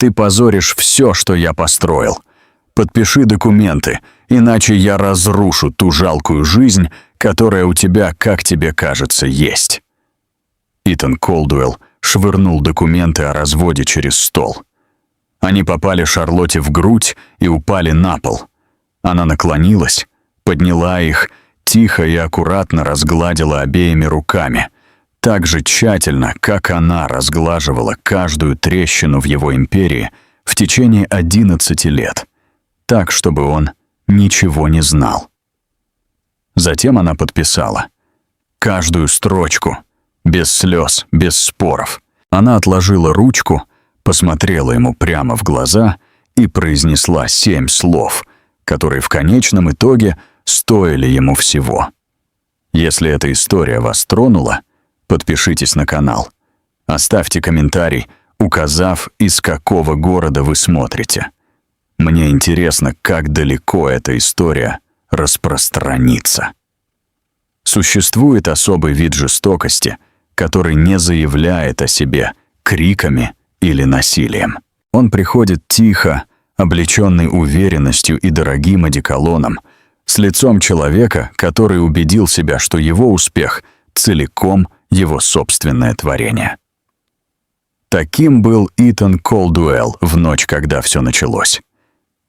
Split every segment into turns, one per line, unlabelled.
Ты позоришь все, что я построил. Подпиши документы, иначе я разрушу ту жалкую жизнь, которая у тебя, как тебе кажется, есть». Итан Колдуэлл швырнул документы о разводе через стол. Они попали Шарлотте в грудь и упали на пол. Она наклонилась, подняла их, тихо и аккуратно разгладила обеими руками, так же тщательно, как она разглаживала каждую трещину в его империи в течение 11 лет, так, чтобы он ничего не знал. Затем она подписала. Каждую строчку, без слез, без споров. Она отложила ручку, посмотрела ему прямо в глаза и произнесла 7 слов, которые в конечном итоге стоили ему всего. Если эта история вас тронула, подпишитесь на канал. Оставьте комментарий, указав, из какого города вы смотрите. Мне интересно, как далеко эта история распространится. Существует особый вид жестокости, который не заявляет о себе криками или насилием. Он приходит тихо, облеченный уверенностью и дорогим одеколоном, с лицом человека, который убедил себя, что его успех целиком его собственное творение. Таким был Итан Колдуэлл в ночь, когда все началось.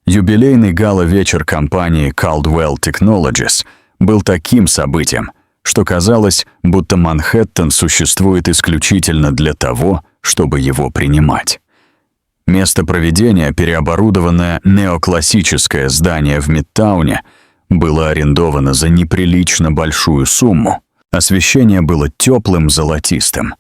Юбилейный гала-вечер компании Caldwell Technologies был таким событием, что казалось, будто Манхэттен существует исключительно для того, чтобы его принимать. Место проведения, переоборудованное неоклассическое здание в Мидтауне, было арендовано за неприлично большую сумму. Освещение было теплым золотистым.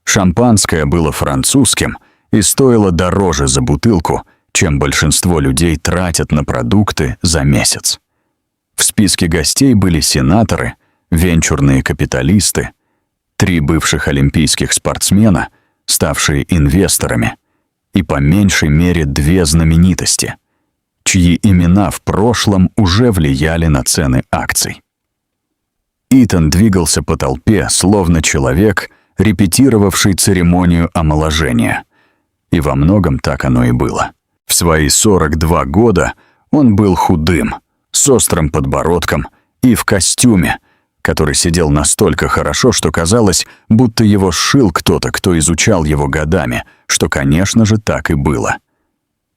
Шампанское было французским и стоило дороже за бутылку, чем большинство людей тратят на продукты за месяц. В списке гостей были сенаторы, венчурные капиталисты, 3 бывших олимпийских спортсмена, ставшие инвесторами, и по меньшей мере 2 знаменитости, чьи имена в прошлом уже влияли на цены акций. Итан двигался по толпе, словно человек, репетировавший церемонию омоложения. И во многом так оно и было. В свои 42 года он был худым, с острым подбородком и в костюме, который сидел настолько хорошо, что казалось, будто его сшил кто-то, кто изучал его годами, что, конечно же, так и было.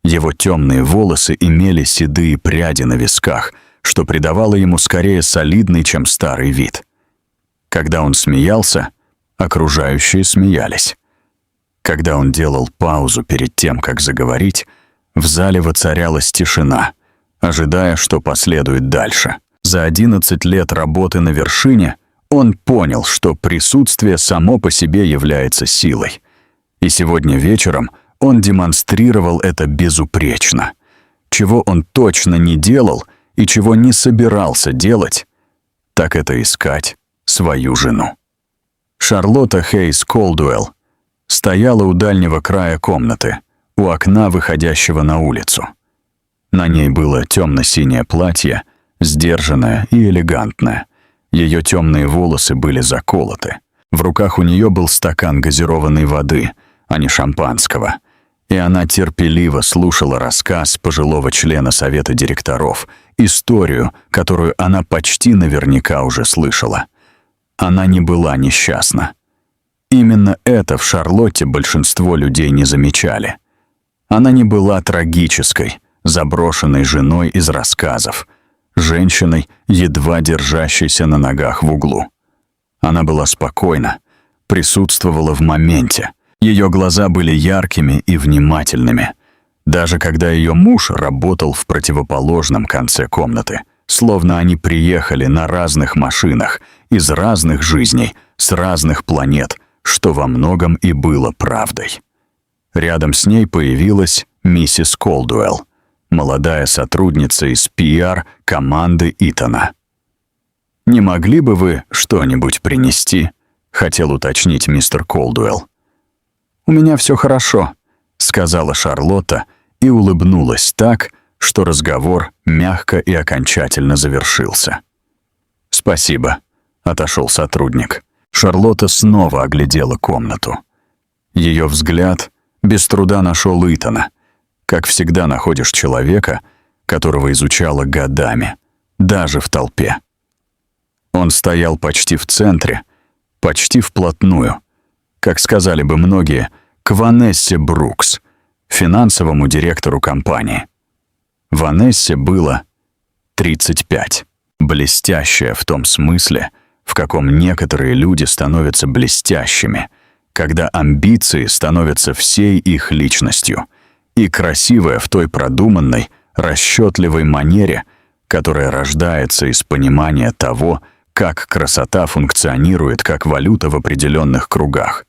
Его темные волосы имели седые пряди на висках, что придавало ему скорее солидный, чем старый вид. Когда он смеялся, окружающие смеялись. Когда он делал паузу перед тем, как заговорить, в зале воцарялась тишина, ожидая, что последует дальше. За 11 лет работы на вершине он понял, что присутствие само по себе является силой. И сегодня вечером он демонстрировал это безупречно. Чего он точно не делал и чего не собирался делать, так это искать свою жену. Шарлотта Хейс Колдуэлл стояла у дальнего края комнаты, у окна, выходящего на улицу. На ней было темно-синее платье, сдержанное и элегантное. Ее темные волосы были заколоты. В руках у нее был стакан газированной воды, а не шампанского. И она терпеливо слушала рассказ пожилого члена совета директоров, историю, которую она почти наверняка уже слышала. Она не была несчастна. Именно это в Шарлотте большинство людей не замечали. Она не была трагической, заброшенной женой из рассказов, женщиной, едва держащейся на ногах в углу. Она была спокойна, присутствовала в моменте. Ее глаза были яркими и внимательными. Даже когда ее муж работал в противоположном конце комнаты, словно они приехали на разных машинах, из разных жизней, с разных планет, что во многом и было правдой. Рядом с ней появилась миссис Колдуэлл, молодая сотрудница из PR-команды Итана. «Не могли бы вы что-нибудь принести?» — хотел уточнить мистер Колдуэлл. «У меня все хорошо», — сказала Шарлотта и улыбнулась так, что разговор мягко и окончательно завершился. «Спасибо», — отошел сотрудник. Шарлотта снова оглядела комнату. Ее взгляд без труда нашел Итана, как всегда находишь человека, которого изучала годами, даже в толпе. Он стоял почти в центре, почти вплотную, как сказали бы многие, к Ванессе Брукс, финансовому директору компании. Ванессе было 35, блестящая в том смысле, в каком некоторые люди становятся блестящими, когда амбиции становятся всей их личностью, и красивая в той продуманной, расчетливой манере, которая рождается из понимания того, как красота функционирует как валюта в определенных кругах.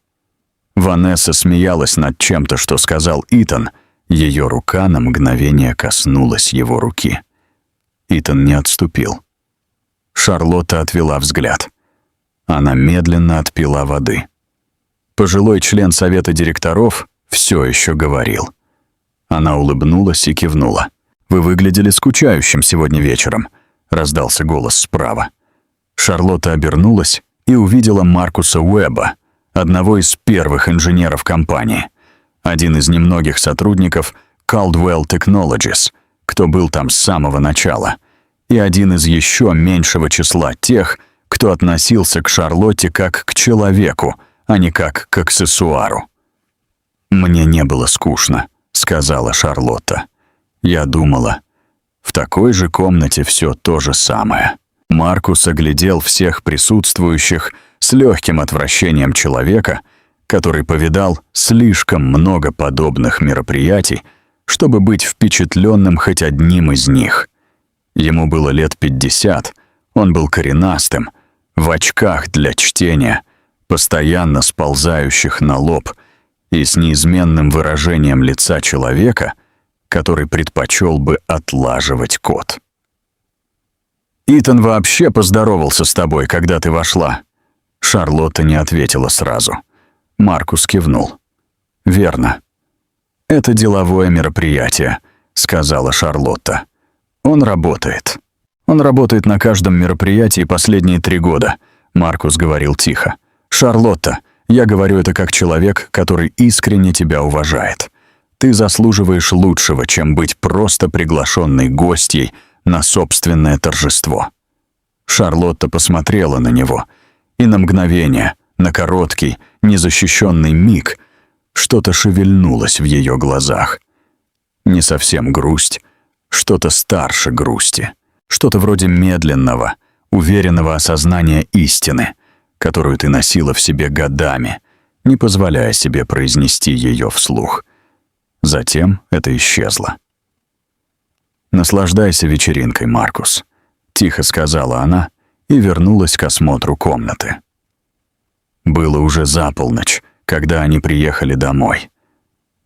Ванесса смеялась над чем-то, что сказал Итан. Ее рука на мгновение коснулась его руки. Итан не отступил. Шарлотта отвела взгляд. Она медленно отпила воды. Пожилой член совета директоров все еще говорил. Она улыбнулась и кивнула. «Вы выглядели скучающим сегодня вечером», — раздался голос справа. Шарлотта обернулась и увидела Маркуса Уэбба, одного из первых инженеров компании, один из немногих сотрудников Caldwell Technologies, кто был там с самого начала, и один из еще меньшего числа тех, кто относился к Шарлотте как к человеку, а не как к аксессуару. «Мне не было скучно», — сказала Шарлотта. «Я думала, в такой же комнате все то же самое». Маркус оглядел всех присутствующих с легким отвращением человека, который повидал слишком много подобных мероприятий, чтобы быть впечатленным хоть одним из них. Ему было лет 50, он был коренастым, в очках для чтения, постоянно сползающих на лоб, и с неизменным выражением лица человека, который предпочел бы отлаживать код. «Итан вообще поздоровался с тобой, когда ты вошла?» Шарлотта не ответила сразу. Маркус кивнул. «Верно. Это деловое мероприятие», — сказала Шарлотта. «Он работает. Он работает на каждом мероприятии последние 3 года», — Маркус говорил тихо. «Шарлотта, я говорю это как человек, который искренне тебя уважает. Ты заслуживаешь лучшего, чем быть просто приглашенной гостьей на собственное торжество». Шарлотта посмотрела на него, и на мгновение, на короткий, незащищенный миг, что-то шевельнулось в ее глазах. Не совсем грусть, что-то старше грусти, что-то вроде медленного, уверенного осознания истины, которую ты носила в себе годами, не позволяя себе произнести ее вслух. Затем это исчезло. «Наслаждайся вечеринкой, Маркус», — тихо сказала она и вернулась к осмотру комнаты. Было уже за полночь, когда они приехали домой.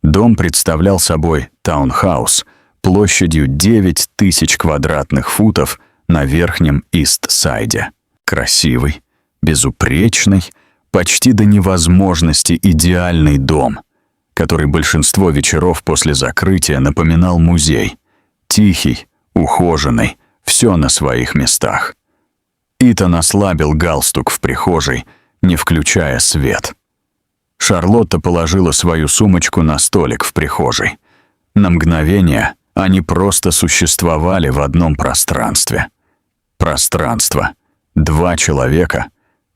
Дом представлял собой таунхаус площадью 9000 квадратных футов на верхнем Ист-Сайде. Красивый, безупречный, почти до невозможности идеальный дом, который большинство вечеров после закрытия напоминал музей. Тихий, ухоженный, все на своих местах. Итан ослабил галстук в прихожей, не включая свет. Шарлотта положила свою сумочку на столик в прихожей. На мгновение они просто существовали в одном пространстве. Пространство. 2 человека,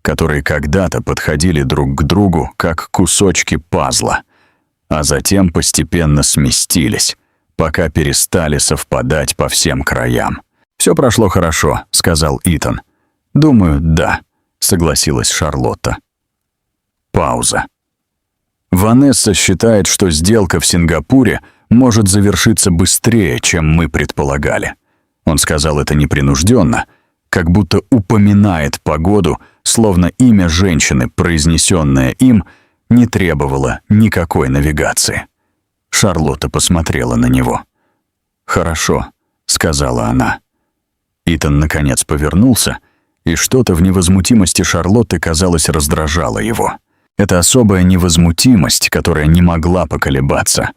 которые когда-то подходили друг к другу, как кусочки пазла, а затем постепенно сместились, пока перестали совпадать по всем краям. «Все прошло хорошо», — сказал Итан. «Думаю, да», — согласилась Шарлотта. Пауза. «Ванесса считает, что сделка в Сингапуре может завершиться быстрее, чем мы предполагали». Он сказал это непринужденно, как будто упоминает погоду, словно имя женщины, произнесенное им, не требовало никакой навигации. Шарлотта посмотрела на него. «Хорошо», — сказала она. Итан наконец повернулся, и что-то в невозмутимости Шарлотты, казалось, раздражало его. Это особая невозмутимость, которая не могла поколебаться,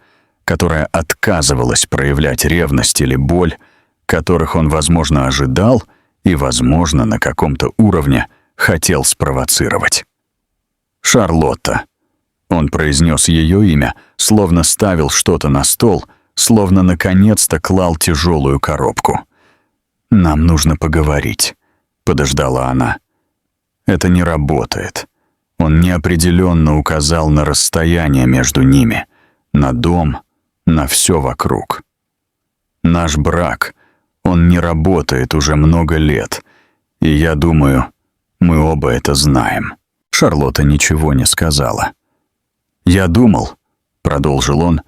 которая отказывалась проявлять ревность или боль, которых он, возможно, ожидал и, возможно, на каком-то уровне хотел спровоцировать. «Шарлотта». Он произнес ее имя, словно ставил что-то на стол, словно наконец-то клал тяжелую коробку. «Нам нужно поговорить», — подождала она. «Это не работает». Он неопределенно указал на расстояние между ними, на дом, на все вокруг. «Наш брак, он не работает уже много лет, и я думаю, мы оба это знаем». Шарлотта ничего не сказала. «Я думал», — продолжил он,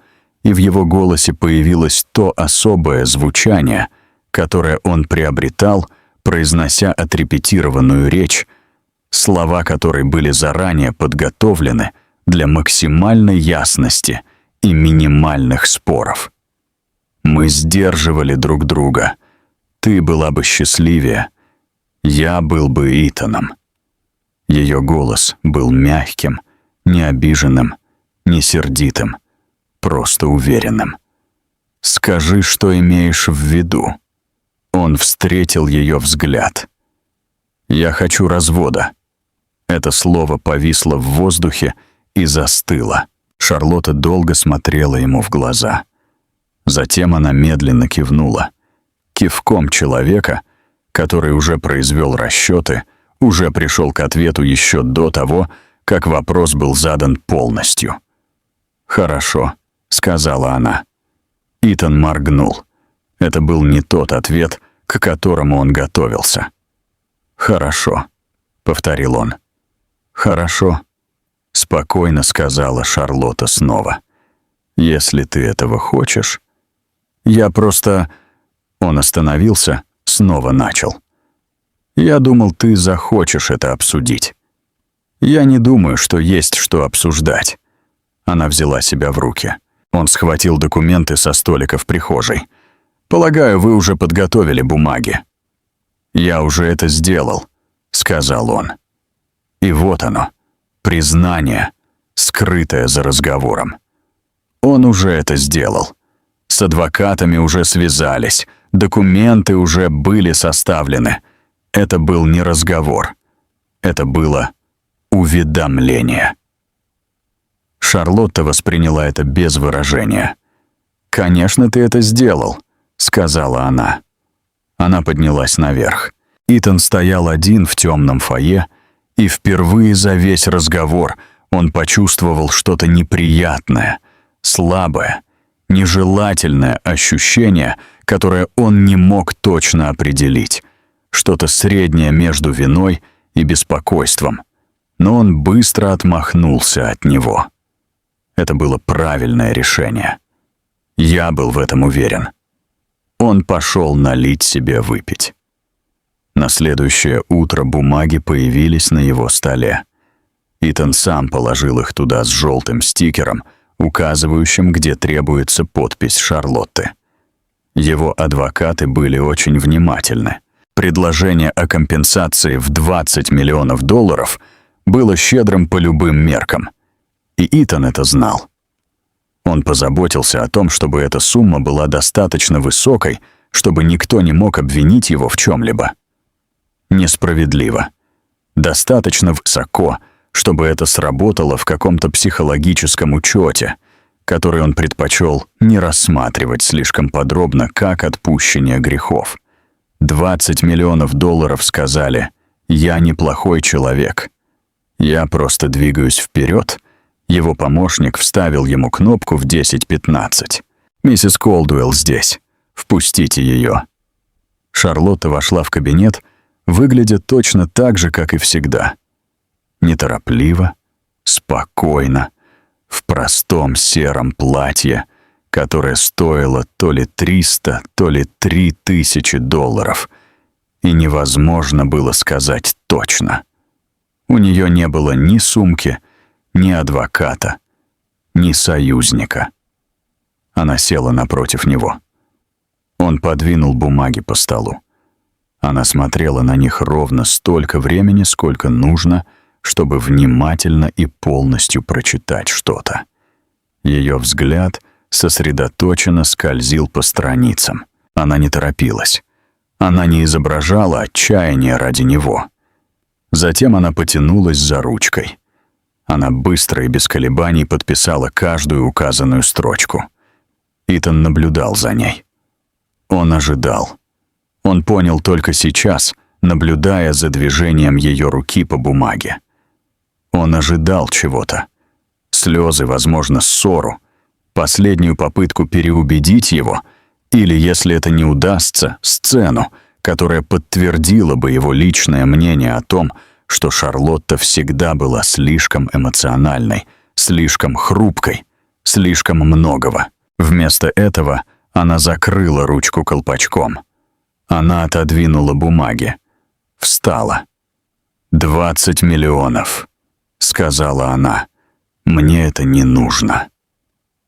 и в его голосе появилось то особое звучание, которое он приобретал, произнося отрепетированную речь, слова которой были заранее подготовлены для максимальной ясности и минимальных споров. «Мы сдерживали друг друга. Ты была бы счастливее. Я был бы Итаном». Ее голос был мягким, не обиженным, не сердитым, просто уверенным. «Скажи, что имеешь в виду». Он встретил ее взгляд. «Я хочу развода». Это слово повисло в воздухе и застыло. Шарлотта долго смотрела ему в глаза. Затем она медленно кивнула. Кивком человека, который уже произвел расчеты, уже пришел к ответу еще до того, как вопрос был задан полностью. «Хорошо», — сказала она. Итан моргнул. Это был не тот ответ, к которому он готовился. «Хорошо», — повторил он. «Хорошо», — спокойно сказала Шарлотта снова. «Если ты этого хочешь...» «Я просто...» Он остановился, снова начал. «Я думал, ты захочешь это обсудить». «Я не думаю, что есть что обсуждать». Она взяла себя в руки. Он схватил документы со столика в прихожей. «Полагаю, вы уже подготовили бумаги». «Я уже это сделал», — сказал он. И вот оно, признание, скрытое за разговором. Он уже это сделал. С адвокатами уже связались, документы уже были составлены. Это был не разговор. Это было уведомление. Шарлотта восприняла это без выражения. «Конечно, ты это сделал», — сказала она. Она поднялась наверх. Итан стоял один в темном фойе, и впервые за весь разговор он почувствовал что-то неприятное, слабое, нежелательное ощущение, которое он не мог точно определить, что-то среднее между виной и беспокойством. Но он быстро отмахнулся от него. Это было правильное решение. Я был в этом уверен. Он пошел налить себе выпить. На следующее утро бумаги появились на его столе. Итан сам положил их туда с желтым стикером, указывающим, где требуется подпись Шарлотты. Его адвокаты были очень внимательны. Предложение о компенсации в 20 миллионов долларов было щедрым по любым меркам. И Итан это знал. Он позаботился о том, чтобы эта сумма была достаточно высокой, чтобы никто не мог обвинить его в чем-либо. Несправедливо. Достаточно высоко, чтобы это сработало в каком-то психологическом учете, который он предпочел не рассматривать слишком подробно, как отпущение грехов. 20 миллионов долларов сказали: «Я неплохой человек. Я просто двигаюсь вперед». Его помощник вставил ему кнопку в 10:15. «Миссис Колдуэлл здесь. Впустите ее». Шарлотта вошла в кабинет, выглядя точно так же, как и всегда. Неторопливо, спокойно, в простом сером платье, которое стоило то ли 300, то ли 3000 долларов, и невозможно было сказать точно. У нее не было ни сумки, ни адвоката, ни союзника. Она села напротив него. Он подвинул бумаги по столу. Она смотрела на них ровно столько времени, сколько нужно, чтобы внимательно и полностью прочитать что-то. Ее взгляд сосредоточенно скользил по страницам. Она не торопилась. Она не изображала отчаяния ради него. Затем она потянулась за ручкой. Она быстро и без колебаний подписала каждую указанную строчку. Итан наблюдал за ней. Он ожидал. Он понял только сейчас, наблюдая за движением ее руки по бумаге. Он ожидал чего-то. Слезы, возможно, ссору, последнюю попытку переубедить его, или, если это не удастся, сцену, которая подтвердила бы его личное мнение о том, что Шарлотта всегда была слишком эмоциональной, слишком хрупкой, слишком многого. Вместо этого она закрыла ручку колпачком. Она отодвинула бумаги. Встала. 20 миллионов, сказала она. Мне это не нужно.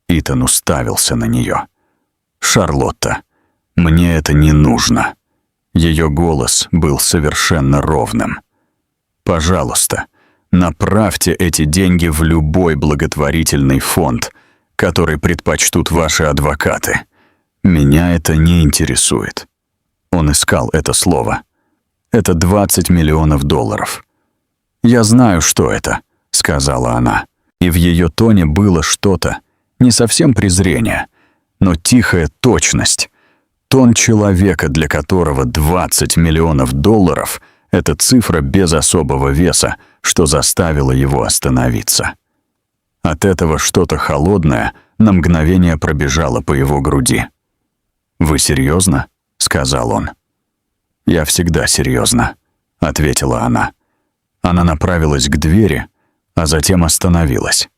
Итан уставился на нее. Шарлотта, мне это не нужно. Ее голос был совершенно ровным. Пожалуйста, направьте эти деньги в любой благотворительный фонд, который предпочтут ваши адвокаты. Меня это не интересует. Он искал это слово. Это 20 миллионов долларов. «Я знаю, что это», — сказала она. И в ее тоне было что-то, не совсем презрение, но тихая точность. Тон человека, для которого 20 миллионов долларов — это цифра без особого веса, что заставило его остановиться. От этого что-то холодное на мгновение пробежало по его груди. «Вы серьезно?» — сказал он. «Я всегда серьезно», — ответила она. Она направилась к двери, а затем остановилась.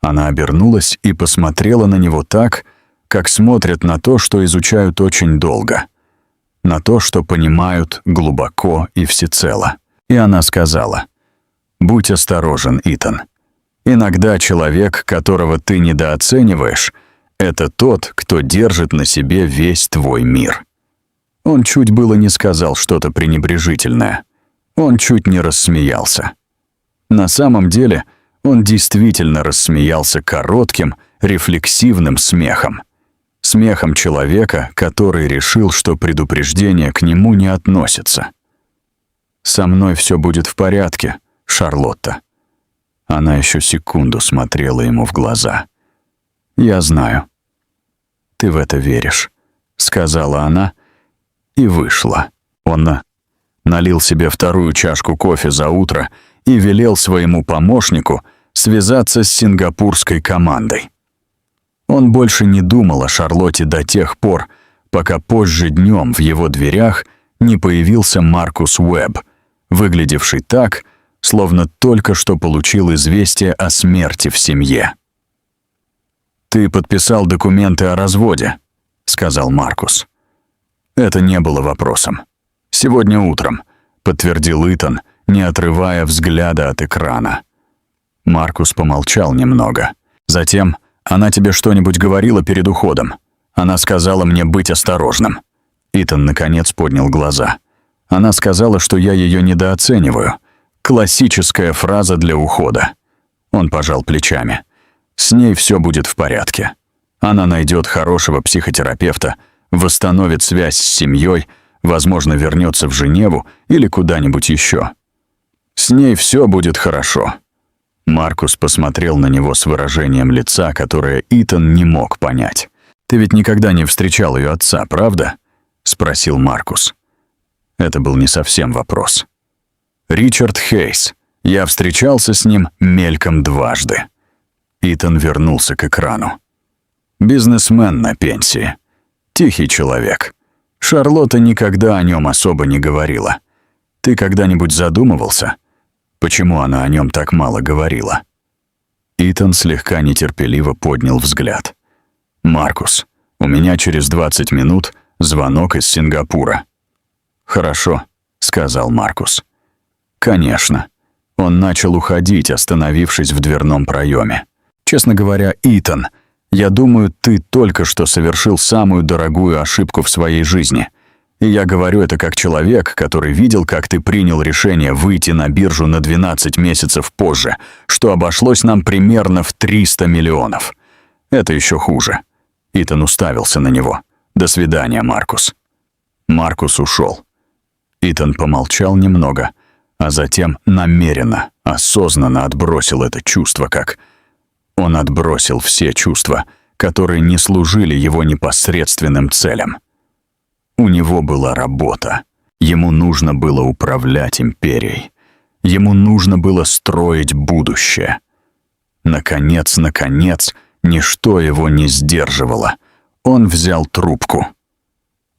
Она обернулась и посмотрела на него так, как смотрят на то, что изучают очень долго, на то, что понимают глубоко и всецело. И она сказала: «Будь осторожен, Итан. Иногда человек, которого ты недооцениваешь, это тот, кто держит на себе весь твой мир». Он чуть было не сказал что-то пренебрежительное. Он чуть не рассмеялся. На самом деле, он действительно рассмеялся коротким, рефлексивным смехом. Смехом человека, который решил, что предупреждение к нему не относится. «Со мной все будет в порядке, Шарлотта». Она еще секунду смотрела ему в глаза. «Я знаю. Ты в это веришь», — сказала она и вышла. Он налил себе вторую чашку кофе за утро и велел своему помощнику связаться с сингапурской командой. Он больше не думал о Шарлотте до тех пор, пока позже днем в его дверях не появился Маркус Уэбб, выглядевший так, словно только что получил известие о смерти в семье. «Ты подписал документы о разводе», — сказал Маркус. Это не было вопросом. «Сегодня утром», — подтвердил Итан, не отрывая взгляда от экрана. Маркус помолчал немного. Затем: «Она тебе что-нибудь говорила перед уходом? Она сказала мне быть осторожным». Итан наконец поднял глаза. «Она сказала, что я ее недооцениваю. Классическая фраза для ухода». Он пожал плечами. «С ней все будет в порядке. Она найдет хорошего психотерапевта, восстановит связь с семьей, возможно, вернется в Женеву или куда-нибудь еще. С ней все будет хорошо». Маркус посмотрел на него с выражением лица, которое Итан не мог понять. «Ты ведь никогда не встречал ее отца, правда?» — спросил Маркус. Это был не совсем вопрос. «Ричард Хейс. Я встречался с ним мельком дважды». Итан вернулся к экрану. «Бизнесмен на пенсии. Тихий человек. Шарлотта никогда о нем особо не говорила. Ты когда-нибудь задумывался, почему она о нем так мало говорила?» Итан слегка нетерпеливо поднял взгляд. «Маркус, у меня через 20 минут звонок из Сингапура». «Хорошо», — сказал Маркус. «Конечно». Он начал уходить, остановившись в дверном проеме. «Честно говоря, Итан, я думаю, ты только что совершил самую дорогую ошибку в своей жизни. И я говорю это как человек, который видел, как ты принял решение выйти на биржу на 12 месяцев позже, что обошлось нам примерно в 300 миллионов. Это еще хуже». Итан уставился на него. «До свидания, Маркус». Маркус ушел. Итан помолчал немного, а затем намеренно, осознанно отбросил это чувство, как... Он отбросил все чувства, которые не служили его непосредственным целям. У него была работа. Ему нужно было управлять империей. Ему нужно было строить будущее. Наконец, ничто его не сдерживало. Он взял трубку.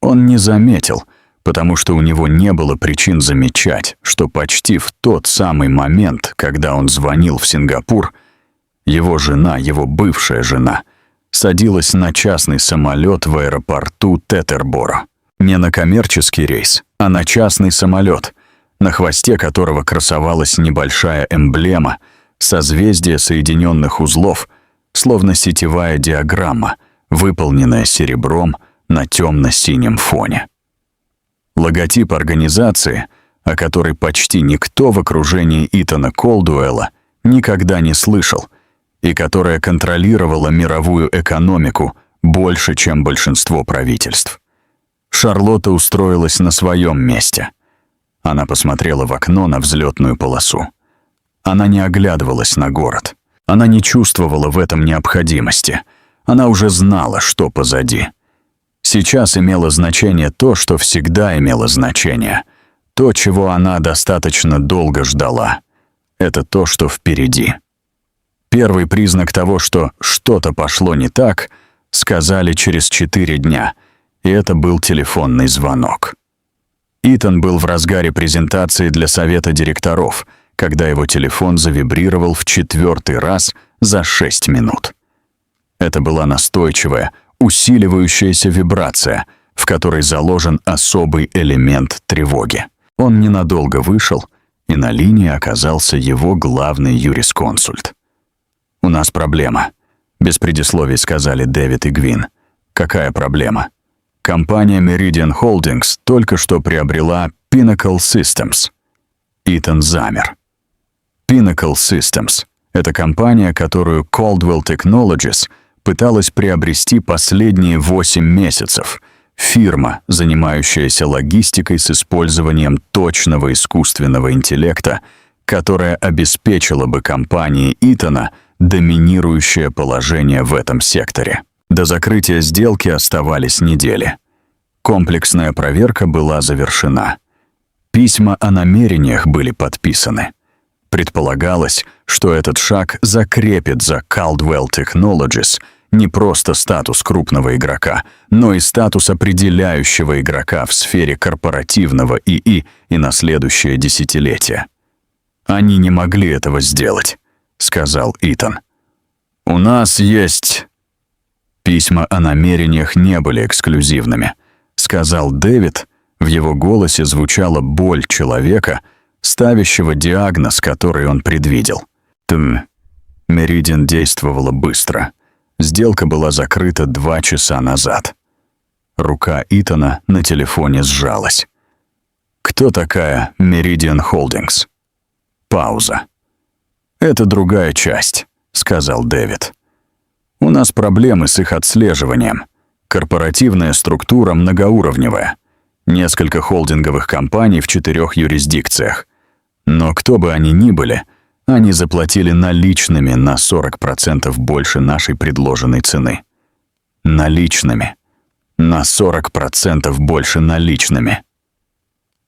Он не заметил, потому что у него не было причин замечать, что почти в тот самый момент, когда он звонил в Сингапур, его жена, его бывшая жена, садилась на частный самолет в аэропорту Тетерборо. Не на коммерческий рейс, а на частный самолет, на хвосте которого красовалась небольшая эмблема, созвездие соединенных узлов, словно сетевая диаграмма, выполненная серебром на темно-синем фоне. Логотип организации, о которой почти никто в окружении Итана Колдуэлла никогда не слышал, и которая контролировала мировую экономику больше, чем большинство правительств. Шарлотта устроилась на своем месте. Она посмотрела в окно на взлетную полосу. Она не оглядывалась на город. Она не чувствовала в этом необходимости. Она уже знала, что позади. Сейчас имело значение то, что всегда имело значение. То, чего она достаточно долго ждала. Это то, что впереди. Первый признак того, что что-то пошло не так, сказали через 4 дня, и это был телефонный звонок. Итан был в разгаре презентации для совета директоров, когда его телефон завибрировал в 4-й раз за 6 минут. Это была настойчивая, усиливающаяся вибрация, в которой заложен особый элемент тревоги. Он ненадолго вышел, и на линии оказался его главный юрисконсульт. «У нас проблема», — без предисловий сказали Дэвид и Гвин. «Какая проблема?» Компания Meridian Holdings только что приобрела Pinnacle Systems. Итан замер. Pinnacle Systems — это компания, которую Caldwell Technologies пыталась приобрести последние 8 месяцев. Фирма, занимающаяся логистикой с использованием точного искусственного интеллекта, которая обеспечила бы компании Итана доминирующее положение в этом секторе. До закрытия сделки оставались недели. Комплексная проверка была завершена. Письма о намерениях были подписаны. Предполагалось, что этот шаг закрепит за Caldwell Technologies не просто статус крупного игрока, но и статус определяющего игрока в сфере корпоративного ИИ и на следующее десятилетие. «Они не могли этого сделать», — сказал Итан. «У нас есть...» «Письма о намерениях не были эксклюзивными», — сказал Дэвид. В его голосе звучала боль человека, ставящего диагноз, который он предвидел. Меридиан действовала быстро. Сделка была закрыта 2 часа назад. Рука Итана на телефоне сжалась. «Кто такая Meridian Holdings?» Пауза. «Это другая часть», — сказал Дэвид. «У нас проблемы с их отслеживанием. Корпоративная структура многоуровневая. Несколько холдинговых компаний в 4 юрисдикциях. Но кто бы они ни были, они заплатили наличными на 40% больше нашей предложенной цены. Наличными. На 40% больше наличными».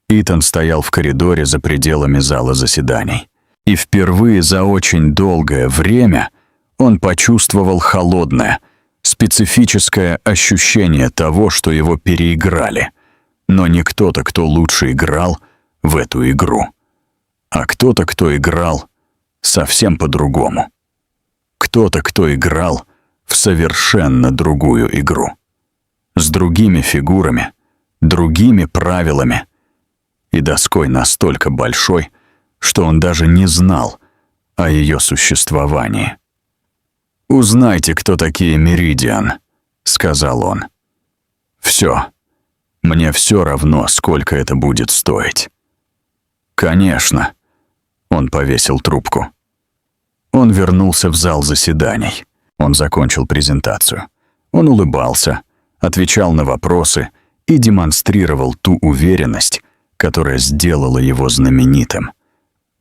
Итан стоял в коридоре за пределами зала заседаний. И впервые за очень долгое время он почувствовал холодное, специфическое ощущение того, что его переиграли. Но не кто-то, кто лучше играл в эту игру, а кто-то, кто играл совсем по-другому. Кто-то, кто играл в совершенно другую игру. С другими фигурами, другими правилами и доской настолько большой, что он даже не знал о ее существовании. «Узнайте, кто такие Meridian», — сказал он. «Всё. Мне всё равно, сколько это будет стоить». «Конечно». Он повесил трубку. Он вернулся в зал заседаний. Он закончил презентацию. Он улыбался, отвечал на вопросы и демонстрировал ту уверенность, которая сделала его знаменитым.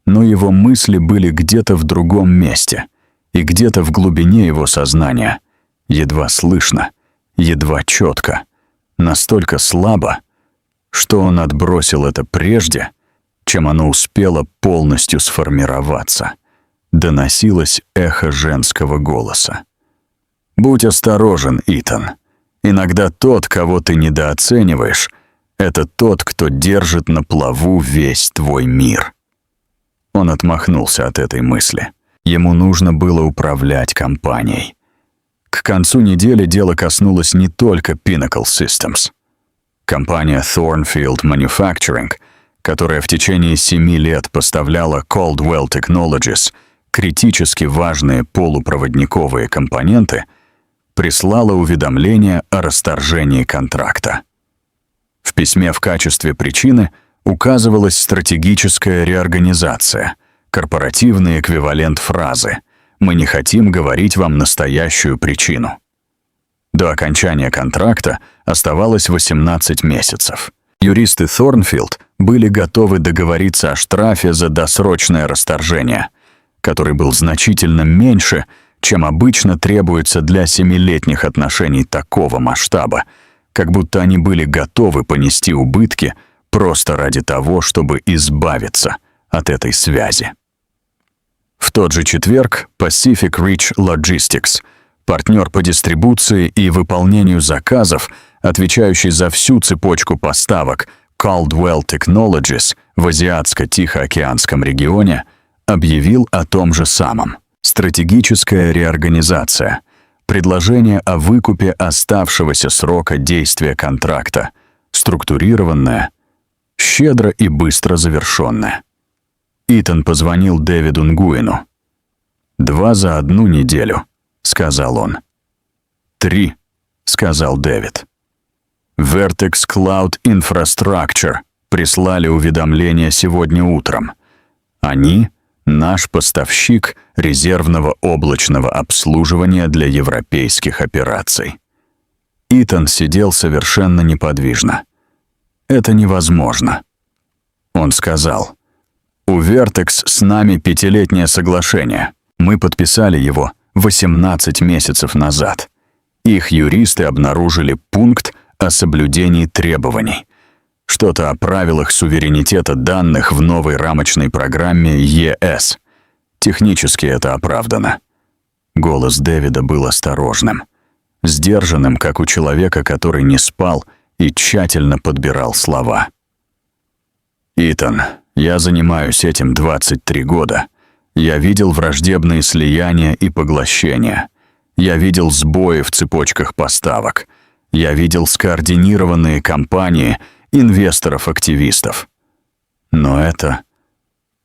Но его мысли были где-то в другом месте, и где-то в глубине его сознания едва слышно, едва четко, настолько слабо, что он отбросил это прежде, чем оно успело полностью сформироваться. Доносилось эхо женского голоса. «Будь осторожен, Итан. Иногда тот, кого ты недооцениваешь, это тот, кто держит на плаву весь твой мир». Он отмахнулся от этой мысли. Ему нужно было управлять компанией. К концу недели дело коснулось не только Pinnacle Systems. Компания Thornfield Manufacturing, которая в течение 7 лет поставляла Caldwell Technologies критически важные полупроводниковые компоненты, прислала уведомление о расторжении контракта. В письме в качестве причины указывалась стратегическая реорганизация, корпоративный эквивалент фразы «Мы не хотим говорить вам настоящую причину». До окончания контракта оставалось 18 месяцев. Юристы Thornfield были готовы договориться о штрафе за досрочное расторжение, который был значительно меньше, чем обычно требуется для 7-летних отношений такого масштаба, как будто они были готовы понести убытки просто ради того, чтобы избавиться от этой связи. В тот же четверг Pacific Ridge Logistics, партнер по дистрибуции и выполнению заказов, отвечающий за всю цепочку поставок Caldwell Technologies в Азиатско-Тихоокеанском регионе, объявил о том же самом. Стратегическая реорганизация, предложение о выкупе оставшегося срока действия контракта, структурированное, щедро и быстро завершенное. Итан позвонил Дэвиду Нгуину. «2 за 1 неделю», — сказал он. «3», — сказал Дэвид. Vertex Cloud Infrastructure прислали уведомление сегодня утром. Они — наш поставщик резервного облачного обслуживания для европейских операций. Итан сидел совершенно неподвижно. «Это невозможно». Он сказал: «У Vertex с нами 5-летнее соглашение. Мы подписали его 18 месяцев назад. Их юристы обнаружили пункт о соблюдении требований. Что-то о правилах суверенитета данных в новой рамочной программе ЕС. Технически это оправдано». Голос Дэвида был осторожным, сдержанным, как у человека, который не спал и тщательно подбирал слова. «Итан, я занимаюсь этим 23 года. Я видел враждебные слияния и поглощения. Я видел сбои в цепочках поставок. Я видел скоординированные кампании инвесторов-активистов. Но это...»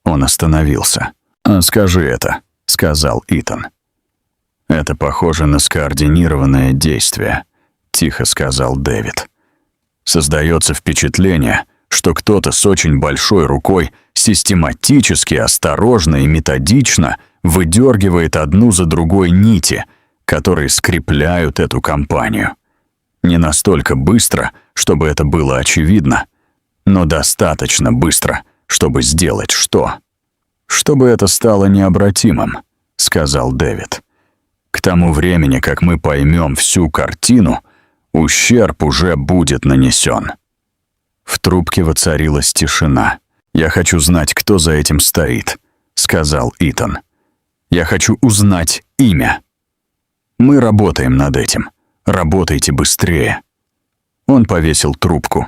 Он остановился. «Скажи это», — сказал Итан. «Это похоже на скоординированное действие», — тихо сказал Дэвид. «Создается впечатление, что кто-то с очень большой рукой систематически, осторожно и методично выдергивает одну за другой нити, которые скрепляют эту кампанию. Не настолько быстро, чтобы это было очевидно, но достаточно быстро, чтобы сделать что? Чтобы это стало необратимым», — сказал Дэвид. «К тому времени, как мы поймем всю картину, ущерб уже будет нанесен». В трубке воцарилась тишина. «Я хочу знать, кто за этим стоит», — сказал Итан. «Я хочу узнать имя». «Мы работаем над этим. Работайте быстрее». Он повесил трубку.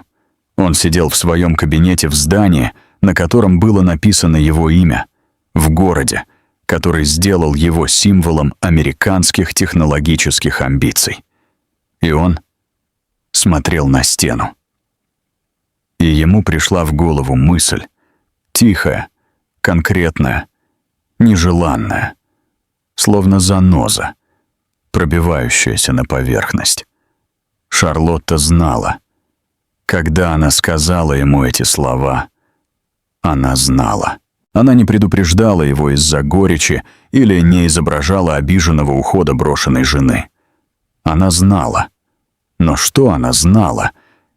Он сидел в своем кабинете в здании, на котором было написано его имя, в городе, который сделал его символом американских технологических амбиций. И он смотрел на стену. И ему пришла в голову мысль, тихая, конкретная, нежеланная, словно заноза, пробивающаяся на поверхность. Шарлотта знала. Когда она сказала ему эти слова, она знала. Она не предупреждала его из-за горечи или не изображала обиженного ухода брошенной жены. Она знала. Но что она знала?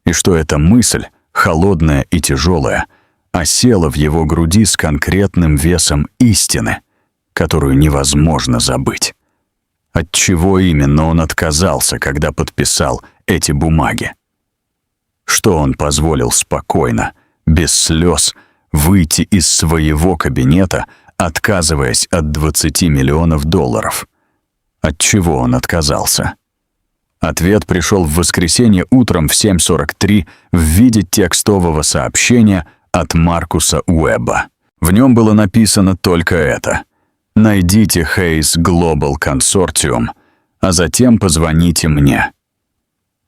И что эта мысль, холодная и тяжелая, осела в его груди с конкретным весом истины, которую невозможно забыть. От чего именно он отказался, когда подписал эти бумаги? Что он позволил спокойно, без слез, выйти из своего кабинета, отказываясь от 20 миллионов долларов? От чего он отказался? Ответ пришел в воскресенье утром в 7:43 в виде текстового сообщения от Маркуса Уэбба. В нем было написано только это: «Найдите Hayes Global Consortium, а затем позвоните мне».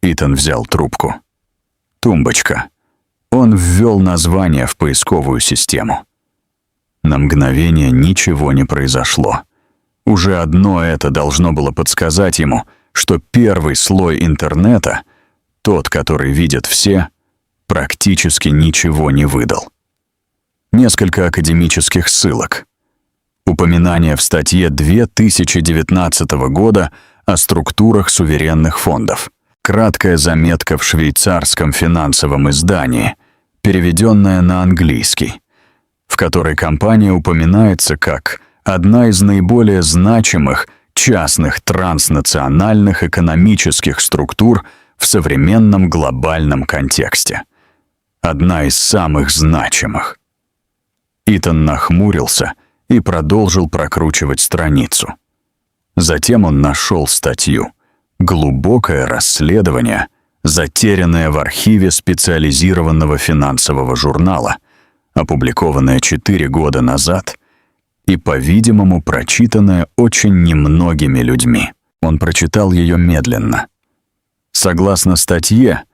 Итан взял трубку. Тумбочка. Он ввел название в поисковую систему. На мгновение ничего не произошло. Уже одно это должно было подсказать ему, что первый слой интернета, тот, который видят все, практически ничего не выдал. Несколько академических ссылок. Упоминание в статье 2019 года о структурах суверенных фондов. Краткая заметка в швейцарском финансовом издании, переведенная на английский, в которой компания упоминается как одна из наиболее значимых частных транснациональных экономических структур в современном глобальном контексте. Одна из самых значимых. Итан нахмурился и продолжил прокручивать страницу. Затем он нашел статью «Глубокое расследование, затерянное в архиве специализированного финансового журнала», опубликованное 4 года назад и, по-видимому, прочитанная очень немногими людьми. Он прочитал ее медленно. Согласно статье,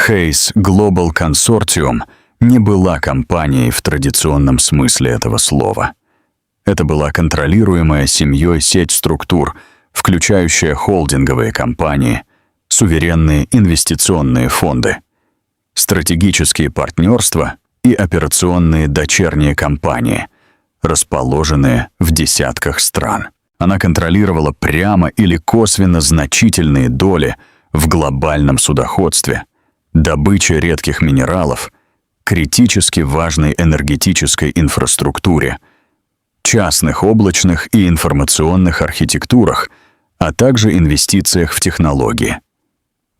Hayes Global Consortium не была компанией в традиционном смысле этого слова. Это была контролируемая семьей сеть структур, включающая холдинговые компании, суверенные инвестиционные фонды, стратегические партнерства и операционные дочерние компании, расположенные в десятках стран. Она контролировала прямо или косвенно значительные доли в глобальном судоходстве, добыче редких минералов, критически важной энергетической инфраструктуре, частных облачных и информационных архитектурах, а также инвестициях в технологии.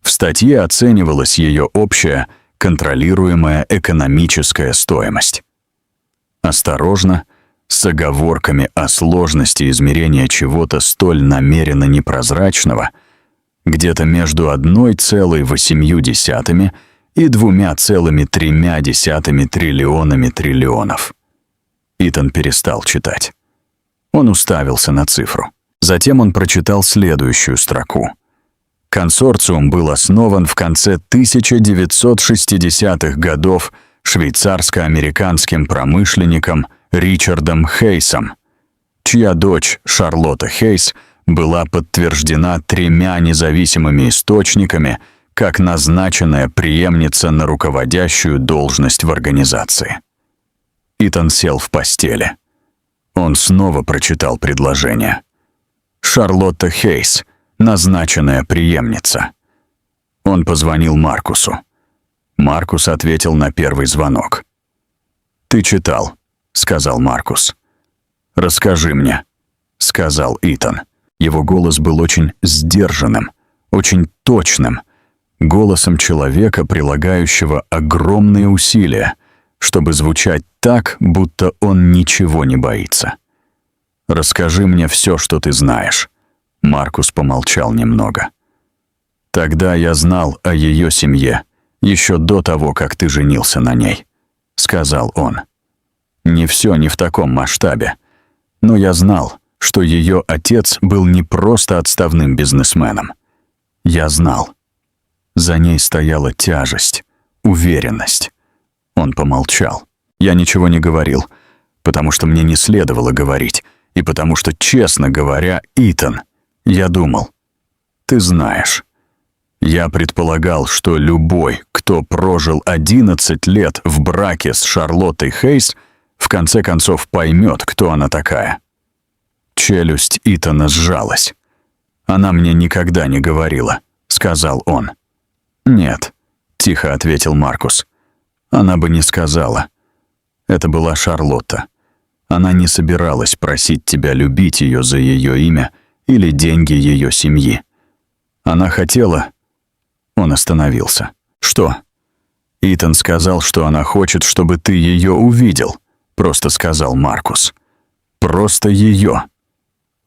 В статье оценивалась ее общая контролируемая экономическая стоимость. Осторожно, с оговорками о сложности измерения чего-то столь намеренно непрозрачного, где-то между 1,8 и 2,3 триллионами триллионов. Итан перестал читать. Он уставился на цифру. Затем он прочитал следующую строку. Консорциум был основан в конце 1960-х годов швейцарско-американским промышленником Ричардом Хейсом, чья дочь Шарлотта Хейс была подтверждена 3 независимыми источниками как назначенная преемница на руководящую должность в организации. Итан сел в постели. Он снова прочитал предложение. Шарлотта Хейс, назначенная преемница. Он позвонил Маркусу. Маркус ответил на первый звонок. «Ты читал», — сказал Маркус. «Расскажи мне», — сказал Итан. Его голос был очень сдержанным, очень точным, голосом человека, прилагающего огромные усилия, чтобы звучать так, будто он ничего не боится. «Расскажи мне все, что ты знаешь». Маркус помолчал немного. «Тогда я знал о ее семье, еще до того, как ты женился на ней», — сказал он. «Не все не в таком масштабе, но я знал, что ее отец был не просто отставным бизнесменом. Я знал. За ней стояла тяжесть, уверенность». Он помолчал. Я ничего не говорил, потому что мне не следовало говорить, и потому что, честно говоря, Итан, я думал, ты знаешь. Я предполагал, что любой, кто прожил 11 лет в браке с Шарлоттой Хейс, в конце концов поймет, кто она такая. Челюсть Итана сжалась. «Она мне никогда не говорила», — сказал он. «Нет», — тихо ответил Маркус. «Она бы не сказала. Это была Шарлотта. Она не собиралась просить тебя любить ее за ее имя или деньги ее семьи. Она хотела... Он остановился. «Что?» «Итан сказал, что она хочет, чтобы ты ее увидел», — просто сказал Маркус. «Просто ее».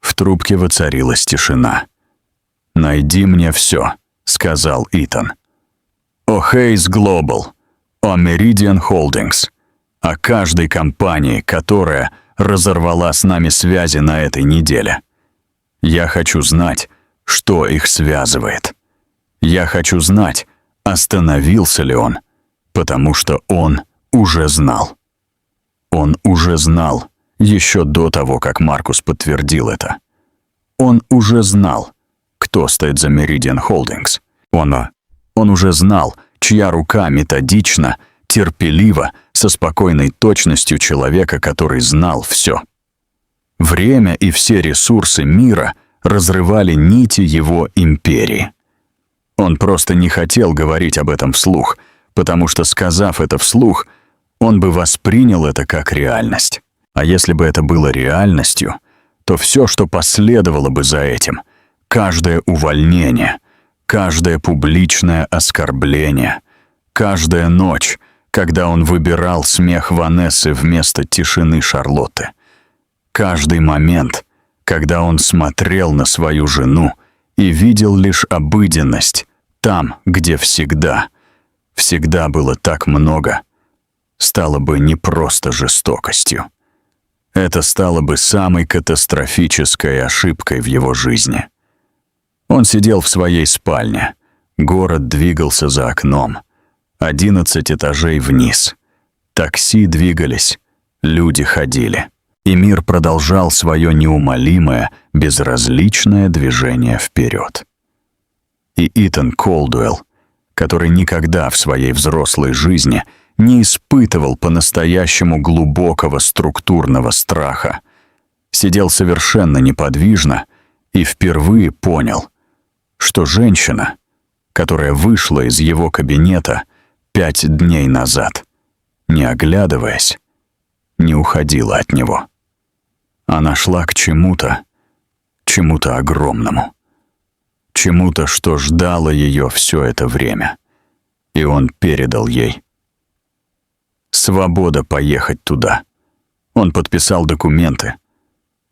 В трубке воцарилась тишина. «Найди мне все», — сказал Итан. «О Hayes Global, о Meridian Holdings, о каждой компании, которая разорвала с нами связи на этой неделе. Я хочу знать, что их связывает. Я хочу знать, остановился ли он, потому что он уже знал. Он уже знал, еще до того, как Маркус подтвердил это. Он уже знал, кто стоит за Meridian Holdings. Он уже знал, чья рука методично, терпеливо, со спокойной точностью человека, который знал все. Время и все ресурсы мира разрывали нити его империи. Он просто не хотел говорить об этом вслух, потому что, сказав это вслух, он бы воспринял это как реальность. А если бы это было реальностью, то все, что последовало бы за этим, каждое увольнение, каждое публичное оскорбление, каждая ночь, когда он выбирал смех Ванессы вместо тишины Шарлотты, каждый момент, когда он смотрел на свою жену и видел лишь обыденность там, где всегда было так много, стало бы не просто жестокостью. Это стало бы самой катастрофической ошибкой в его жизни. Он сидел в своей спальне. Город двигался за окном. 11 этажей вниз. Такси двигались, люди ходили. И мир продолжал свое неумолимое, безразличное движение вперед. И Итан Колдуэлл, который никогда в своей взрослой жизни не испытывал по-настоящему глубокого структурного страха, сидел совершенно неподвижно и впервые понял, что женщина, которая вышла из его кабинета 5 дней назад, не оглядываясь, не уходила от него. Она шла к чему-то огромному, чему-то, что ждало ее все это время, и он передал ей. Свобода поехать туда. Он подписал документы.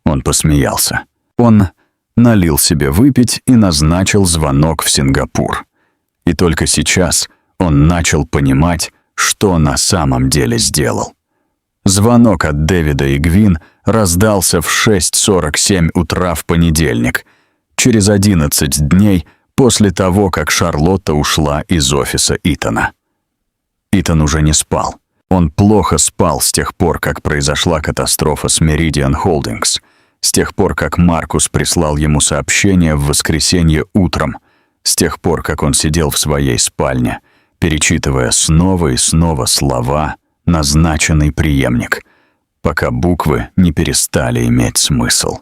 Он посмеялся. Он налил себе выпить и назначил звонок в Сингапур. И только сейчас он начал понимать, что на самом деле сделал. Звонок от Дэвида и Гвин раздался в 6:47 утра в понедельник, через 11 дней после того, как Шарлотта ушла из офиса Итана. Итан уже не спал. Он плохо спал с тех пор, как произошла катастрофа с Meridian Holdings, с тех пор, как Маркус прислал ему сообщение в воскресенье утром, с тех пор, как он сидел в своей спальне, перечитывая снова и снова слова «назначенный преемник», пока буквы не перестали иметь смысл.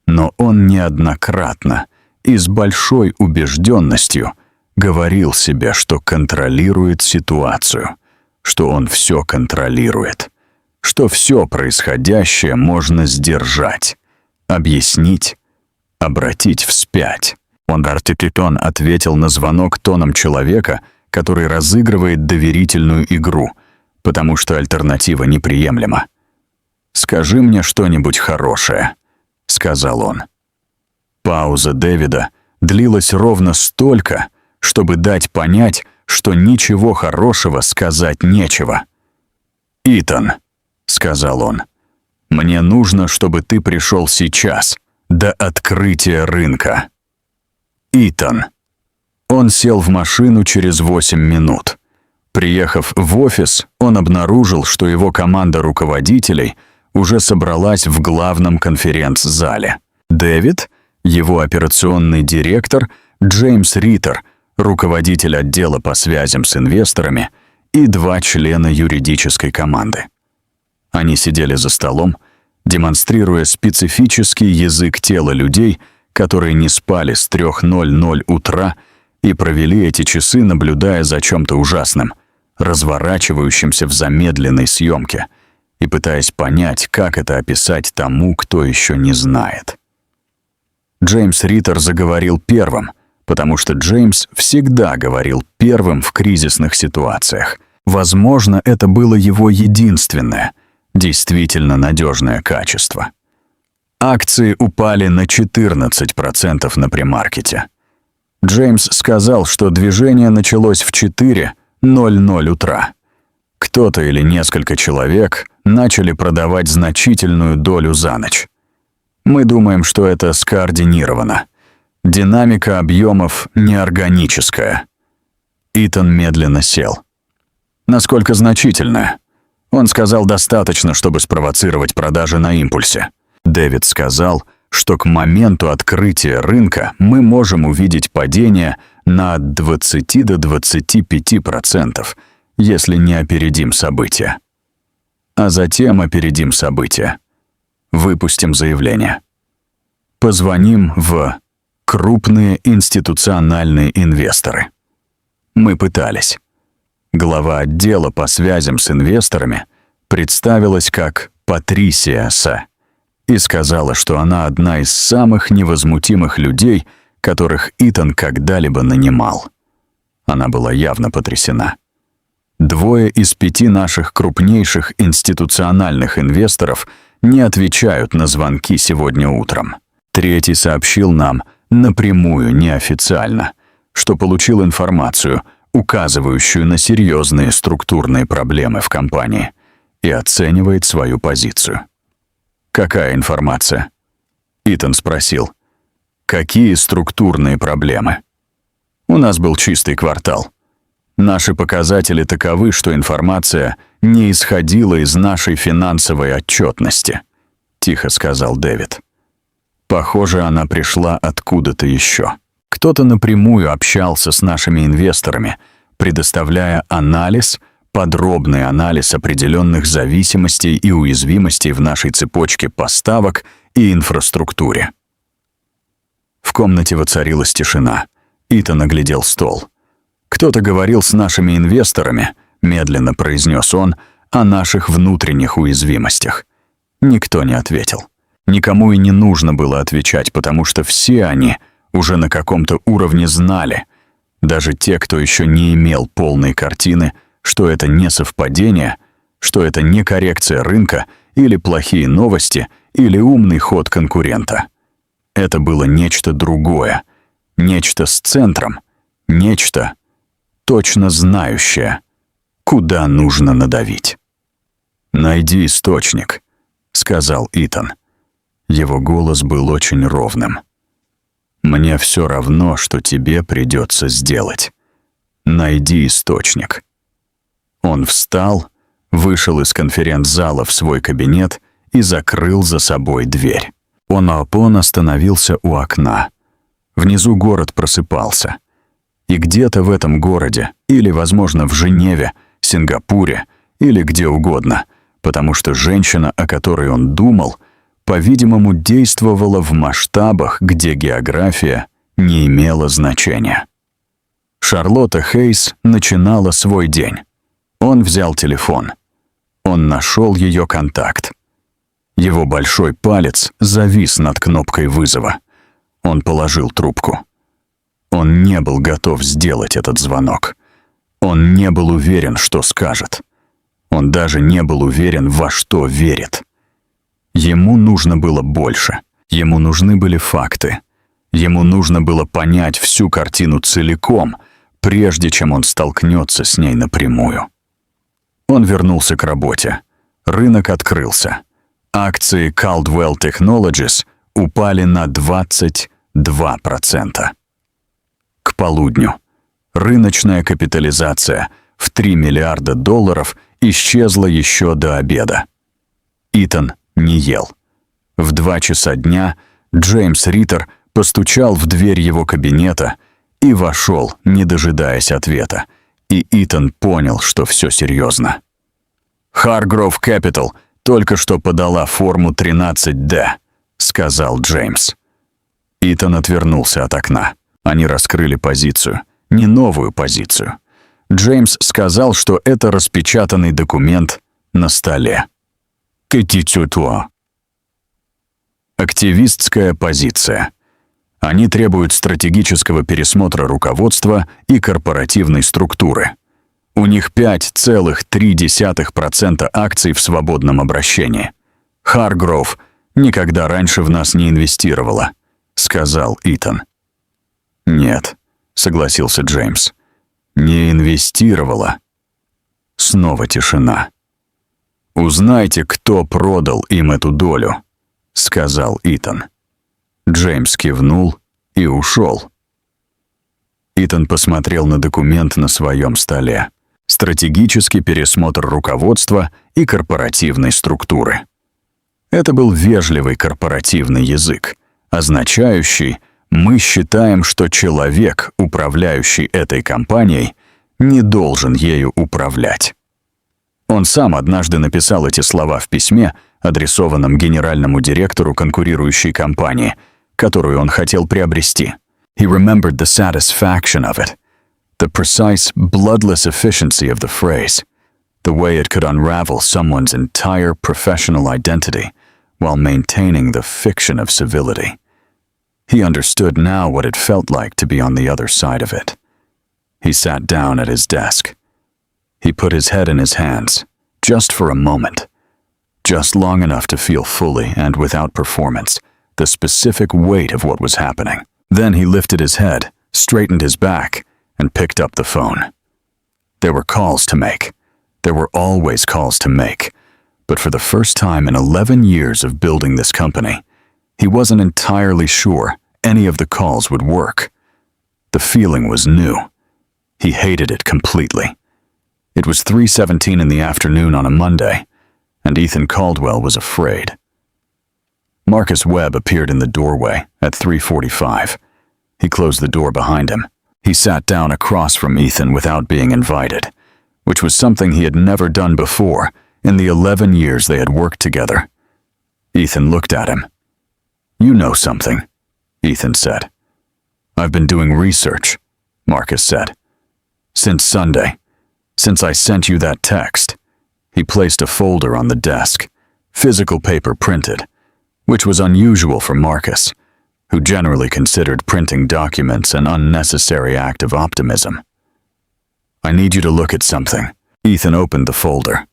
Но он неоднократно и с большой убежденностью говорил себе, что контролирует ситуацию, что он все контролирует, что все происходящее можно сдержать, объяснить, обратить вспять. Он ответил на звонок тоном человека, который разыгрывает доверительную игру, потому что альтернатива неприемлема. «Скажи мне что-нибудь хорошее», — сказал он. Пауза Дэвида длилась ровно столько, чтобы дать понять, что ничего хорошего сказать нечего. «Итан», — сказал он, — «мне нужно, чтобы ты пришел сейчас, до открытия рынка». «Итан». Он сел в машину через 8 минут. Приехав в офис, он обнаружил, что его команда руководителей уже собралась в главном конференц-зале. Дэвид, его операционный директор, Джеймс Риттер, руководитель отдела по связям с инвесторами, и 2 члена юридической команды. Они сидели за столом, демонстрируя специфический язык тела людей, которые не спали с 3:00 утра и провели эти часы, наблюдая за чем-то ужасным, разворачивающимся в замедленной съемке, и пытаясь понять, как это описать тому, кто еще не знает. Джеймс Риттер заговорил первым, потому что Джеймс всегда говорил первым в кризисных ситуациях. Возможно, это было его единственное, действительно надежное качество. Акции упали на 14% на премаркете. Джеймс сказал, что движение началось в 4:00 утра. Кто-то или несколько человек начали продавать значительную долю за ночь. Мы думаем, что это скоординировано. Динамика объемов неорганическая. Итан медленно сел. Насколько значительная? Он сказал, достаточно, чтобы спровоцировать продажи на импульсе. Дэвид сказал, что к моменту открытия рынка мы можем увидеть падение на от 20 до 25%, если не опередим события. А затем опередим события. Выпустим заявление. Позвоним в крупные институциональные инвесторы. Мы пытались. Глава отдела по связям с инвесторами представилась как Патрисия С. и сказала, что она одна из самых невозмутимых людей, которых Итан когда-либо нанимал. Она была явно потрясена. 2 из 5 наших крупнейших институциональных инвесторов не отвечают на звонки сегодня утром. 3 сообщил нам напрямую, неофициально, что получил информацию, указывающую на серьезные структурные проблемы в компании, и оценивает свою позицию. «Какая информация?» Итан спросил. «Какие структурные проблемы?» «У нас был чистый квартал. Наши показатели таковы, что информация не исходила из нашей финансовой отчетности», — тихо сказал Дэвид. «Похоже, она пришла откуда-то еще. Кто-то напрямую общался с нашими инвесторами, предоставляя анализ, подробный анализ определенных зависимостей и уязвимостей в нашей цепочке поставок и инфраструктуре». В комнате воцарилась тишина. Итан оглядел стол. «Кто-то говорил с нашими инвесторами», — медленно произнес он, «о наших внутренних уязвимостях». Никто не ответил. Никому и не нужно было отвечать, потому что все они уже на каком-то уровне знали, даже те, кто еще не имел полной картины, что это не совпадение, что это не коррекция рынка или плохие новости, или умный ход конкурента. Это было нечто другое, нечто с центром, нечто точно знающее, куда нужно надавить. «Найди источник», — сказал Итан. Его голос был очень ровным. «Мне все равно, что тебе придется сделать. Найди источник». Он встал, вышел из конференц-зала в свой кабинет и закрыл за собой дверь. Он остановился у окна. Внизу город просыпался. И где-то в этом городе, или, возможно, в Женеве, Сингапуре, или где угодно, потому что женщина, о которой он думал, по-видимому, действовала в масштабах, где география не имела значения. Шарлотта Хейс начинала свой день. Он взял телефон. Он нашел ее контакт. Его большой палец завис над кнопкой вызова. Он положил трубку. Он не был готов сделать этот звонок. Он не был уверен, что скажет. Он даже не был уверен, во что верит. Ему нужно было больше. Ему нужны были факты. Ему нужно было понять всю картину целиком, прежде чем он столкнется с ней напрямую. Он вернулся к работе. Рынок открылся. Акции Caldwell Technologies упали на 22%. К полудню рыночная капитализация в $3 миллиарда исчезла еще до обеда. Итан не ел. В 2 часа дня Джеймс Риттер постучал в дверь его кабинета и вошел, не дожидаясь ответа, и Итан понял, что все серьезно. «Hargrove Capital только что подала форму 13D», — сказал Джеймс. Итан отвернулся от окна. Они раскрыли позицию, не новую позицию. Джеймс сказал, что это распечатанный документ на столе. «Активистская позиция». Они требуют стратегического пересмотра руководства и корпоративной структуры. У них 5,3% акций в свободном обращении. Харгроув никогда раньше в нас не инвестировала, сказал Итан. Нет, согласился Джеймс. Не инвестировала. Снова тишина. Узнайте, кто продал им эту долю, сказал Итан. Джеймс кивнул и ушел. Итан посмотрел на документ на своем столе. Стратегический пересмотр руководства и корпоративной структуры. Это был вежливый корпоративный язык, означающий «мы считаем, что человек, управляющий этой компанией, не должен ею управлять». Он сам однажды написал эти слова в письме, адресованном генеральному директору конкурирующей компании, которую он хотел приобрести. He remembered the satisfaction of it, the precise, bloodless efficiency of the phrase, the way it could unravel someone's entire professional identity while maintaining the fiction of civility. He understood now what it felt like to be on the other side of it. He sat down at his desk. He put his head in his hands, just for a moment, just long enough to feel fully and without performance the specific weight of what was happening. Then he lifted his head, straightened his back, and picked up the phone. There were calls to make. There were always calls to make. But for the first time in 11 years of building this company, he wasn't entirely sure any of the calls would work. The feeling was new. He hated it completely. It was 3:17 in the afternoon on a Monday, and Ethan Caldwell was afraid. Marcus Webb appeared in the doorway at 3:45. He closed the door behind him. He sat down across from Ethan without being invited, which was something he had never done before in the 11 years they had worked together. Ethan looked at him. "You know something," Ethan said. "I've been doing research," Marcus said. "Since Sunday, since I sent you that text." He placed a folder on the desk, physical paper printed, which was unusual for Marcus, who generally considered printing documents an unnecessary act of optimism. "I need you to look at something." Ethan opened the folder.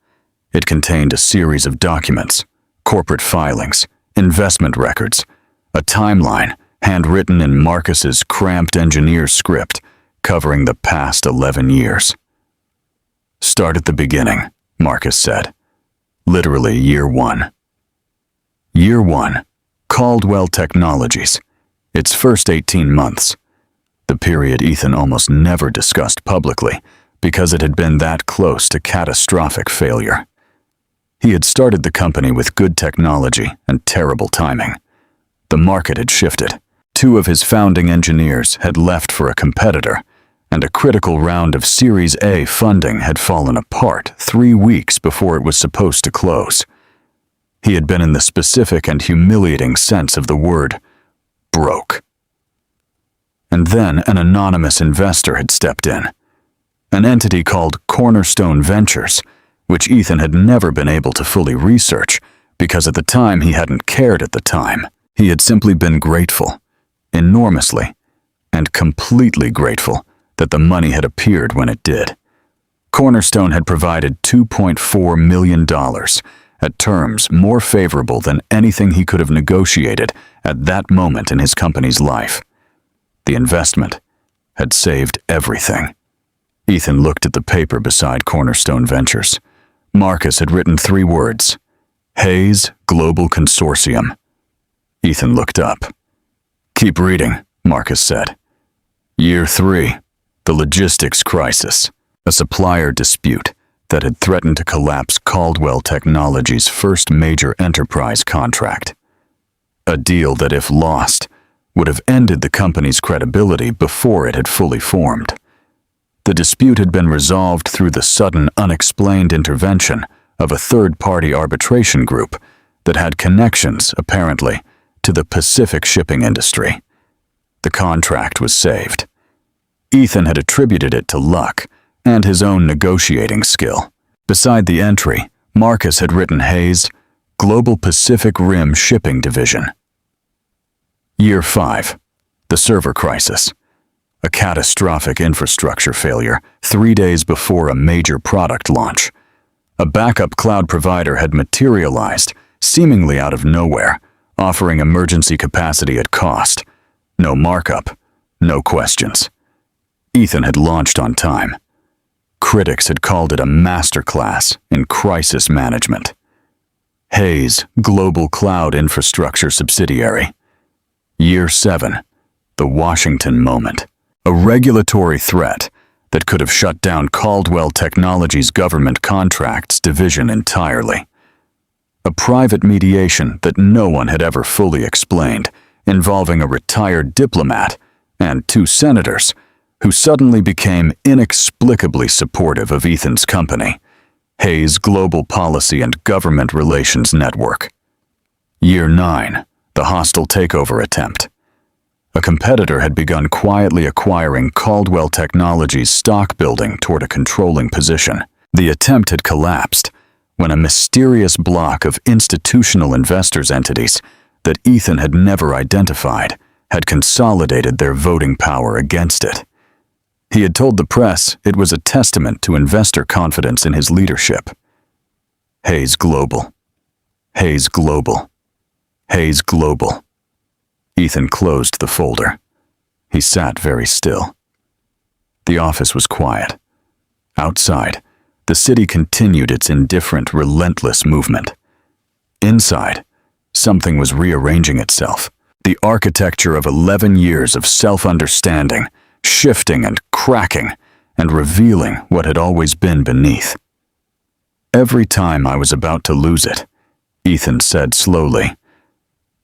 It contained a series of documents, corporate filings, investment records, a timeline handwritten in Marcus's cramped engineer script covering the past 11 years. "Start at the beginning," Marcus said. "Literally year 1. Year 1, Caldwell Technologies, its first 18 months. The period Ethan almost never discussed publicly because it had been that close to catastrophic failure. He had started the company with good technology and terrible timing. The market had shifted. 2 of his founding engineers had left for a competitor, and a critical round of Series A funding had fallen apart 3 weeks before it was supposed to close. He had been in the specific and humiliating sense of the word broke. And then an anonymous investor had stepped in, an entity called Cornerstone Ventures, which Ethan had never been able to fully research because at the time he hadn't cared at the time. He had simply been grateful, enormously, and completely grateful that the money had appeared when it did. Cornerstone had provided $2.4 million at terms more favorable than anything he could have negotiated at that moment in his company's life. The investment had saved everything. Ethan looked at the paper beside Cornerstone Ventures. Marcus had written 3 words: Hayes Global Consortium. Ethan looked up. "Keep reading," Marcus said. Year 3, the logistics crisis, a supplier dispute that had threatened to collapse Caldwell Technologies' first major enterprise contract. A deal that, if lost, would have ended the company's credibility before it had fully formed. The dispute had been resolved through the sudden, unexplained intervention of a third-party arbitration group that had connections, apparently, to the Pacific shipping industry. The contract was saved. Ethan had attributed it to luck and his own negotiating skill. Beside the entry, Marcus had written Hayes, Global Pacific Rim Shipping Division. Year 5, The server crisis. A catastrophic infrastructure failure 3 days before a major product launch. A backup cloud provider had materialized, seemingly out of nowhere, offering emergency capacity at cost. No markup, no questions. Ethan had launched on time. Critics had called it a masterclass in crisis management. Hayes, global cloud infrastructure subsidiary. Year 7, the Washington moment. A regulatory threat that could have shut down Caldwell Technologies' government contracts division entirely. A private mediation that no one had ever fully explained, involving a retired diplomat and 2 senators who suddenly became inexplicably supportive of Ethan's company, Hayes Global Policy and Government Relations Network. Year 9, the hostile takeover attempt. A competitor had begun quietly acquiring Caldwell Technologies' stock building toward a controlling position. The attempt had collapsed when a mysterious block of institutional investors' entities that Ethan had never identified had consolidated their voting power against it. He had told the press it was a testament to investor confidence in his leadership. Hayes Global. Hayes Global. Hayes Global. Ethan closed the folder. He sat very still. The office was quiet. Outside, the city continued its indifferent, relentless movement. Inside, something was rearranging itself. The architecture of 11 years of self-understanding, shifting and cracking, and revealing what had always been beneath. Every time I was about to lose it, Ethan said slowly,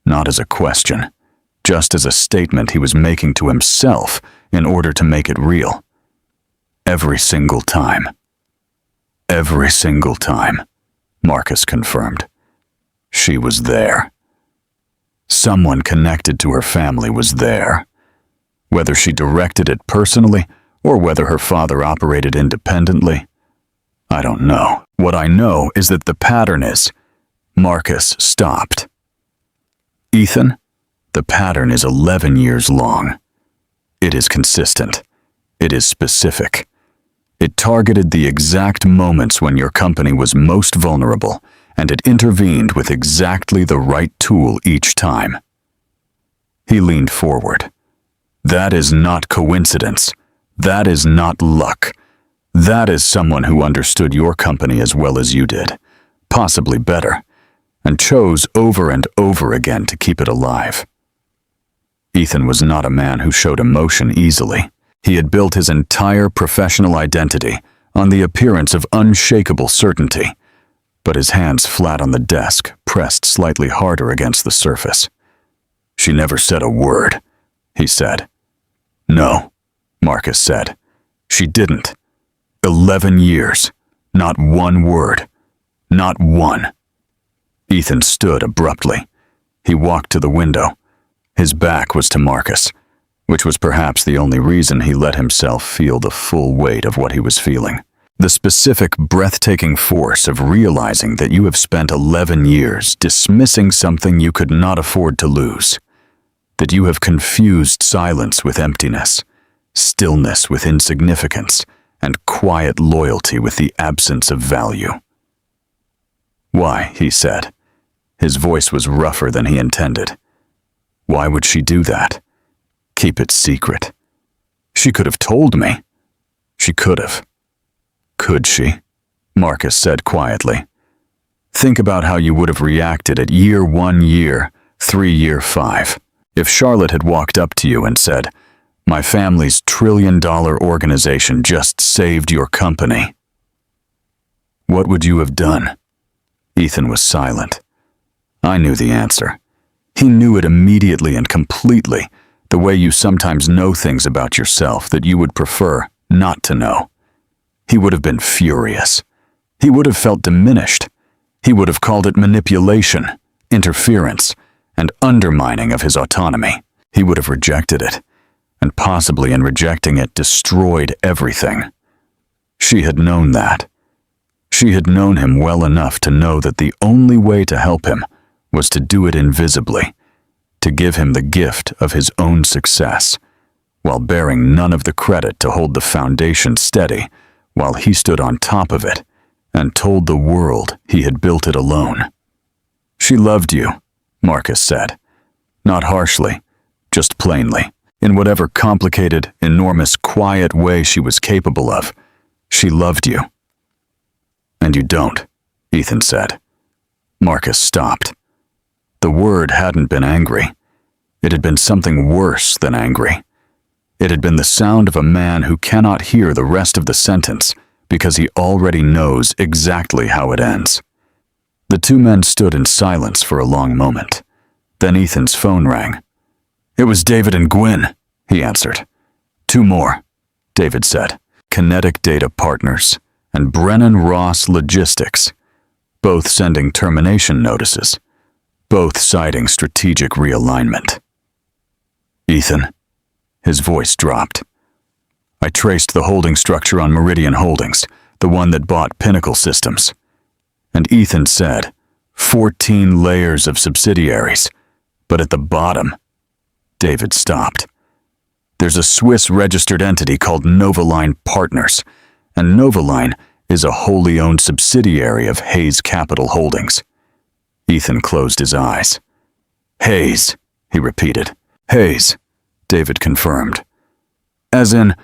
not as a question, just as a statement he was making to himself in order to make it real. Every single time. Every single time, Marcus confirmed. She was there. Someone connected to her family was there. Whether she directed it personally or whether her father operated independently, I don't know. What I know is that the pattern is, Marcus stopped. Ethan, the pattern is 11 years long. It is consistent. It is specific. It targeted the exact moments when your company was most vulnerable, and it intervened with exactly the right tool each time. He leaned forward. That is not coincidence. That is not luck. That is someone who understood your company as well as you did, possibly better, and chose over and over again to keep it alive. Ethan was not a man who showed emotion easily. He had built his entire professional identity on the appearance of unshakable certainty, but his hands flat on the desk pressed slightly harder against the surface. She never said a word, he said. No, Marcus said. She didn't. 11 years. Not one word. Not one. Ethan stood abruptly. He walked to the window. His back was to Marcus, which was perhaps the only reason he let himself feel the full weight of what he was feeling. The specific, breathtaking force of realizing that you have spent 11 years dismissing something you could not afford to lose. That you have confused silence with emptiness, stillness with insignificance, and quiet loyalty with the absence of value. Why, he said. His voice was rougher than he intended. Why would she do that? Keep it secret. She could have told me. She could have. Could she? Marcus said quietly. Think about how you would have reacted at year 1, year 3, year 5. If Charlotte had walked up to you and said, "My family's $1 trillion organization just saved your company," what would you have done? Ethan was silent. I knew the answer. He knew it immediately and completely, the way you sometimes know things about yourself that you would prefer not to know. He would have been furious. He would have felt diminished. He would have called it manipulation, interference, and undermining of his autonomy. He would have rejected it, and possibly in rejecting it destroyed everything. She had known that. She had known him well enough to know that the only way to help him was to do it invisibly, to give him the gift of his own success, while bearing none of the credit to hold the foundation steady while he stood on top of it and told the world he had built it alone. She loved you, Marcus said. Not harshly, just plainly. In whatever complicated, enormous, quiet way she was capable of, she loved you. And you don't, Ethan said. Marcus stopped. The word hadn't been angry. It had been something worse than angry. It had been the sound of a man who cannot hear the rest of the sentence because he already knows exactly how it ends. The two men stood in silence for a long moment. Then Ethan's phone rang. It was David and Gwyn, he answered. Two more, David said. Kinetic Data Partners and Brennan Ross Logistics, both sending termination notices, both citing strategic realignment. Ethan, his voice dropped. I traced the holding structure on Meridian Holdings, the one that bought Pinnacle Systems. And Ethan said, 14 layers of subsidiaries, but at the bottom, David stopped. There's a Swiss-registered entity called Novaline Partners, and Novaline is a wholly owned subsidiary of Hayes Capital Holdings. Ethan closed his eyes. Hayes, he repeated. Hayes, David confirmed. As in,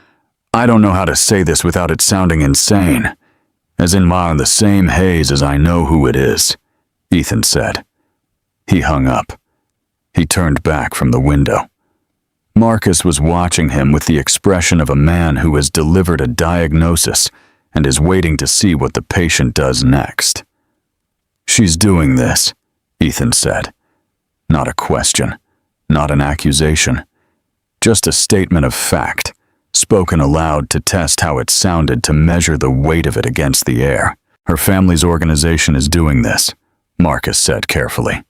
I don't know how to say this without it sounding insane. As in on the same Hayes as I know who it is, Ethan said. He hung up. He turned back from the window. Marcus was watching him with the expression of a man who has delivered a diagnosis and is waiting to see what the patient does next. She's doing this, Ethan said. Not a question, not an accusation, just a statement of fact, spoken aloud to test how it sounded to measure the weight of it against the air. Her family's organization is doing this, Marcus said carefully.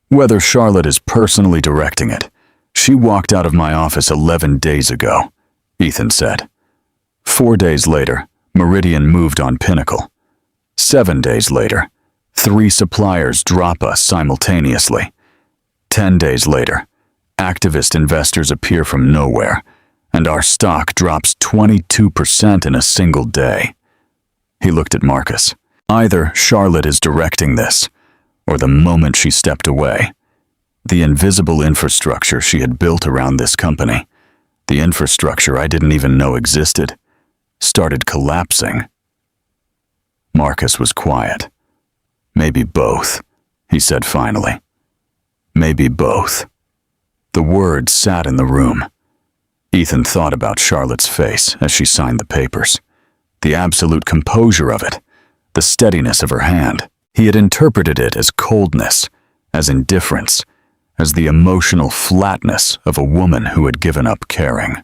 Whether Charlotte is personally directing it, she walked out of my office 11 days ago, Ethan said. 4 days later, Meridian moved on Pinnacle. 7 days later, 3 suppliers drop us simultaneously. 10 days later, activist investors appear from nowhere, and our stock drops 22% in a single day. He looked at Marcus. Either Charlotte is directing this, or the moment she stepped away, the invisible infrastructure she had built around this company, the infrastructure I didn't even know existed, started collapsing. Marcus was quiet. Maybe both, he said finally. Maybe both. The words sat in the room. Ethan thought about Charlotte's face as she signed the papers. The absolute composure of it, the steadiness of her hand. He had interpreted it as coldness, as indifference, as the emotional flatness of a woman who had given up caring.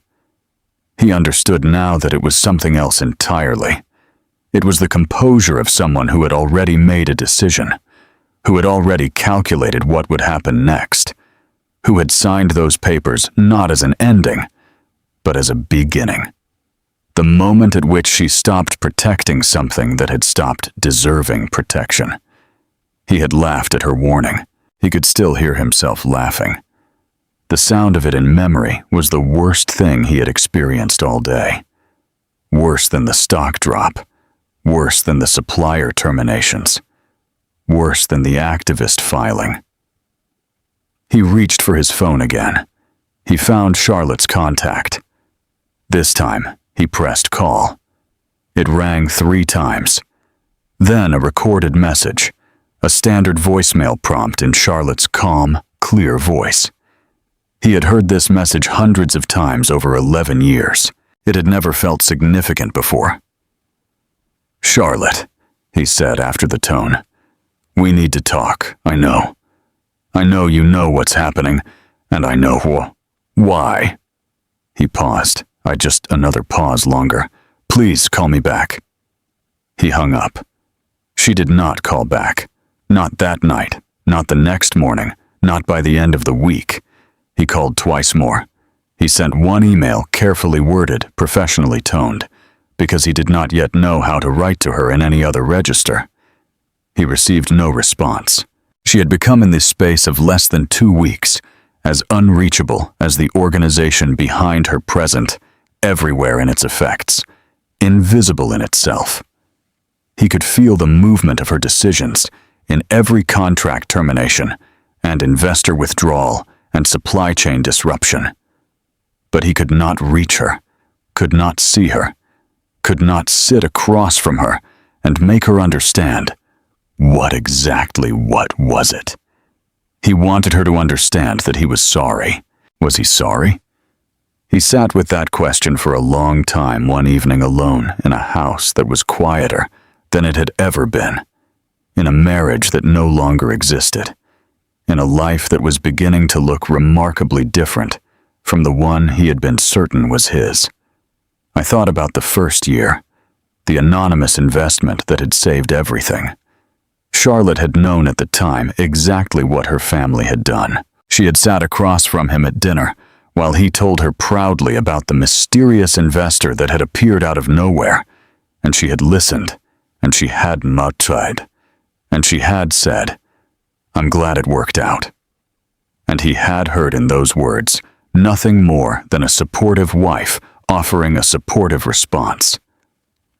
He understood now that it was something else entirely. It was the composure of someone who had already made a decision, who had already calculated what would happen next, who had signed those papers not as an ending, but as a beginning. The moment at which she stopped protecting something that had stopped deserving protection. He had laughed at her warning. He could still hear himself laughing. The sound of it in memory was the worst thing he had experienced all day. Worse than the stock drop. Worse than the supplier terminations. Worse than the activist filing. He reached for his phone again. He found Charlotte's contact. This time, he pressed call. It rang 3 times. Then a recorded message, a standard voicemail prompt in Charlotte's calm, clear voice. He had heard this message hundreds of times over 11 years. It had never felt significant before. Charlotte, he said after the tone. We need to talk, I know. I know you know what's happening, and I know why. He paused. Another pause longer. Please call me back. He hung up. She did not call back. Not that night, not the next morning, not by the end of the week. He called twice more. He sent 1 email, carefully worded, professionally toned, because he did not yet know how to write to her in any other register. He received no response. She had become in the space of less than 2 weeks as unreachable as the organization behind her present, everywhere in its effects, invisible in itself. He could feel the movement of her decisions in every contract termination and investor withdrawal and supply chain disruption. But he could not reach her, could not see her, could not sit across from her and make her understand what was it. He wanted her to understand that he was sorry. Was he sorry? He sat with that question for a long time one evening alone in a house that was quieter than it had ever been, in a marriage that no longer existed, in a life that was beginning to look remarkably different from the one he had been certain was his. I thought about the first year, the anonymous investment that had saved everything. Charlotte had known at the time exactly what her family had done. She had sat across from him at dinner while he told her proudly about the mysterious investor that had appeared out of nowhere, and she had listened, and she had not tried, and she had said, "I'm glad it worked out." And he had heard in those words nothing more than a supportive wife offering a supportive response.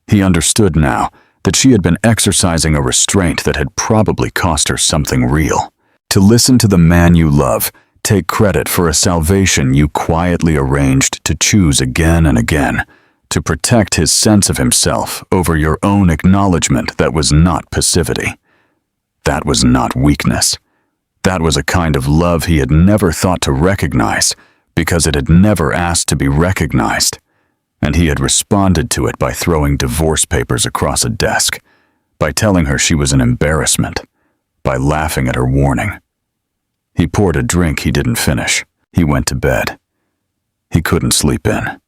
He understood now that she had been exercising a restraint that had probably cost her something real. To listen to the man you love take credit for a salvation you quietly arranged to choose again and again, to protect his sense of himself over your own acknowledgement that was not passivity. That was not weakness. That was a kind of love he had never thought to recognize because it had never asked to be recognized. And he had responded to it by throwing divorce papers across a desk, by telling her she was an embarrassment, by laughing at her warning. He poured a drink he didn't finish. He went to bed. He couldn't sleep in.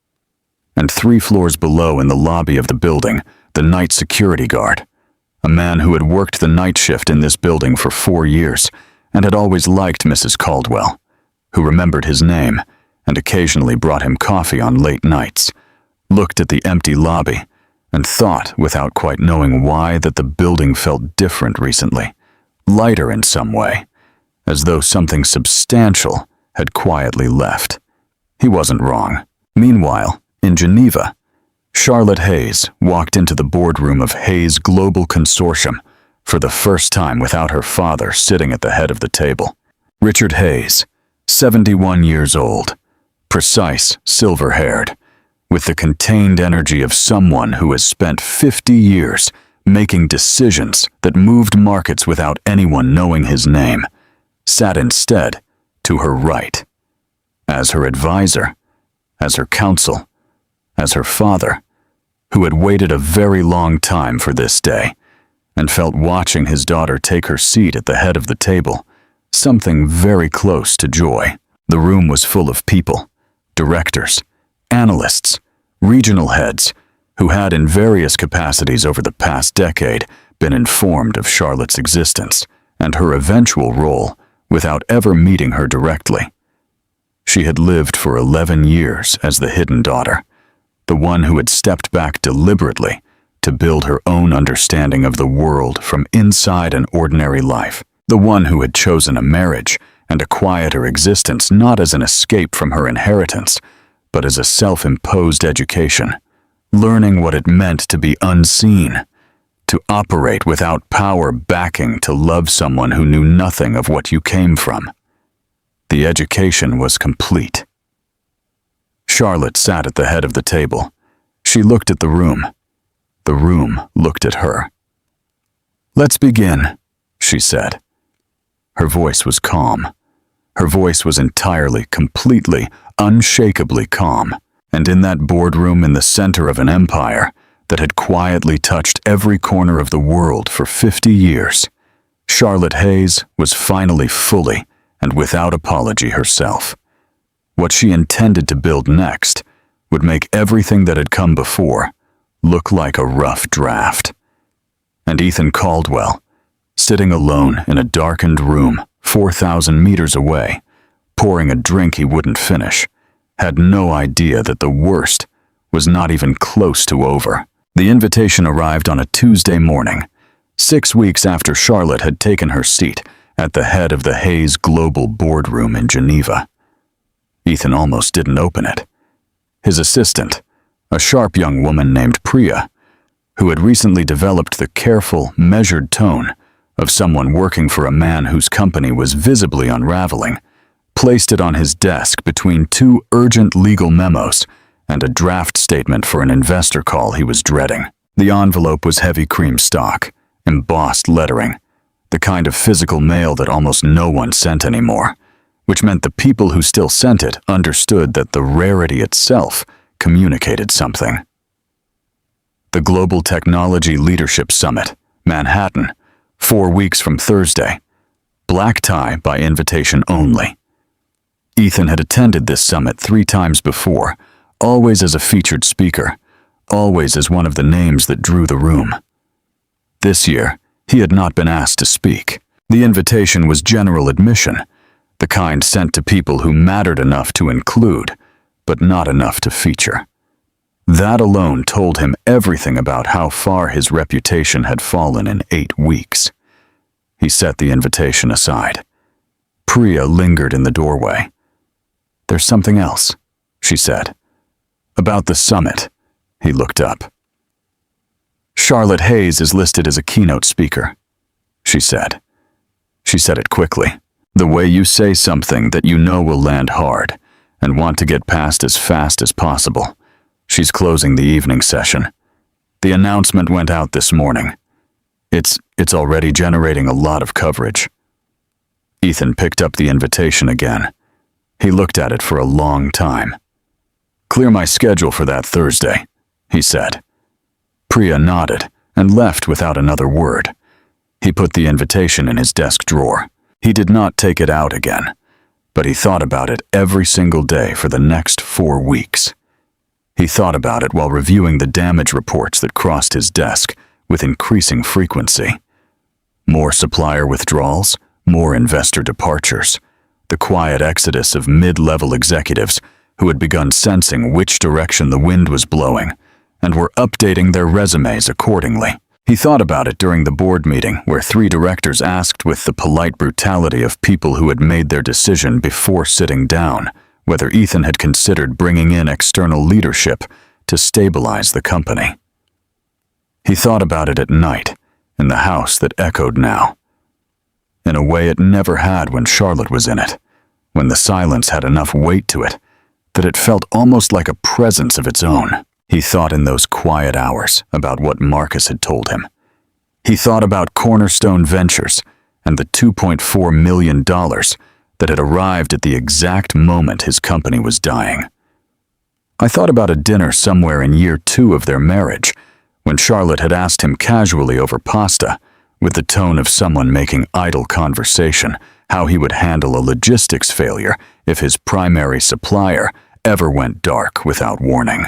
And 3 floors below in the lobby of the building, the night security guard, a man who had worked the night shift in this building for 4 years and had always liked Mrs. Caldwell, who remembered his name and occasionally brought him coffee on late nights, looked at the empty lobby and thought, without quite knowing why, that the building felt different recently, lighter in some way, as though something substantial had quietly left. He wasn't wrong. Meanwhile, in Geneva, Charlotte Hayes walked into the boardroom of Hayes Global Consortium for the first time without her father sitting at the head of the table. Richard Hayes, 71 years old, precise, silver-haired, with the contained energy of someone who has spent 50 years making decisions that moved markets without anyone knowing his name, sat instead to her right, as her advisor, as her counsel, as her father, who had waited a very long time for this day and felt watching his daughter take her seat at the head of the table something very close to joy. The room was full of people, directors, analysts, regional heads, who had in various capacities over the past decade been informed of Charlotte's existence and her eventual role without ever meeting her directly. She had lived for 11 years as the hidden daughter, the one who had stepped back deliberately to build her own understanding of the world from inside an ordinary life, the one who had chosen a marriage and a quieter existence not as an escape from her inheritance, but as a self-imposed education, learning what it meant to be unseen, to operate without power backing to love someone who knew nothing of what you came from. The education was complete. Charlotte sat at the head of the table. She looked at the room. The room looked at her. "Let's begin," she said. Her voice was calm. Her voice was entirely, completely, unshakably calm, and in that boardroom in the center of an empire that had quietly touched every corner of the world for 50 years, Charlotte Hayes was finally fully and without apology herself. What she intended to build next would make everything that had come before look like a rough draft. And Ethan Caldwell, sitting alone in a darkened room 4,000 meters away, pouring a drink he wouldn't finish, had no idea that the worst was not even close to over. The invitation arrived on a Tuesday morning, 6 weeks after Charlotte had taken her seat at the head of the Hayes Global boardroom in Geneva. Ethan almost didn't open it. His assistant, a sharp young woman named Priya, who had recently developed the careful, measured tone of someone working for a man whose company was visibly unraveling, placed it on his desk between two urgent legal memos and a draft statement for an investor call he was dreading. The envelope was heavy cream stock, embossed lettering, the kind of physical mail that almost no one sent anymore, which meant the people who still sent it understood that the rarity itself communicated something. The Global Technology Leadership Summit, Manhattan, 4 weeks from Thursday. Black tie by invitation only. Ethan had attended this summit 3 times before, always as a featured speaker, always as one of the names that drew the room. This year, he had not been asked to speak. The invitation was general admission, the kind sent to people who mattered enough to include, but not enough to feature. That alone told him everything about how far his reputation had fallen in 8 weeks. He set the invitation aside. Priya lingered in the doorway. "There's something else," she said. "About the summit." He looked up. "Charlotte Hayes is listed as a keynote speaker," she said. She said it quickly, the way you say something that you know will land hard and want to get past as fast as possible. "She's closing the evening session. The announcement went out this morning. It's already generating a lot of coverage." Ethan picked up the invitation again. He looked at it for a long time. "Clear my schedule for that Thursday," he said. Priya nodded and left without another word. He put the invitation in his desk drawer. He did not take it out again, but he thought about it every single day for the next 4 weeks. He thought about it while reviewing the damage reports that crossed his desk with increasing frequency. More supplier withdrawals, more investor departures, the quiet exodus of mid-level executives who had begun sensing which direction the wind was blowing and were updating their resumes accordingly. He thought about it during the board meeting where 3 directors asked with the polite brutality of people who had made their decision before sitting down whether Ethan had considered bringing in external leadership to stabilize the company. He thought about it at night, in the house that echoed now. In a way it never had when Charlotte was in it, when the silence had enough weight to it, that it felt almost like a presence of its own. He thought in those quiet hours about what Marcus had told him. He thought about Cornerstone Ventures and the $2.4 million that had arrived at the exact moment his company was dying. I thought about a dinner somewhere in year 2 of their marriage, when Charlotte had asked him casually over pasta, with the tone of someone making idle conversation, how he would handle a logistics failure if his primary supplier ever went dark without warning.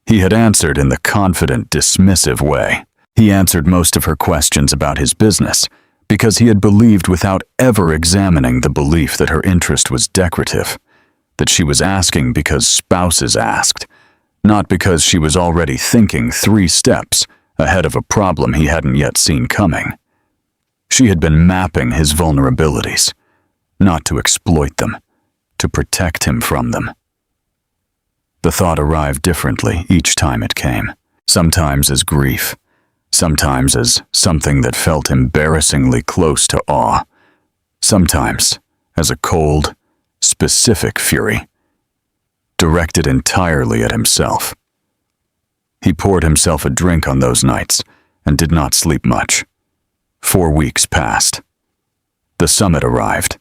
He had answered in the confident, dismissive way. He answered most of her questions about his business, because he had believed without ever examining the belief that her interest was decorative, that she was asking because spouses asked, not because she was already thinking 3 steps ahead of a problem he hadn't yet seen coming. She had been mapping his vulnerabilities, not to exploit them, to protect him from them. The thought arrived differently each time it came, sometimes as grief, sometimes as something that felt embarrassingly close to awe, sometimes as a cold, specific fury, directed entirely at himself. He poured himself a drink on those nights and did not sleep much. 4 weeks passed. The summit arrived.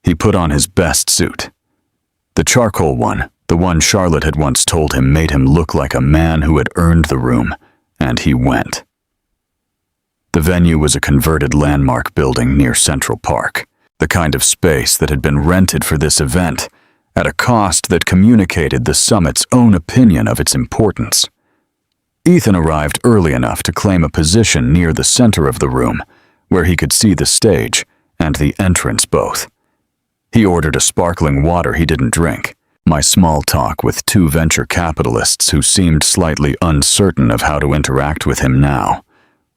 He put on his best suit. The charcoal one, the one Charlotte had once told him made him look like a man who had earned the room, and he went. The venue was a converted landmark building near Central Park, the kind of space that had been rented for this event at a cost that communicated the summit's own opinion of its importance. Ethan arrived early enough to claim a position near the center of the room, where he could see the stage and the entrance both. He ordered a sparkling water he didn't drink. My small talk with 2 venture capitalists who seemed slightly uncertain of how to interact with him now,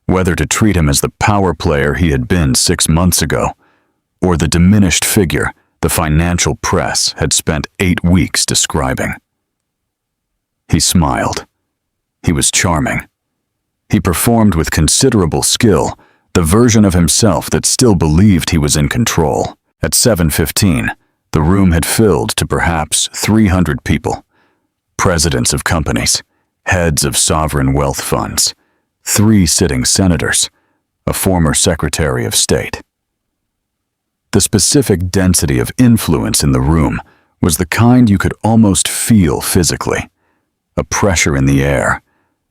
whether to treat him as the power player he had been 6 months ago, or the diminished figure the financial press had spent 8 weeks describing. He smiled. He was charming. He performed with considerable skill the version of himself that still believed he was in control. At 7:15, the room had filled to perhaps 300 people. Presidents of companies, heads of sovereign wealth funds, 3 sitting senators, a former Secretary of State. The specific density of influence in the room was the kind you could almost feel physically. A pressure in the air,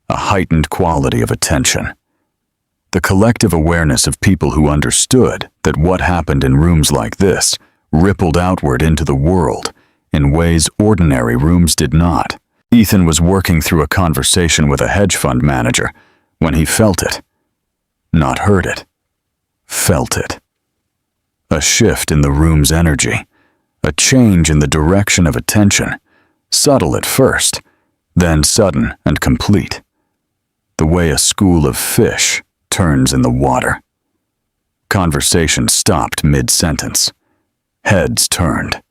a heightened quality of attention. The collective awareness of people who understood that what happened in rooms like this rippled outward into the world in ways ordinary rooms did not. Ethan was working through a conversation with a hedge fund manager when he felt it. Not heard it. Felt it. A shift in the room's energy. A change in the direction of attention. Subtle at first, then sudden and complete. The way a school of fish turns in the water. Conversation stopped mid-sentence. Heads turned.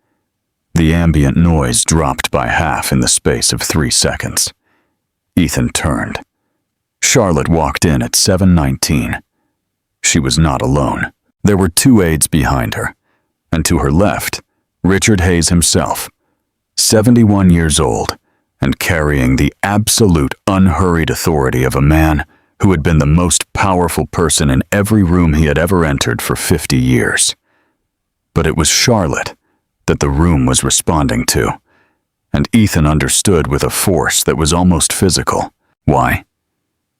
The ambient noise dropped by half in the space of 3 seconds. Ethan turned. Charlotte walked in at 7:19. She was not alone. There were 2 aides behind her, and to her left, Richard Hayes himself, 71 years old, and carrying the absolute unhurried authority of a man who had been the most powerful person in every room he had ever entered for 50 years. But it was Charlotte that the room was responding to, and Ethan understood with a force that was almost physical. Why?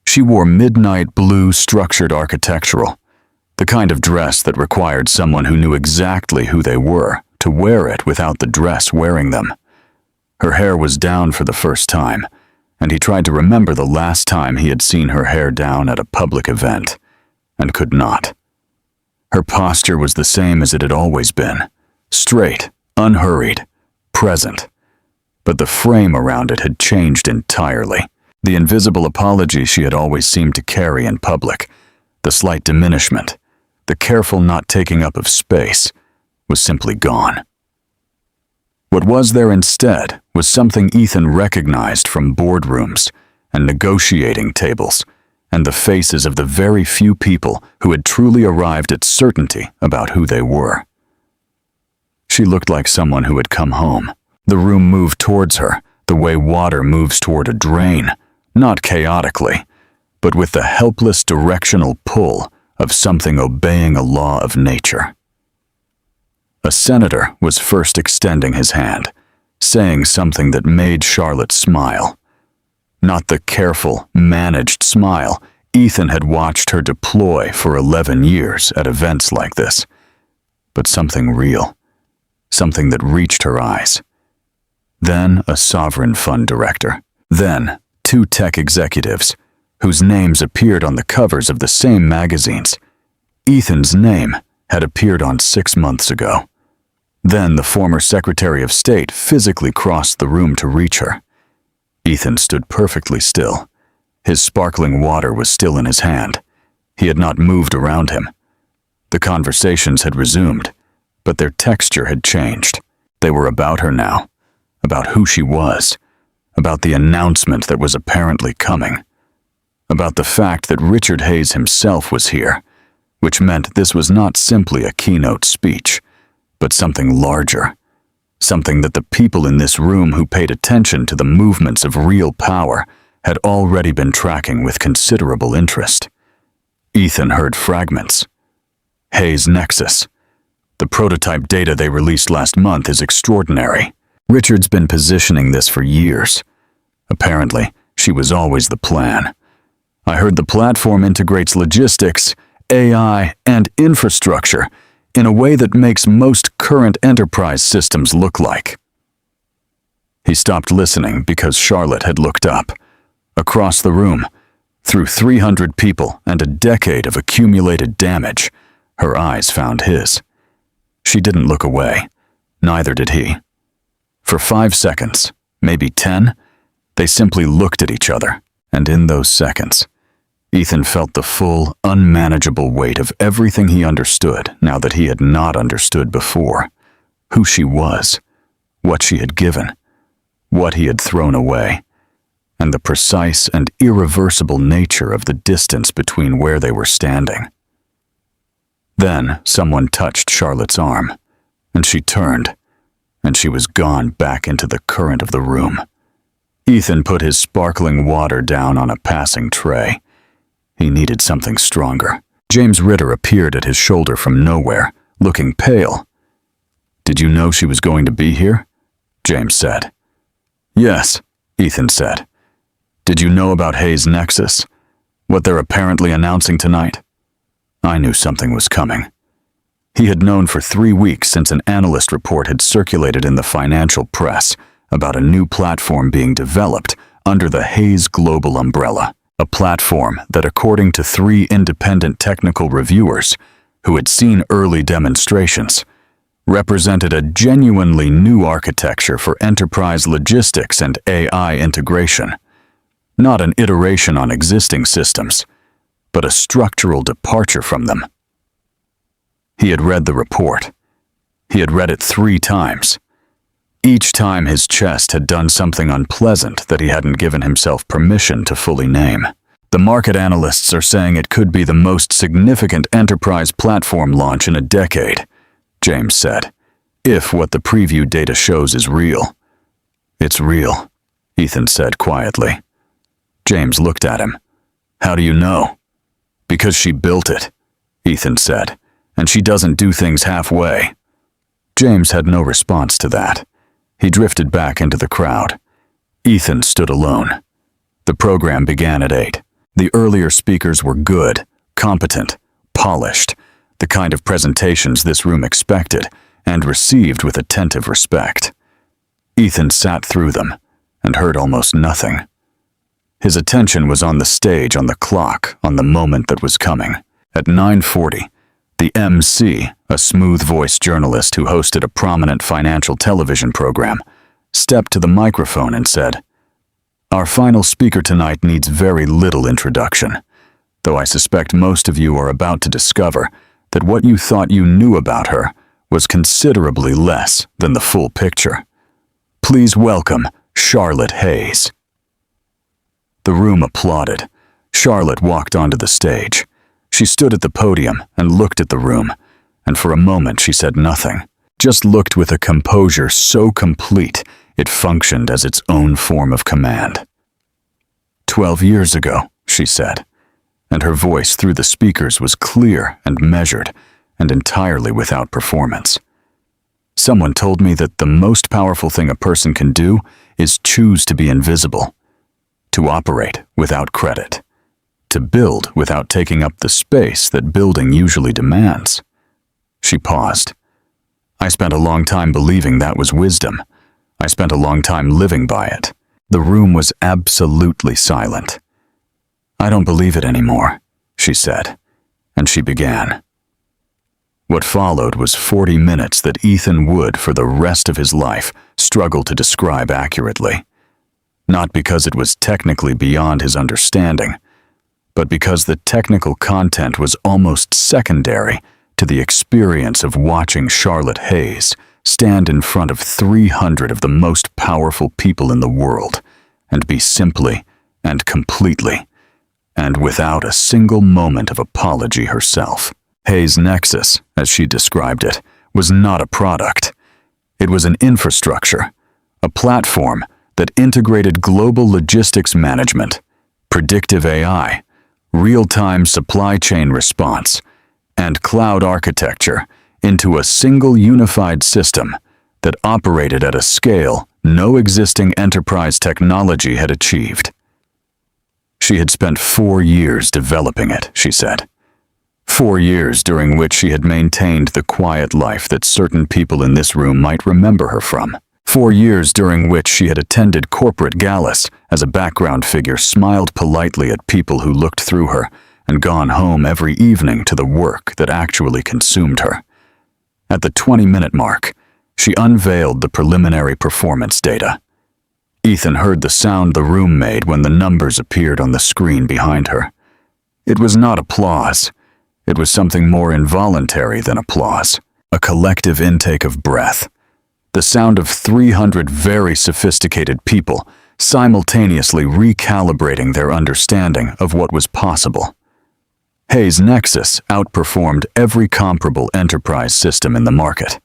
She wore midnight blue structured architectural, the kind of dress that required someone who knew exactly who they were to wear it without the dress wearing them. Her hair was down for the first time, and he tried to remember the last time he had seen her hair down at a public event, and could not. Her posture was the same as it had always been, straight, unhurried, present, but the frame around it had changed entirely. The invisible apology she had always seemed to carry in public, the slight diminishment, the careful not taking up of space, was simply gone. What was there instead was something Ethan recognized from boardrooms and negotiating tables, and the faces of the very few people who had truly arrived at certainty about who they were. She looked like someone who had come home. The room moved towards her, the way water moves toward a drain, not chaotically, but with the helpless directional pull of something obeying a law of nature. A senator was first extending his hand, saying something that made Charlotte smile. Not the careful, managed smile Ethan had watched her deploy for 11 years at events like this, but something real, something that reached her eyes. Then a sovereign fund director. Then 2 tech executives, whose names appeared on the covers of the same magazines. Ethan's name had appeared on 6 months ago. Then the former Secretary of State physically crossed the room to reach her. Ethan stood perfectly still. His sparkling water was still in his hand. He had not moved around him. The conversations had resumed, but their texture had changed. They were about her now, about who she was, about the announcement that was apparently coming, about the fact that Richard Hayes himself was here, which meant this was not simply a keynote speech, but something larger, something that the people in this room who paid attention to the movements of real power had already been tracking with considerable interest. Ethan heard fragments. Hayes Nexus. The prototype data they released last month is extraordinary. Richard's been positioning this for years. Apparently, she was always the plan. I heard the platform integrates logistics, AI, and infrastructure in a way that makes most current enterprise systems look like. He stopped listening because Charlotte had looked up. Across the room, through 300 people and a decade of accumulated damage, her eyes found his. She didn't look away. Neither did he. For 5 seconds, maybe 10, they simply looked at each other, and in those seconds, Ethan felt the full, unmanageable weight of everything he understood now that he had not understood before. Who she was, what she had given, what he had thrown away, and the precise and irreversible nature of the distance between where they were standing. Then someone touched Charlotte's arm, and she turned, and she was gone back into the current of the room. Ethan put his sparkling water down on a passing tray. He needed something stronger. James Ritter appeared at his shoulder from nowhere, looking pale. "Did you know she was going to be here?" James said. "Yes," Ethan said. "Did you know about Hayes' Nexus? What they're apparently announcing tonight?" I knew something was coming. He had known for 3 weeks since an analyst report had circulated in the financial press about a new platform being developed under the Hayes Global umbrella, a platform that, according to 3 independent technical reviewers who had seen early demonstrations, represented a genuinely new architecture for enterprise logistics and AI integration. Not an iteration on existing systems, but a structural departure from them. He had read the report. He had read it 3 times. Each time his chest had done something unpleasant that he hadn't given himself permission to fully name. The market analysts are saying it could be the most significant enterprise platform launch in a decade, James said, if what the preview data shows is real. "It's real," Ethan said quietly. James looked at him. "How do you know?" "Because she built it," Ethan said, "and she doesn't do things halfway." James had no response to that. He drifted back into the crowd. Ethan stood alone. The program began at 8. The earlier speakers were good, competent, polished, the kind of presentations this room expected and received with attentive respect. Ethan sat through them and heard almost nothing. His attention was on the stage, on the clock, on the moment that was coming. At 9:40, the MC, a smooth-voiced journalist who hosted a prominent financial television program, stepped to the microphone and said, "Our final speaker tonight needs very little introduction, though I suspect most of you are about to discover that what you thought you knew about her was considerably less than the full picture. Please welcome Charlotte Hayes." The room applauded. Charlotte walked onto the stage. She stood at the podium and looked at the room, and for a moment she said nothing, just looked with a composure so complete it functioned as its own form of command. 12 years ago, she said, and her voice through the speakers was clear and measured and entirely without performance. "Someone told me that the most powerful thing a person can do is choose to be invisible, to operate without credit, to build without taking up the space that building usually demands." She paused. "I spent a long time believing that was wisdom. I spent a long time living by it." The room was absolutely silent. "I don't believe it anymore," she said, and she began. What followed was 40 minutes that Ethan would, for the rest of his life, struggle to describe accurately. Not because it was technically beyond his understanding, but because the technical content was almost secondary to the experience of watching Charlotte Hayes stand in front of 300 of the most powerful people in the world and be simply and completely, and without a single moment of apology herself. Hayes' Nexus, as she described it, was not a product. It was an infrastructure, a platform that integrated global logistics management, predictive AI, real-time supply chain response, and cloud architecture into a single unified system that operated at a scale no existing enterprise technology had achieved. She had spent 4 years developing it, she said. 4 years during which she had maintained the quiet life that certain people in this room might remember her from. 4 years during which she had attended corporate galas as a background figure, smiled politely at people who looked through her, and gone home every evening to the work that actually consumed her. At the 20-minute mark, she unveiled the preliminary performance data. Ethan heard the sound the room made when the numbers appeared on the screen behind her. It was not applause. It was something more involuntary than applause. A collective intake of breath. The sound of 300 very sophisticated people simultaneously recalibrating their understanding of what was possible. Hayes' Nexus outperformed every comparable enterprise system in the market.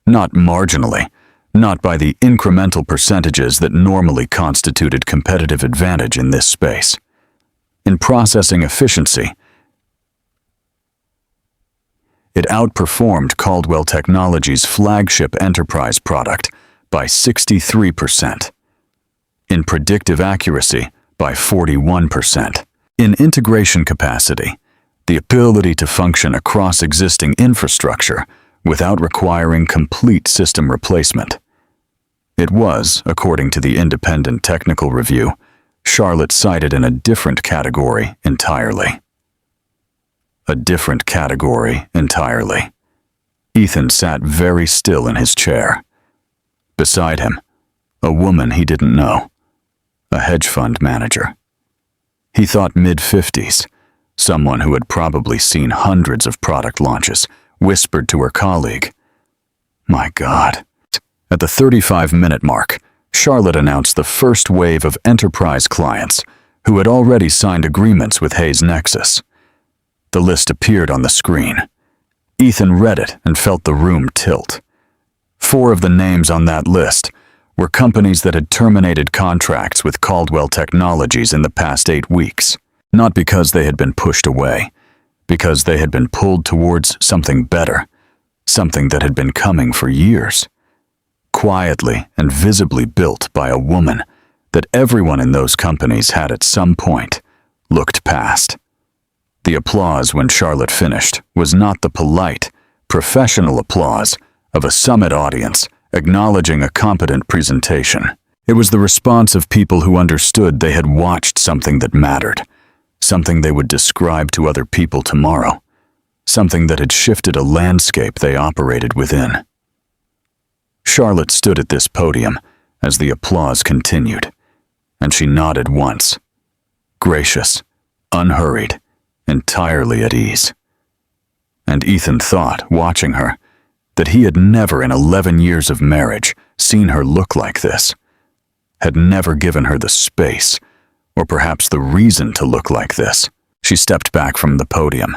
Not marginally, not by the incremental percentages that normally constituted competitive advantage in this space. In processing efficiency, it outperformed Caldwell Technologies' flagship enterprise product by 63%. In predictive accuracy, by 41%. In integration capacity, the ability to function across existing infrastructure without requiring complete system replacement. It was, according to the independent technical review, Charlotte cited in a different category entirely. A different category entirely. Ethan sat very still in his chair. Beside him, a woman he didn't know, a hedge fund manager. He thought mid-50s, someone who had probably seen hundreds of product launches, whispered to her colleague, "My God." At the 35-minute mark, Charlotte announced the first wave of enterprise clients who had already signed agreements with Hayes Nexus. The list appeared on the screen. Ethan read it and felt the room tilt. 4 of the names on that list were companies that had terminated contracts with Caldwell Technologies in the past 8 weeks, not because they had been pushed away, because they had been pulled towards something better, something that had been coming for years. Quietly and visibly built by a woman that everyone in those companies had at some point looked past. The applause when Charlotte finished was not the polite, professional applause of a summit audience acknowledging a competent presentation. It was the response of people who understood they had watched something that mattered, something they would describe to other people tomorrow, something that had shifted a landscape they operated within. Charlotte stood at this podium as the applause continued, and she nodded once, gracious, unhurried, entirely at ease. And Ethan thought, watching her, that he had never in 11 years of marriage seen her look like this, had never given her the space, or perhaps the reason to look like this. She stepped back from the podium.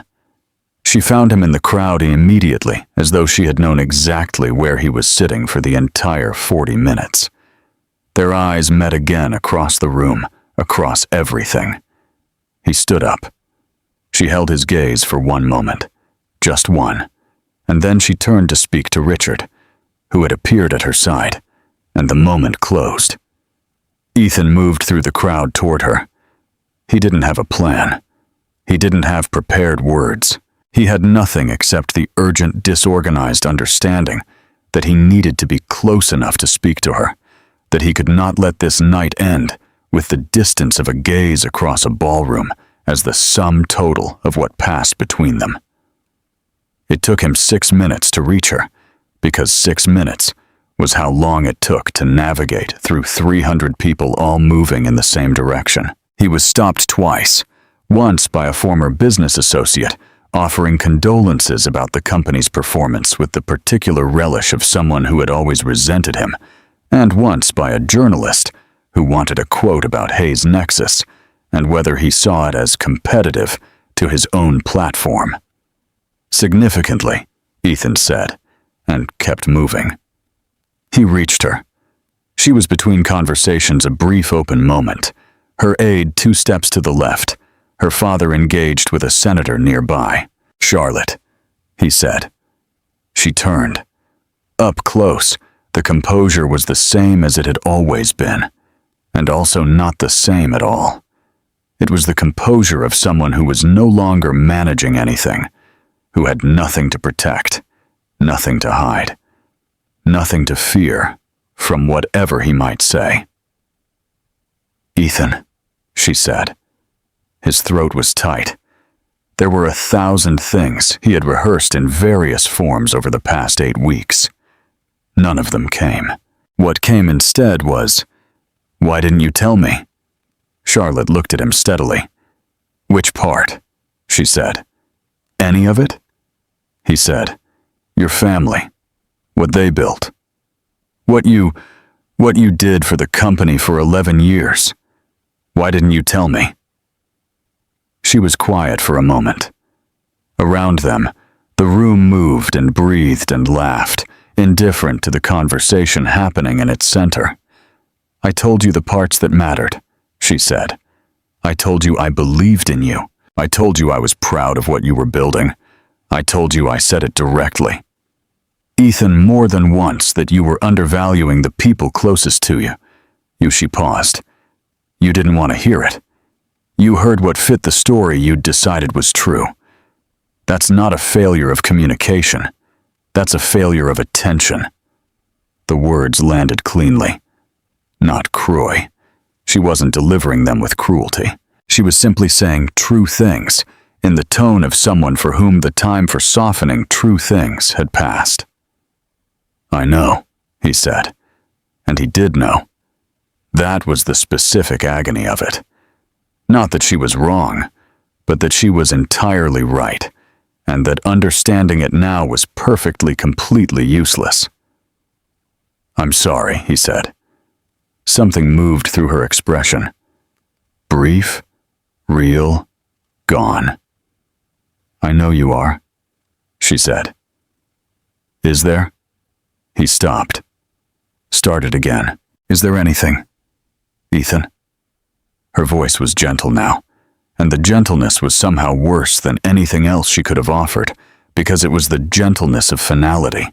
She found him in the crowd immediately, as though she had known exactly where he was sitting for the entire 40 minutes. Their eyes met again across the room, across everything. He stood up. She held his gaze for one moment, just one, and then she turned to speak to Richard, who had appeared at her side, and the moment closed. Ethan moved through the crowd toward her. He didn't have a plan. He didn't have prepared words. He had nothing except the urgent, disorganized understanding that he needed to be close enough to speak to her, that he could not let this night end with the distance of a gaze across a ballroom as the sum total of what passed between them. It took him 6 minutes to reach her, because 6 minutes was how long it took to navigate through 300 people all moving in the same direction. He was stopped twice, once by a former business associate offering condolences about the company's performance with the particular relish of someone who had always resented him, and once by a journalist who wanted a quote about Hayes Nexus and whether he saw it as competitive to his own platform. Significantly, Ethan said, and kept moving. He reached her. She was between conversations a brief open moment, her aide 2 steps to the left, her father engaged with a senator nearby. "Charlotte," he said. She turned. Up close, the composure was the same as it had always been, and also not the same at all. It was the composure of someone who was no longer managing anything, who had nothing to protect, nothing to hide, nothing to fear from whatever he might say. "Ethan," she said. His throat was tight. There were 1,000 things he had rehearsed in various forms over the past 8 weeks. None of them came. What came instead was, "Why didn't you tell me?" Charlotte looked at him steadily. "Which part?" she said. Any of it? He said, your family, what they built, what you did for the company for 11 years. Why didn't you tell me? She was quiet for a moment. Around them, the room moved and breathed and laughed, indifferent to the conversation happening in its center. I told you the parts that mattered, she said. I told you I believed in you. I told you I was proud of what you were building. I told you I said it directly. Ethan, more than once that you were undervaluing the people closest to you. She paused. You didn't want to hear it. You heard what fit the story you'd decided was true. That's not a failure of communication. That's a failure of attention. The words landed cleanly. Not Croy. She wasn't delivering them with cruelty. She was simply saying true things in the tone of someone for whom the time for softening true things had passed. I know, he said. And he did know. That was the specific agony of it. Not that she was wrong, but that she was entirely right, and that understanding it now was perfectly, completely useless. I'm sorry, he said. Something moved through her expression. Brief, real, gone. I know you are, she said. Is there? He stopped. Started again. Is there anything? Ethan? Her voice was gentle now, and the gentleness was somehow worse than anything else she could have offered, because it was the gentleness of finality,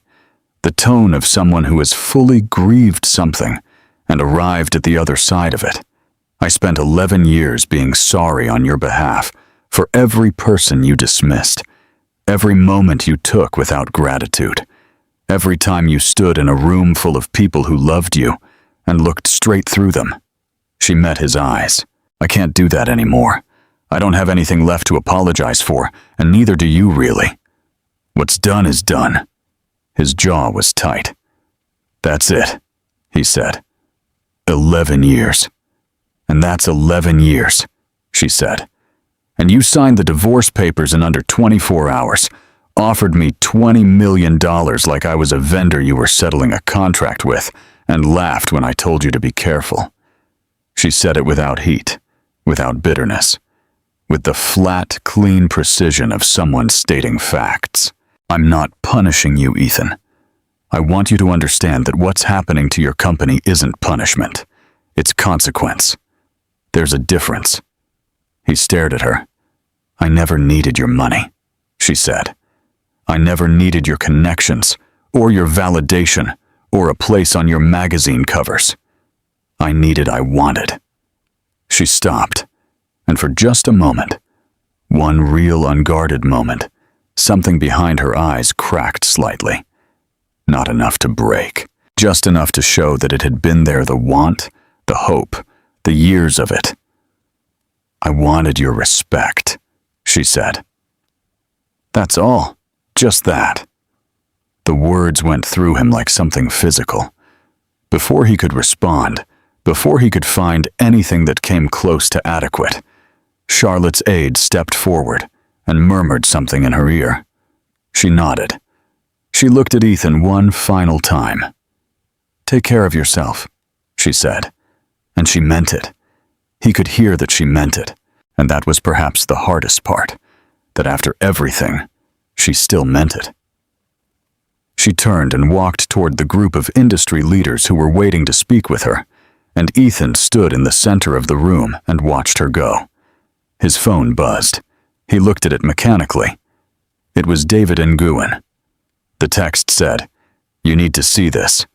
the tone of someone who has fully grieved something and arrived at the other side of it. I spent 11 years being sorry on your behalf for every person you dismissed, every moment you took without gratitude, every time you stood in a room full of people who loved you and looked straight through them. She met his eyes. I can't do that anymore. I don't have anything left to apologize for, and neither do you really. What's done is done. His jaw was tight. That's it, he said. 11 years. And that's 11 years, she said. And you signed the divorce papers in under 24 hours, offered me $20 million like I was a vendor you were settling a contract with, and laughed when I told you to be careful. She said it without heat, without bitterness, with the flat, clean precision of someone stating facts. I'm not punishing you, Ethan. I want you to understand that what's happening to your company isn't punishment. It's consequence. There's a difference. He stared at her. I never needed your money, she said. I never needed your connections, or your validation, or a place on your magazine covers. I wanted. She stopped, and for just a moment, one real unguarded moment, something behind her eyes cracked slightly. Not enough to break, just enough to show that it had been there, the want, the hope, the years of it. I wanted your respect, she said. That's all, just that. The words went through him like something physical. Before he could respond, before he could find anything that came close to adequate, Charlotte's aide stepped forward and murmured something in her ear. She nodded. She looked at Ethan one final time. Take care of yourself, she said, and she meant it. He could hear that she meant it, and that was perhaps the hardest part, that after everything, she still meant it. She turned and walked toward the group of industry leaders who were waiting to speak with her, and Ethan stood in the center of the room and watched her go. His phone buzzed. He looked at it mechanically. It was David Nguyen. The text said, "You need to see this.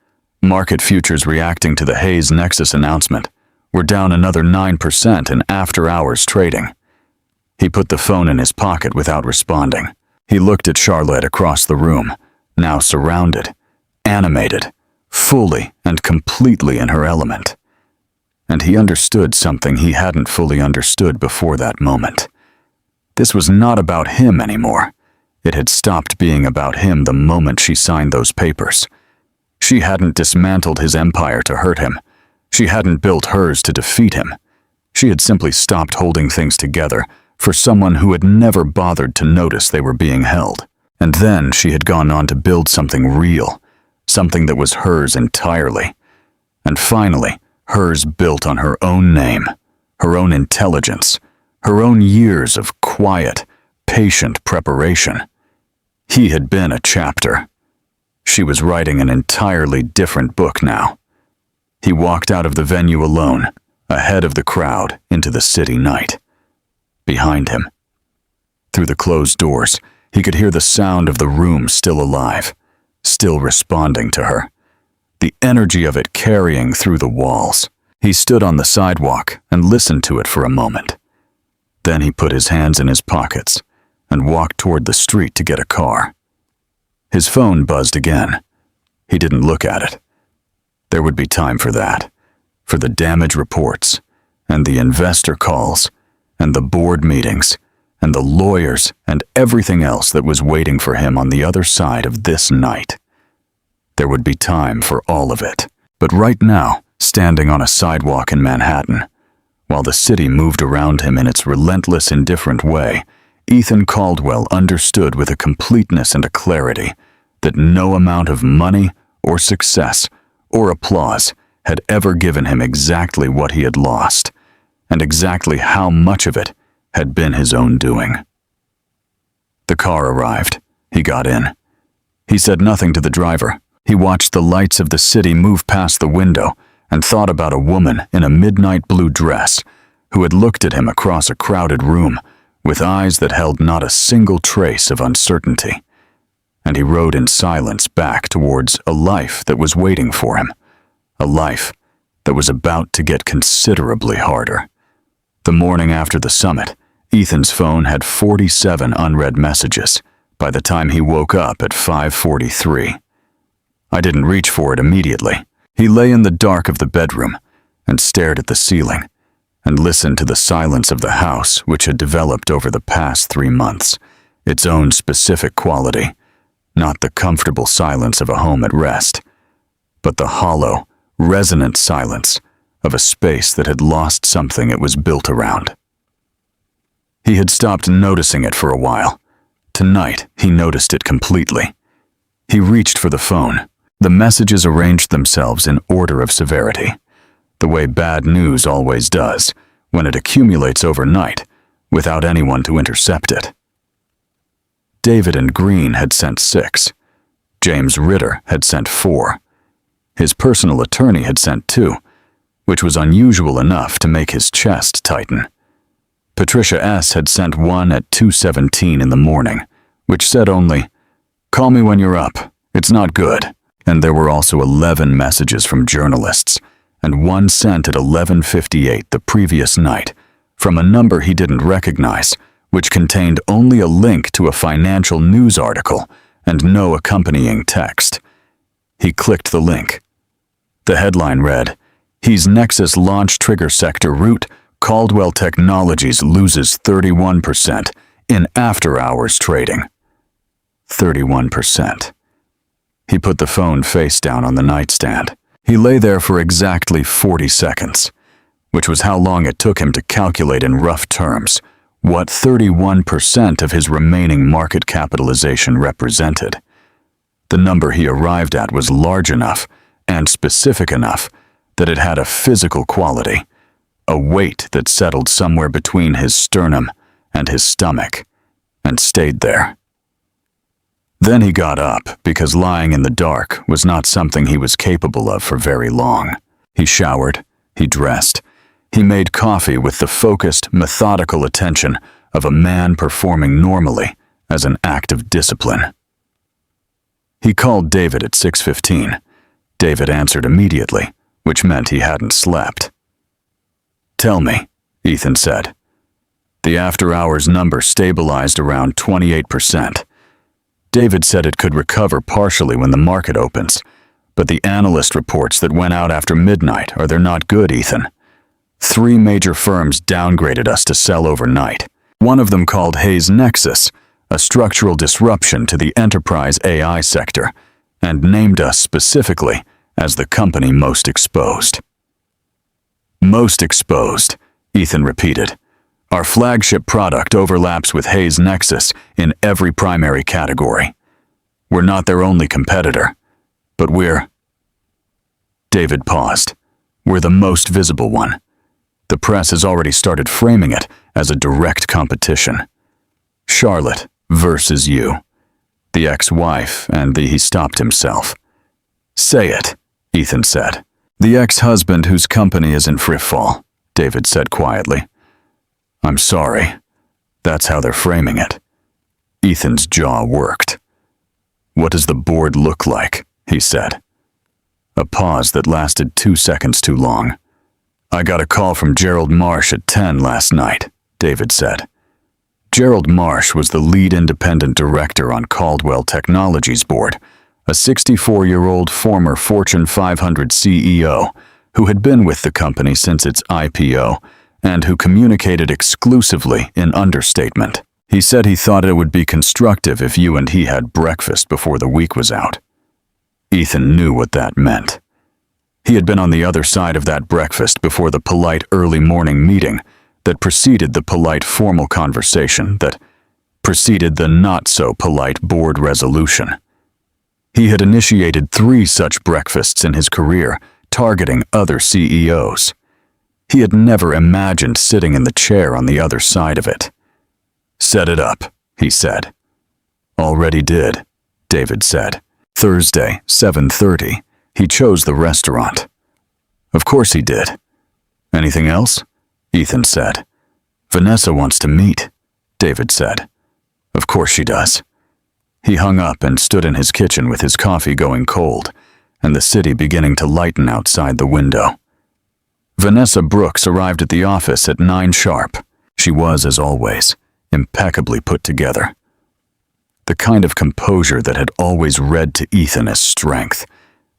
Market futures reacting to the Hayes Nexus announcement. We're down another 9% in after-hours trading." He put the phone in his pocket without responding. He looked at Charlotte across the room, now surrounded, animated, fully and completely in her element. And he understood something he hadn't fully understood before that moment. This was not about him anymore. It had stopped being about him the moment she signed those papers. She hadn't dismantled his empire to hurt him. She hadn't built hers to defeat him. She had simply stopped holding things together, for someone who had never bothered to notice they were being held. And then she had gone on to build something real, something that was hers entirely. And finally, hers built on her own name, her own intelligence, her own years of quiet, patient preparation. He had been a chapter. She was writing an entirely different book now. He walked out of the venue alone, ahead of the crowd, into the city night. Behind him, through the closed doors, he could hear the sound of the room still alive, still responding to her, the energy of it carrying through the walls. He stood on the sidewalk and listened to it for a moment. Then he put his hands in his pockets and walked toward the street to get a car. His phone buzzed again. He didn't look at it. There would be time for that, for the damage reports, and the investor calls, and the board meetings, and the lawyers, and everything else that was waiting for him on the other side of this night. There would be time for all of it. But right now, standing on a sidewalk in Manhattan, while the city moved around him in its relentless, indifferent way, Ethan Caldwell understood with a completeness and a clarity that no amount of money or success or applause had ever given him exactly what he had lost, and exactly how much of it had been his own doing. The car arrived. He got in. He said nothing to the driver. He watched the lights of the city move past the window and thought about a woman in a midnight blue dress who had looked at him across a crowded room with eyes that held not a single trace of uncertainty. And he rode in silence back towards a life that was waiting for him, a life that was about to get considerably harder. The morning after the summit, Ethan's phone had 47 unread messages by the time he woke up at 5:43. I didn't reach for it immediately. He lay in the dark of the bedroom and stared at the ceiling and listened to the silence of the house which had developed over the past 3 months, its own specific quality, not the comfortable silence of a home at rest, but the hollow, resonant silence of a space that had lost something it was built around. He had stopped noticing it for a while. Tonight, he noticed it completely. He reached for the phone. The messages arranged themselves in order of severity, the way bad news always does when it accumulates overnight without anyone to intercept it. David and Green had sent 6. James Ritter had sent 4. His personal attorney had sent 2, which was unusual enough to make his chest tighten. Patricia S. had sent 1 at 2:17 in the morning, which said only, "Call me when you're up. It's not good." And there were also 11 messages from journalists, and 1 sent at 11:58 the previous night from a number he didn't recognize, which contained only a link to a financial news article and no accompanying text. He clicked the link. The headline read, "He's Nexus Launch Trigger Sector Route, Caldwell Technologies loses 31% in after-hours trading." 31%. He put the phone face down on the nightstand. He lay there for exactly 40 seconds, which was how long it took him to calculate in rough terms what 31% of his remaining market capitalization represented. The number he arrived at was large enough and specific enough that it had a physical quality, a weight that settled somewhere between his sternum and his stomach, and stayed there. Then he got up because lying in the dark was not something he was capable of for very long. He showered, he dressed, he made coffee with the focused, methodical attention of a man performing normally as an act of discipline. He called David at 6:15. David answered immediately, which meant he hadn't slept. "Tell me," Ethan said. The after-hours number stabilized around 28%. David said it could recover partially when the market opens, but the analyst reports that went out after midnight they're not good, Ethan. 3 major firms downgraded us to sell overnight. One of them called Hayes Nexus a structural disruption to the enterprise AI sector, and named us specifically as the company most exposed. Most exposed, Ethan repeated. Our flagship product overlaps with Hayes Nexus in every primary category. We're not their only competitor, but we're—" David paused. "We're the most visible one. The press has already started framing it as a direct competition. Charlotte versus you. The ex-wife and the—" He stopped himself. "Say it," Ethan said. "The ex-husband whose company is in free fall," David said quietly. "I'm sorry. That's how they're framing it." Ethan's jaw worked. "What does the board look like?" he said. A pause that lasted 2 seconds too long. "I got a call from Gerald Marsh at 10 last night," David said. Gerald Marsh was the lead independent director on Caldwell Technologies board, a 64-year-old former Fortune 500 CEO who had been with the company since its IPO and who communicated exclusively in understatement. He said he thought it would be constructive if you and he had breakfast before the week was out. Ethan knew what that meant. He had been on the other side of that breakfast before the polite early morning meeting that preceded the polite formal conversation that preceded the not-so-polite board resolution. He had initiated 3 such breakfasts in his career, targeting other CEOs. He had never imagined sitting in the chair on the other side of it. "Set it up," he said. "Already did," David said. Thursday, 7:30. He chose the restaurant. "Of course he did." "Anything else?" Ethan said. "Vanessa wants to meet," David said. "Of course she does." He hung up and stood in his kitchen with his coffee going cold and the city beginning to lighten outside the window. Vanessa Brooks arrived at the office at 9 sharp. She was, as always, impeccably put together. The kind of composure that had always read to Ethan as strength,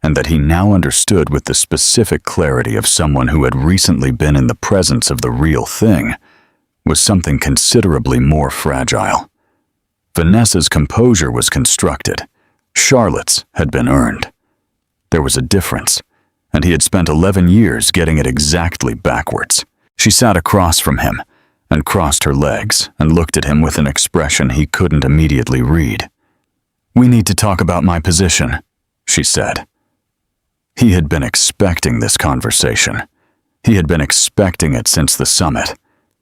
and that he now understood with the specific clarity of someone who had recently been in the presence of the real thing, was something considerably more fragile. Vanessa's composure was constructed. Charlotte's had been earned. There was a difference, and he had spent 11 years getting it exactly backwards. She sat across from him and crossed her legs and looked at him with an expression he couldn't immediately read. "We need to talk about my position," she said. He had been expecting this conversation. He had been expecting it since the summit,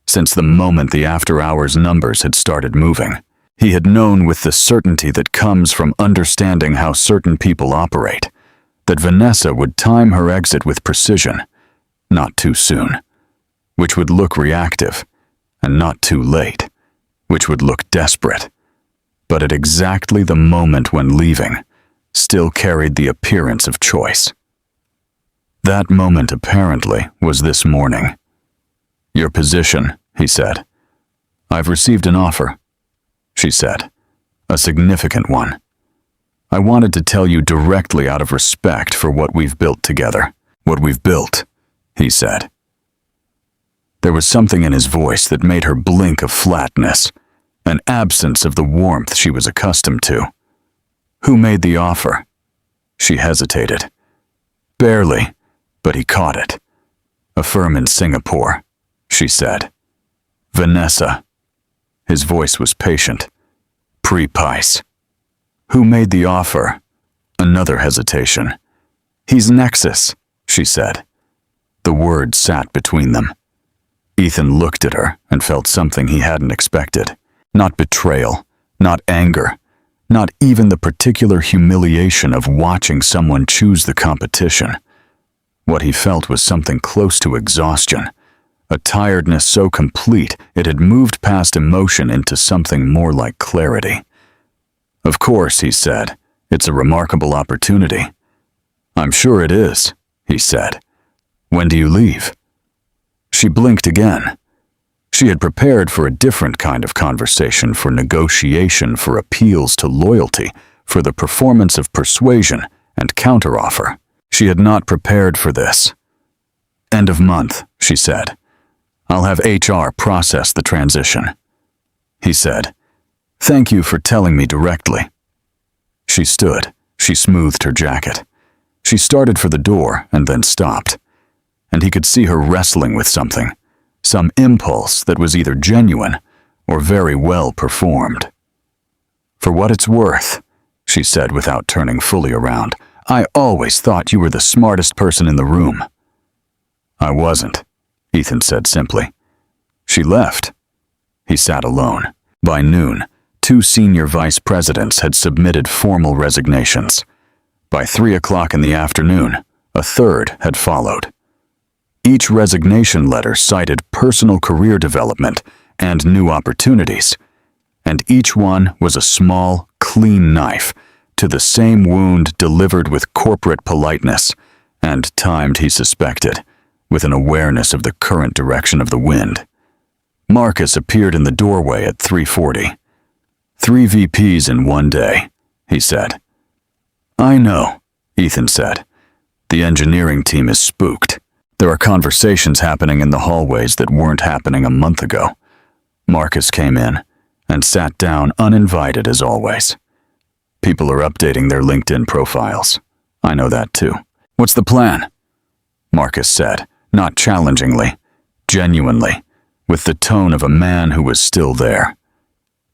since the moment the after-hours numbers had started moving. He had known with the certainty that comes from understanding how certain people operate, that Vanessa would time her exit with precision, not too soon, which would look reactive, and not too late, which would look desperate, but at exactly the moment when leaving, still carried the appearance of choice. That moment, apparently, was this morning. "Your position," he said. "I've received an offer," she said. "A significant one. I wanted to tell you directly out of respect for what we've built together." "What we've built," he said. There was something in his voice that made her blink a flatness, an absence of the warmth she was accustomed to. "Who made the offer?" She hesitated. "Barely, but he caught it. A firm in Singapore," she said. "Vanessa." His voice was patient. "Pre-Pice." "Who made the offer?" Another hesitation. "He's Nexus," she said. The words sat between them. Ethan looked at her and felt something he hadn't expected. Not betrayal, not anger, not even the particular humiliation of watching someone choose the competition. What he felt was something close to exhaustion, a tiredness so complete it had moved past emotion into something more like clarity. "Of course," he said, "it's a remarkable opportunity." "I'm sure it is," he said. "When do you leave?" She blinked again. She had prepared for a different kind of conversation, for negotiation, for appeals to loyalty, for the performance of persuasion and counteroffer. She had not prepared for this. "End of month," she said. "I'll have HR process the transition." He said, "Thank you for telling me directly." She stood. She smoothed her jacket. She started for the door and then stopped, and he could see her wrestling with something, some impulse that was either genuine or very well performed. "For what it's worth," she said without turning fully around, "I always thought you were the smartest person in the room." "I wasn't," Ethan said simply. She left. He sat alone. By noon, 2 senior vice presidents had submitted formal resignations. By 3 o'clock in the afternoon, a third had followed. Each resignation letter cited personal career development and new opportunities, and each one was a small, clean knife to the same wound delivered with corporate politeness and timed, he suspected, with an awareness of the current direction of the wind. Marcus appeared in the doorway at 3:40. 3 VPs in one day, he said. "I know," Ethan said. "The engineering team is spooked. There are conversations happening in the hallways that weren't happening a month ago." Marcus came in and sat down uninvited as always. "People are updating their LinkedIn profiles. I know that too." "What's the plan?" Marcus said, not challengingly, genuinely, with the tone of a man who was still there,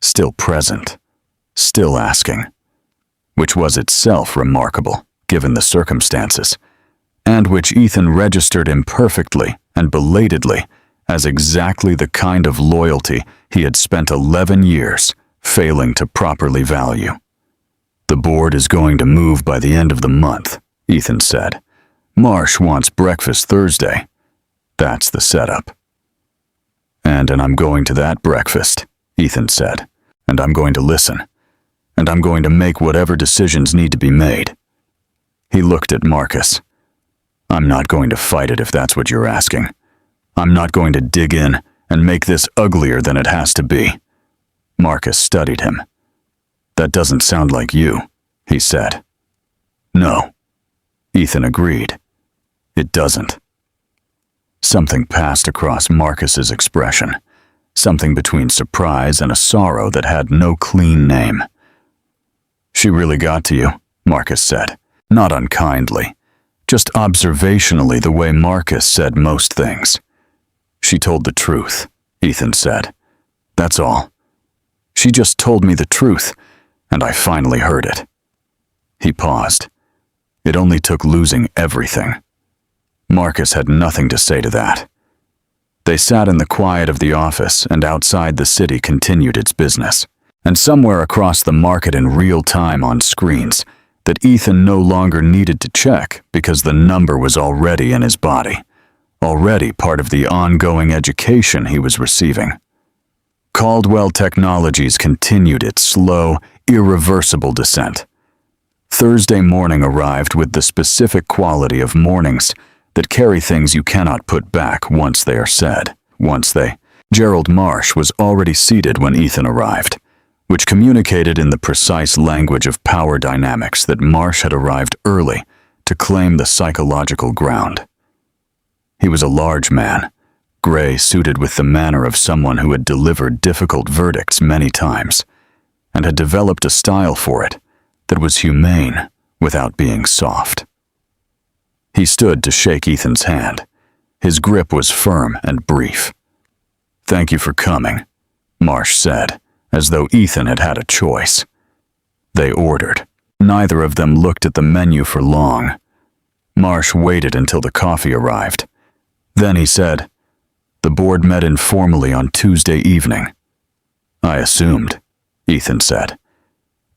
still present, still asking, which was itself remarkable given the circumstances, and which Ethan registered imperfectly and belatedly as exactly the kind of loyalty he had spent 11 years failing to properly value. "The board is going to move by the end of the month," Ethan said. "Marsh wants breakfast Thursday. That's the setup." And I'm going to that breakfast," Ethan said. "And I'm going to listen. And I'm going to make whatever decisions need to be made." He looked at Marcus. "I'm not going to fight it if that's what you're asking. I'm not going to dig in and make this uglier than it has to be." Marcus studied him. "That doesn't sound like you," he said. "No," Ethan agreed. "It doesn't." Something passed across Marcus's expression, something between surprise and a sorrow that had no clean name. "She really got to you," Marcus said, not unkindly, just observationally the way Marcus said most things. "She told the truth," Ethan said. "That's all. She just told me the truth, and I finally heard it." He paused. It only took losing everything. Marcus had nothing to say to that. They sat in the quiet of the office, and outside the city continued its business. And somewhere across the market in real time on screens that Ethan no longer needed to check because the number was already in his body, already part of the ongoing education he was receiving. Caldwell Technologies continued its slow, irreversible descent. Thursday morning arrived with the specific quality of mornings that carry things you cannot put back once they are said. Gerald Marsh was already seated when Ethan arrived, which communicated in the precise language of power dynamics that Marsh had arrived early to claim the psychological ground. He was a large man, gray, suited with the manner of someone who had delivered difficult verdicts many times, and had developed a style for it that was humane without being soft. He stood to shake Ethan's hand. His grip was firm and brief. "Thank you for coming," Marsh said, as though Ethan had had a choice. They ordered. Neither of them looked at the menu for long. Marsh waited until the coffee arrived. Then he said, "The board met informally on Tuesday evening." "I assumed," Ethan said.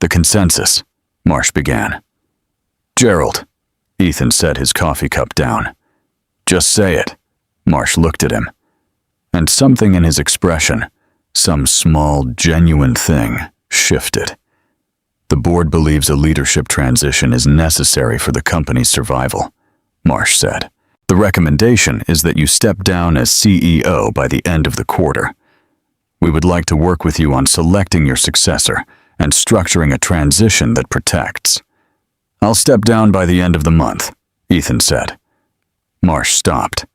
"The consensus," Marsh began. "Gerald," Ethan set his coffee cup down. "Just say it." Marsh looked at him. And something in his expression, some small, genuine thing, shifted. "The board believes a leadership transition is necessary for the company's survival," Marsh said. "The recommendation is that you step down as CEO by the end of the quarter. We would like to work with you on selecting your successor and structuring a transition that protects." "I'll step down by the end of the month," Ethan said. Marsh stopped.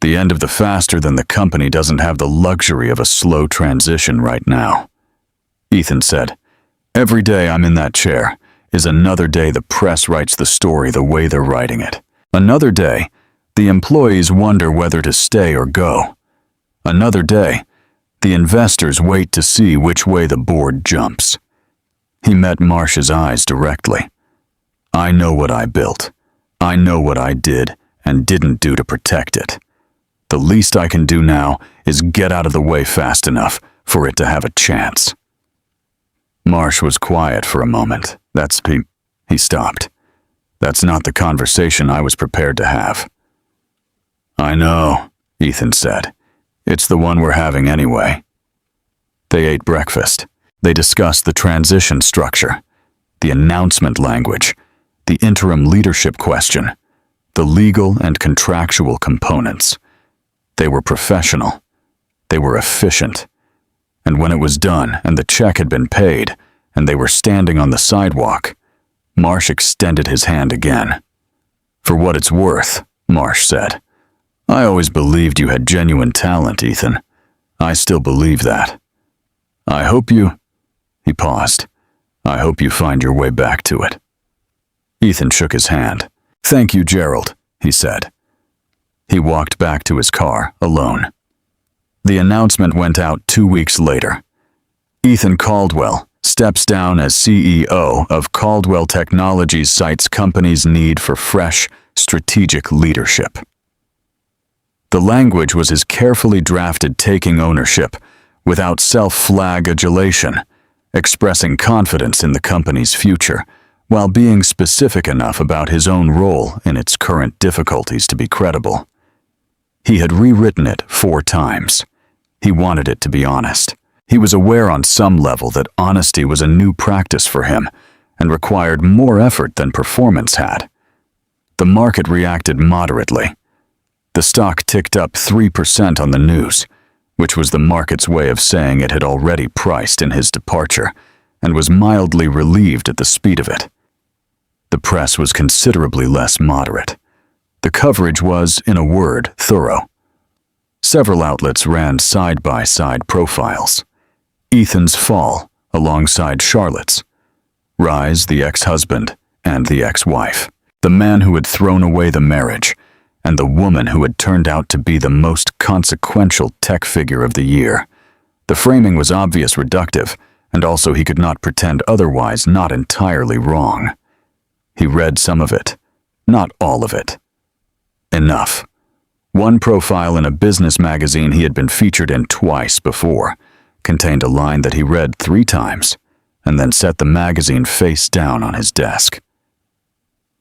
"The end of the faster than the company doesn't have the luxury of a slow transition right now." Ethan said, "Every day I'm in that chair is another day the press writes the story the way they're writing it. Another day, the employees wonder whether to stay or go. Another day, the investors wait to see which way the board jumps. He met Marsh's eyes directly. I know what I built. I know what I did and didn't do to protect it. The least I can do now is get out of the way fast enough for it to have a chance. Marsh was quiet for a moment. He stopped. That's not the conversation I was prepared to have. I know, Ethan said. It's the one we're having anyway. They ate breakfast. They discussed the transition structure, the announcement language, the interim leadership question, the legal and contractual components. They were professional. They were efficient. And when it was done and the check had been paid and they were standing on the sidewalk, Marsh extended his hand again. For what it's worth, Marsh said. I always believed you had genuine talent, Ethan. I still believe that. I hope you... He paused. I hope you find your way back to it. Ethan shook his hand. Thank you, Gerald, he said. He walked back to his car, alone. The announcement went out 2 weeks later. Ethan Caldwell steps down as CEO of Caldwell Technologies cites company's need for fresh, strategic leadership. The language was his carefully drafted taking ownership, without self-flagellation, expressing confidence in the company's future, while being specific enough about his own role in its current difficulties to be credible. He had rewritten it 4 times. He wanted it to be honest. He was aware on some level that honesty was a new practice for him and required more effort than performance had. The market reacted moderately. The stock ticked up 3% on the news, which was the market's way of saying it had already priced in his departure and was mildly relieved at the speed of it. The press was considerably less moderate. The coverage was, in a word, thorough. Several outlets ran side-by-side profiles. Ethan's fall alongside Charlotte's. Rise, the ex-husband, and the ex-wife. The man who had thrown away the marriage, and the woman who had turned out to be the most consequential tech figure of the year. The framing was obvious reductive, and also he could not pretend otherwise not entirely wrong. He read some of it, not all of it. Enough. One profile in a business magazine he had been featured in twice before contained a line that he read 3 times, and then set the magazine face down on his desk.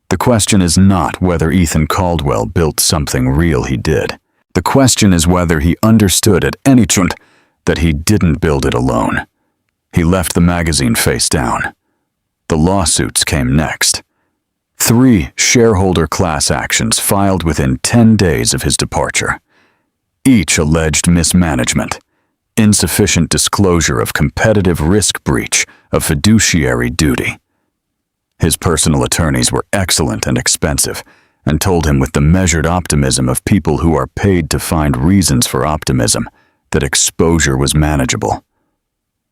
The question is not whether Ethan Caldwell built something real he did. The question is whether he understood at any point that he didn't build it alone. He left the magazine face down. The lawsuits came next. 3 shareholder class actions filed within 10 days of his departure. Each alleged mismanagement, insufficient disclosure of competitive risk breach of fiduciary duty. His personal attorneys were excellent and expensive, and told him with the measured optimism of people who are paid to find reasons for optimism that exposure was manageable.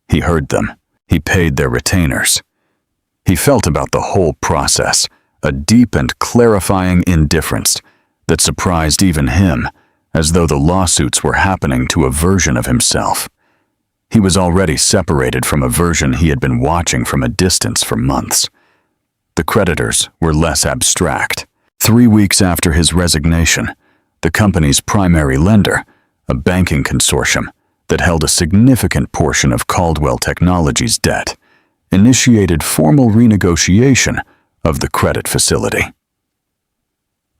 He heard them. He paid their retainers. He felt about the whole process a deep and clarifying indifference that surprised even him, as though the lawsuits were happening to a version of himself. He was already separated from a version he had been watching from a distance for months. The creditors were less abstract. 3 weeks after his resignation, the company's primary lender, a banking consortium that held a significant portion of Caldwell Technologies' debt, initiated formal renegotiation of the credit facility.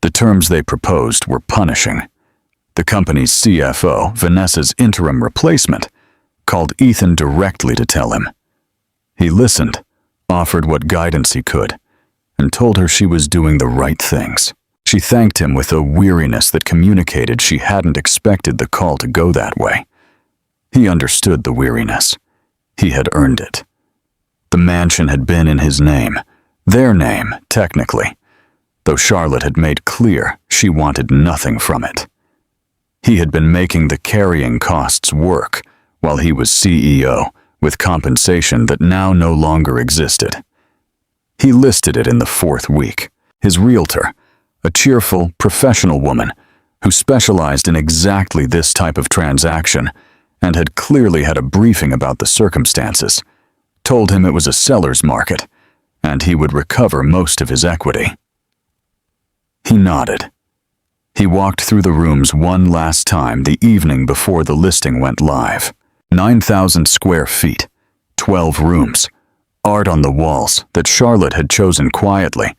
The terms they proposed were punishing. The company's CFO, Vanessa's interim replacement, called Ethan directly to tell him. He listened, offered what guidance he could, and told her she was doing the right things. She thanked him with a weariness that communicated she hadn't expected the call to go that way. He understood the weariness. He had earned it. The mansion had been in his name, their name, technically, though Charlotte had made clear she wanted nothing from it. He had been making the carrying costs work while he was CEO, with compensation that now no longer existed. He listed it in the 4th week. His realtor, a cheerful, professional woman, who specialized in exactly this type of transaction and had clearly had a briefing about the circumstances, told him it was a seller's market and he would recover most of his equity. He nodded. He walked through the rooms one last time the evening before the listing went live. 9,000 square feet, 12 rooms, art on the walls that Charlotte had chosen quietly,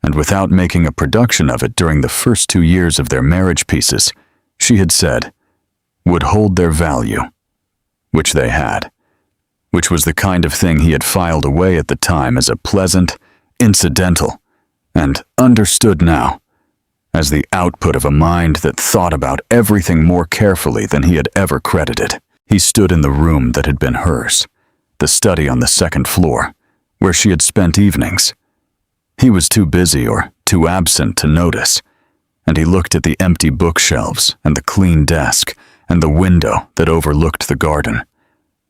and without making a production of it during the first 2 years of their marriage pieces, she had said, would hold their value, which they had, which was the kind of thing he had filed away at the time as a pleasant, incidental, and understood now as the output of a mind that thought about everything more carefully than he had ever credited. He stood in the room that had been hers, the study on the second floor, where she had spent evenings. He was too busy or too absent to notice, and he looked at the empty bookshelves and the clean desk and the window that overlooked the garden,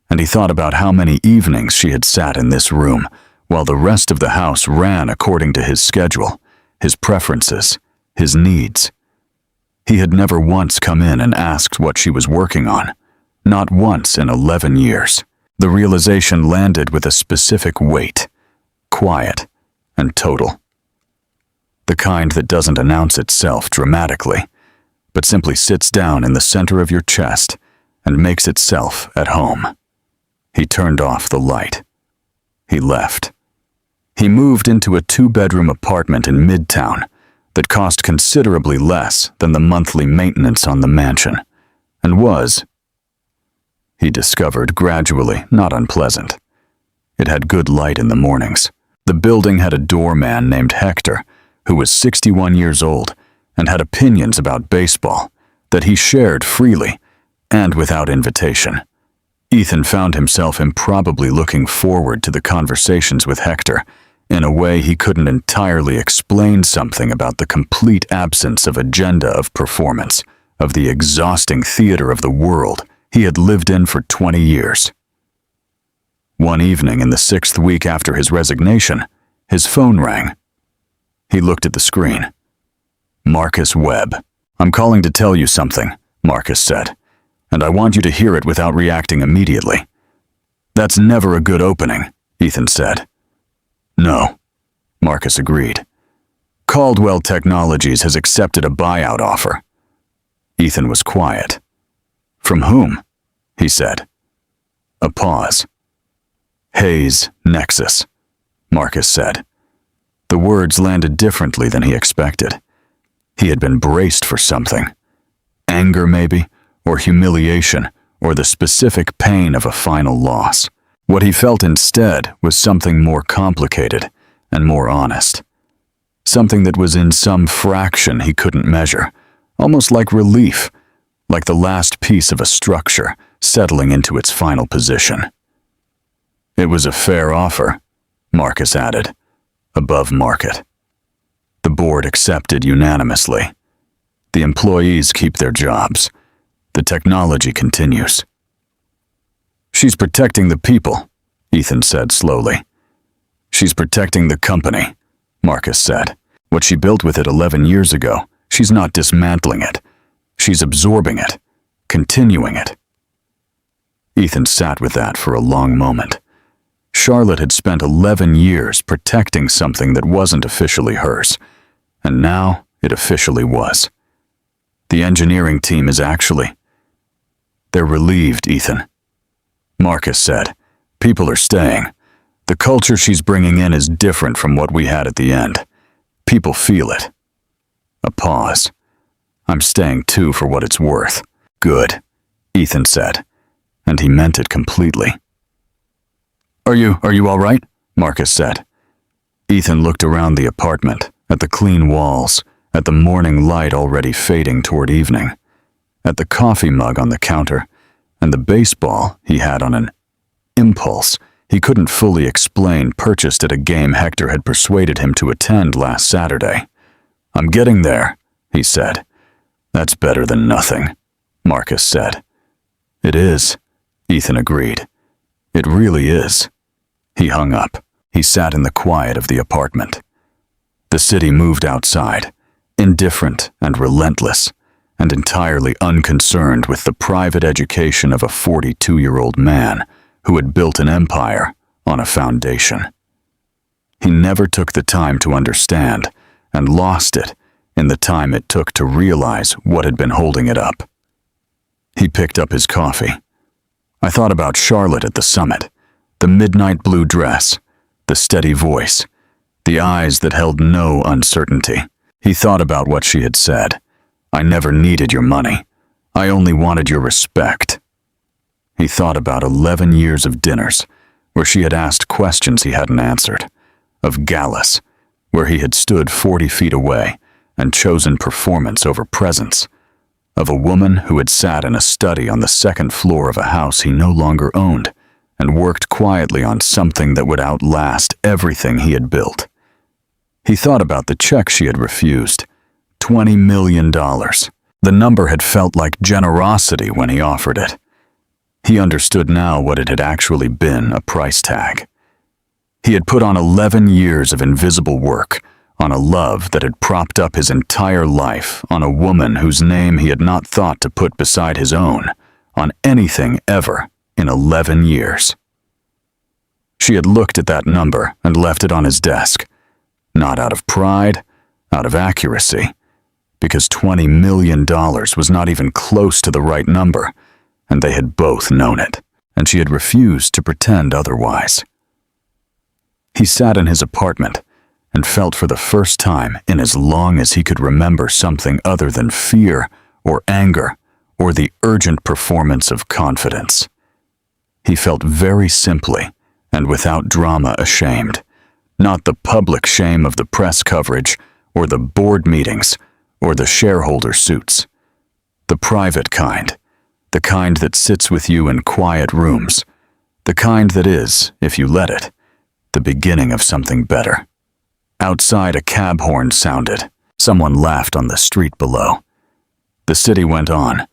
and he thought about how many evenings she had sat in this room while the rest of the house ran according to his schedule, his preferences, his needs. He had never once come in and asked what she was working on, not once in 11 years. The realization landed with a specific weight, quiet and total. The kind that doesn't announce itself dramatically, but simply sits down in the center of your chest and makes itself at home. He turned off the light. He left. He moved into a 2-bedroom apartment in Midtown that cost considerably less than the monthly maintenance on the mansion, and was, he discovered gradually, not unpleasant. It had good light in the mornings. The building had a doorman named Hector, who was 61 years old and had opinions about baseball that he shared freely and without invitation. Ethan found himself improbably looking forward to the conversations with Hector in a way he couldn't entirely explain something about the complete absence of agenda of performance, of the exhausting theater of the world he had lived in for 20 years. One evening in the 6th week after his resignation, his phone rang. He looked at the screen. Marcus Webb. "I'm calling to tell you something," Marcus said, "and I want you to hear it without reacting immediately." "That's never a good opening," Ethan said. "No," Marcus agreed. "Caldwell Technologies has accepted a buyout offer." Ethan was quiet. "From whom?" he said. A pause. "Hayes Nexus," Marcus said. The words landed differently than he expected. He had been braced for something. Anger, maybe, or humiliation, or the specific pain of a final loss. What he felt instead was something more complicated and more honest. Something that was in some fraction he couldn't measure, almost like relief, like the last piece of a structure settling into its final position. "It was a fair offer," Marcus added, "above market." The board accepted unanimously. The employees keep their jobs. The technology continues. "She's protecting the people," Ethan said slowly. "She's protecting the company," Marcus said. "What she built with it 11 years ago, she's not dismantling it. She's absorbing it, continuing it." Ethan sat with that for a long moment. Charlotte had spent 11 years protecting something that wasn't officially hers, and now it officially was. The engineering team is actually... "They're relieved, Ethan," Marcus said. "People are staying. The culture she's bringing in is different from what we had at the end. People feel it." A pause. "I'm staying too for what it's worth." "Good," Ethan said, and he meant it completely. Are you all right?" Marcus said. Ethan looked around the apartment, at the clean walls, at the morning light already fading toward evening, at the coffee mug on the counter, and the baseball he had on an impulse he couldn't fully explain purchased at a game Hector had persuaded him to attend last Saturday. "I'm getting there," he said. "That's better than nothing," Marcus said. "It is," Ethan agreed. "It really is." He hung up. He sat in the quiet of the apartment. The city moved outside, indifferent and relentless, and entirely unconcerned with the private education of a 42-year-old man who had built an empire on a foundation. He never took the time to understand and lost it in the time it took to realize what had been holding it up. He picked up his coffee. I thought about Charlotte at the summit, the midnight blue dress, the steady voice, the eyes that held no uncertainty. He thought about what she had said. I never needed your money. I only wanted your respect. He thought about 11 years of dinners where she had asked questions he hadn't answered, of galas where he had stood 40 feet away and chosen performance over presence, of a woman who had sat in a study on the second floor of a house he no longer owned and worked quietly on something that would outlast everything he had built. He thought about the check she had refused, $20 million. The number had felt like generosity when he offered it. He understood now what it had actually been, a price tag. He had put on 11 years of invisible work, on a love that had propped up his entire life, on a woman whose name he had not thought to put beside his own, on anything ever in 11 years. She had looked at that number and left it on his desk, not out of pride, out of accuracy, because $20 million was not even close to the right number, and they had both known it, and she had refused to pretend otherwise. He sat in his apartment and felt for the first time in as long as he could remember something other than fear or anger or the urgent performance of confidence. He felt very simply and without drama ashamed, not the public shame of the press coverage or the board meetings or the shareholder suits. The private kind, the kind that sits with you in quiet rooms, the kind that is, if you let it, the beginning of something better. Outside, a cab horn sounded. Someone laughed on the street below. The city went on,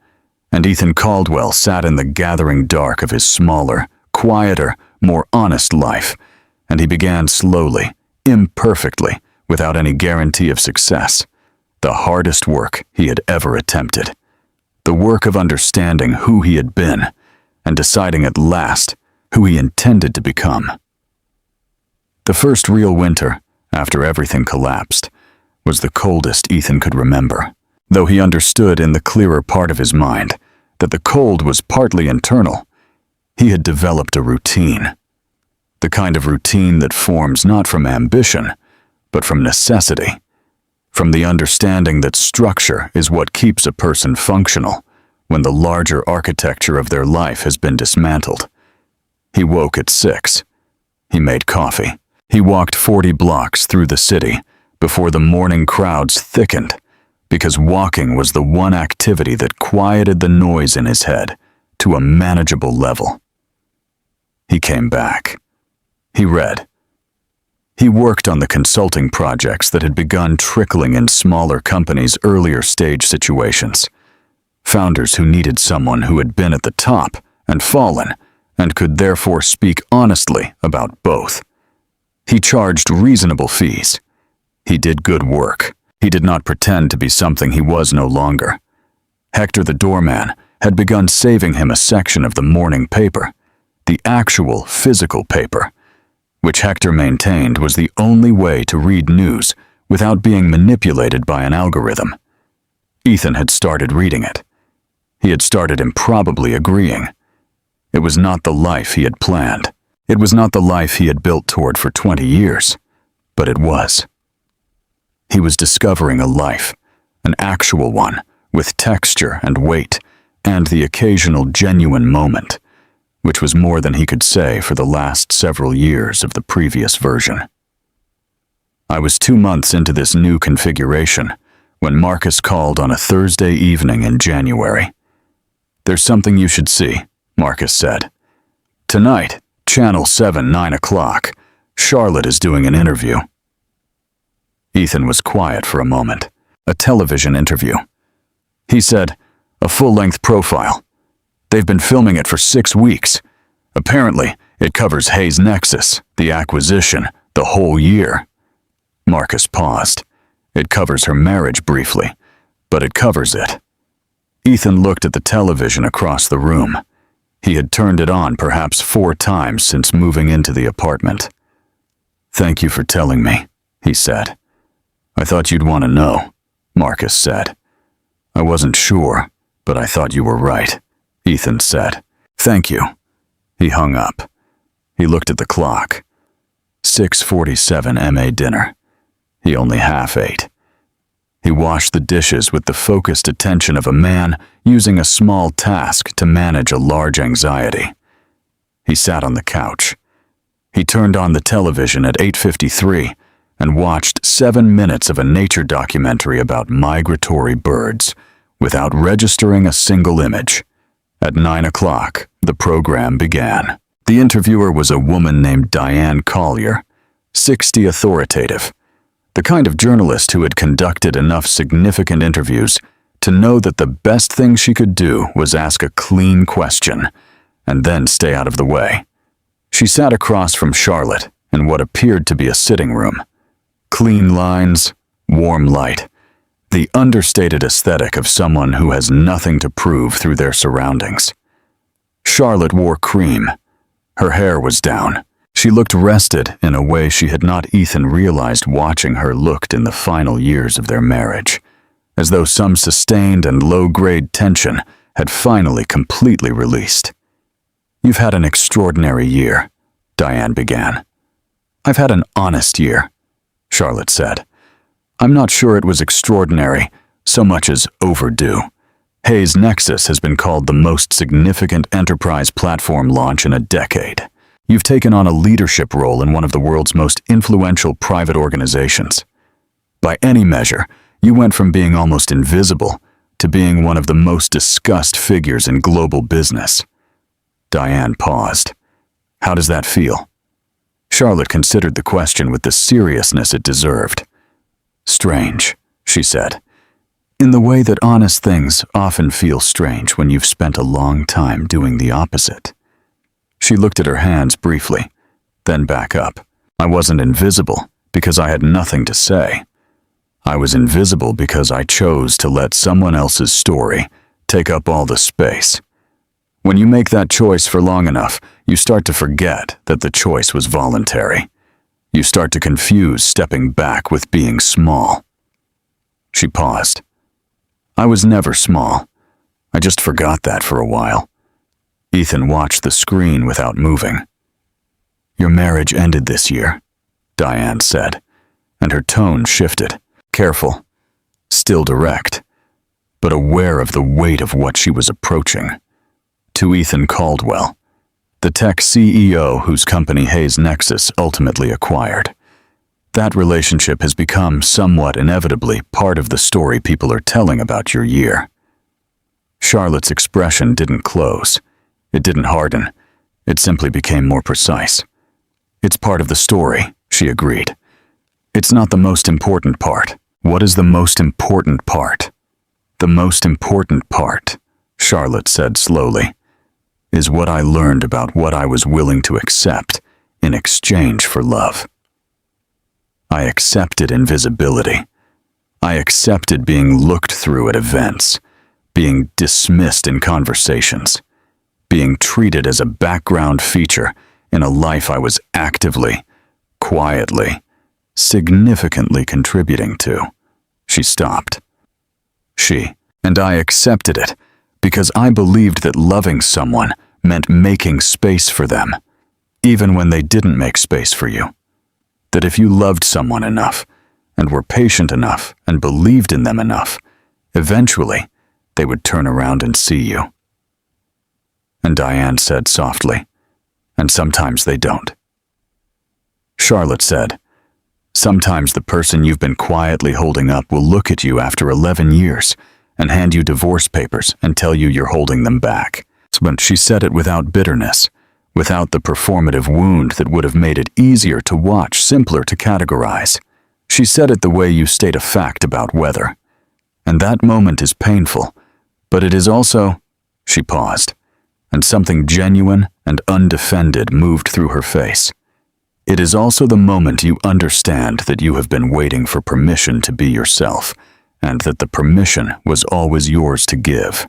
and Ethan Caldwell sat in the gathering dark of his smaller, quieter, more honest life, and he began slowly, imperfectly, without any guarantee of success, the hardest work he had ever attempted. The work of understanding who he had been and deciding at last who he intended to become. The first real winter, after everything collapsed, was the coldest Ethan could remember, though he understood in the clearer part of his mind that the cold was partly internal. He had developed a routine, the kind of routine that forms not from ambition, but from necessity, from the understanding that structure is what keeps a person functional when the larger architecture of their life has been dismantled. He woke at 6. He made coffee. He walked 40 blocks through the city before the morning crowds thickened, because walking was the one activity that quieted the noise in his head to a manageable level. He came back. He read. He worked on the consulting projects that had begun trickling in smaller companies' earlier stage situations. Founders who needed someone who had been at the top and fallen and could therefore speak honestly about both. He charged reasonable fees. He did good work. He did not pretend to be something he was no longer. Hector the doorman had begun saving him a section of the morning paper, the actual physical paper, which Hector maintained was the only way to read news without being manipulated by an algorithm. Ethan had started reading it. He had started improbably agreeing. It was not the life he had planned. It was not the life he had built toward for 20 years, but it was. He was discovering a life, an actual one, with texture and weight, and the occasional genuine moment, which was more than he could say for the last several years of the previous version. I was 2 months into this new configuration when Marcus called on a Thursday evening in January. "There's something you should see," Marcus said. "Tonight, Channel 7, 9 o'clock, Charlotte is doing an interview." Ethan was quiet for a moment. A television interview. He said, "A full-length profile. They've been filming it for 6 weeks. Apparently, it covers Hayes Nexus, the acquisition, the whole year." Marcus paused. "It covers her marriage briefly, but it covers it. Ethan looked at the television across the room. He had turned it on perhaps 4 times since moving into the apartment. "Thank you for telling me," he said. "I thought you'd want to know," Marcus said. "I wasn't sure, but I thought you were right," Ethan said. "Thank you." He hung up. He looked at the clock. 6:47 MA dinner. He only half ate. He washed the dishes with the focused attention of a man using a small task to manage a large anxiety. He sat on the couch. He turned on the television at 8:53 and watched 7 minutes of a nature documentary about migratory birds without registering a single image. At 9 o'clock, the program began. The interviewer was a woman named Diane Collier, 60, authoritative. The kind of journalist who had conducted enough significant interviews to know that the best thing she could do was ask a clean question and then stay out of the way. She sat across from Charlotte in what appeared to be a sitting room. Clean lines, warm light, the understated aesthetic of someone who has nothing to prove through their surroundings. Charlotte wore cream. Her hair was down. She looked rested in a way she had not Ethan realized watching her looked in the final years of their marriage, as though some sustained and low-grade tension had finally completely released. "You've had an extraordinary year," Diane began. "I've had an honest year," Charlotte said. "I'm not sure it was extraordinary so much as overdue. Hayes Nexus has been called the most significant enterprise platform launch in a decade. You've taken on a leadership role in one of the world's most influential private organizations. By any measure, you went from being almost invisible to being one of the most discussed figures in global business." Diane paused. "How does that feel?" Charlotte considered the question with the seriousness it deserved. "Strange," she said, "in the way that honest things often feel strange when you've spent a long time doing the opposite." She looked at her hands briefly, then back up. "I wasn't invisible because I had nothing to say. I was invisible because I chose to let someone else's story take up all the space. When you make that choice for long enough, you start to forget that the choice was voluntary. You start to confuse stepping back with being small." She paused. "I was never small. I just forgot that for a while." Ethan watched the screen without moving. "Your marriage ended this year," Diane said, and her tone shifted. Careful, still direct, but aware of the weight of what she was approaching. To Ethan Caldwell, the tech CEO whose company Hayes Nexus ultimately acquired. That relationship has become somewhat inevitably part of the story people are telling about your year. Charlotte's expression didn't close. It didn't harden. It simply became more precise. "It's part of the story," she agreed. "It's not the most important part." "What is the most important part?" "The most important part," Charlotte said slowly, "is what I learned about what I was willing to accept in exchange for love. I accepted invisibility. I accepted being looked through at events, being dismissed in conversations, being treated as a background feature in a life I was actively, quietly, significantly contributing to." She stopped. And I accepted it because I believed that loving someone meant making space for them, even when they didn't make space for you. That if you loved someone enough, and were patient enough, and believed in them enough, eventually they would turn around and see you. And Diane said softly, "And sometimes they don't." Charlotte said, "Sometimes the person you've been quietly holding up will look at you after 11 years and hand you divorce papers and tell you you're holding them back." But she said it without bitterness, without the performative wound that would have made it easier to watch, simpler to categorize. She said it the way you state a fact about weather. And that moment is painful, but it is also— She paused, and something genuine and undefended moved through her face. "It is also the moment you understand that you have been waiting for permission to be yourself, and that the permission was always yours to give.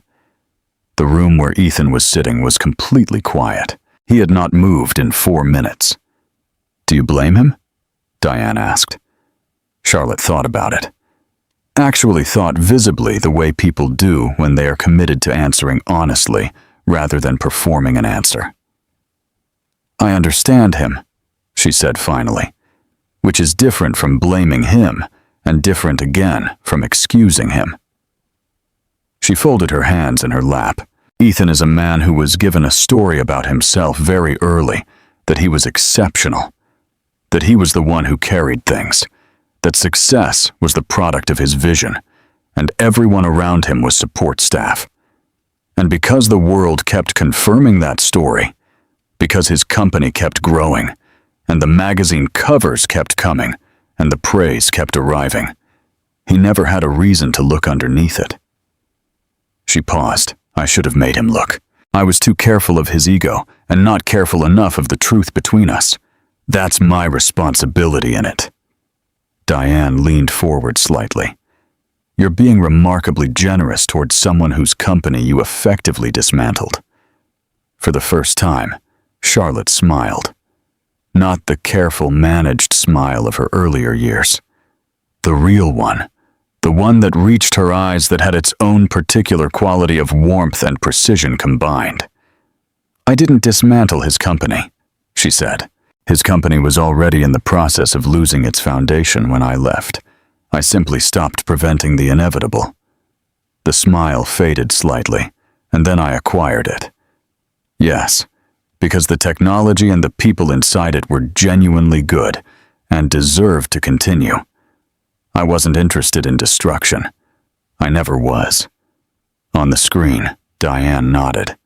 The room where Ethan was sitting was completely quiet. He had not moved in 4 minutes. "Do you blame him?" Diane asked. Charlotte thought about it. Actually thought visibly the way people do when they are committed to answering honestly rather than performing an answer. "I understand him," she said finally, which is different from blaming him and different again from excusing him. She folded her hands in her lap. Ethan is a man who was given a story about himself very early, that he was exceptional, that he was the one who carried things, that success was the product of his vision, and everyone around him was support staff. And because the world kept confirming that story, because his company kept growing, and the magazine covers kept coming, and the praise kept arriving, he never had a reason to look underneath it. She paused. I should have made him look. I was too careful of his ego and not careful enough of the truth between us. That's my responsibility in it. Diane leaned forward slightly. You're being remarkably generous towards someone whose company you effectively dismantled. For the first time, Charlotte smiled. Not the careful, managed smile of her earlier years. The real one. The one that reached her eyes, that had its own particular quality of warmth and precision combined. I didn't dismantle his company, she said. His company was already in the process of losing its foundation when I left. I simply stopped preventing the inevitable. The smile faded slightly, and then I acquired it. Yes, because the technology and the people inside it were genuinely good and deserved to continue. I wasn't interested in destruction. I never was. On the screen, Diane nodded.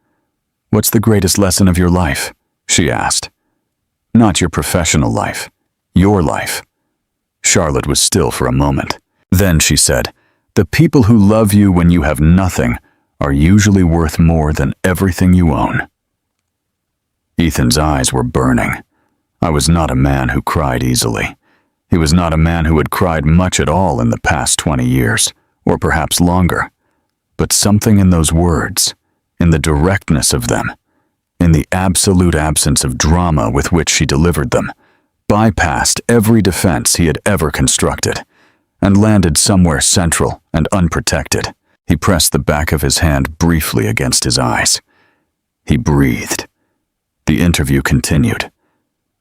What's the greatest lesson of your life? She asked. Not your professional life. Your life. Charlotte was still for a moment. Then she said, the people who love you when you have nothing are usually worth more than everything you own. Ethan's eyes were burning. I was not a man who cried easily. He was not a man who had cried much at all in the past 20 years, or perhaps longer. But something in those words, in the directness of them, in the absolute absence of drama with which she delivered them, bypassed every defense he had ever constructed, and landed somewhere central and unprotected. He pressed the back of his hand briefly against his eyes. He breathed. The interview continued.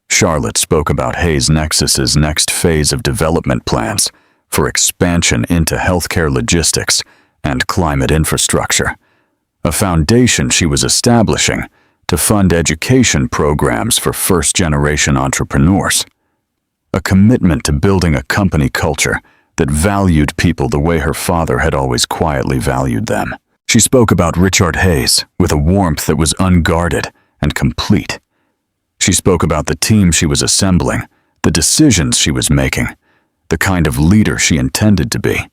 Charlotte spoke about Hayes Nexus's next phase of development plans for expansion into healthcare logistics and climate infrastructure, a foundation she was establishing to fund education programs for first-generation entrepreneurs, a commitment to building a company culture that valued people the way her father had always quietly valued them. She spoke about Richard Hayes with a warmth that was unguarded and complete. She spoke about the team she was assembling, the decisions she was making, the kind of leader she intended to be.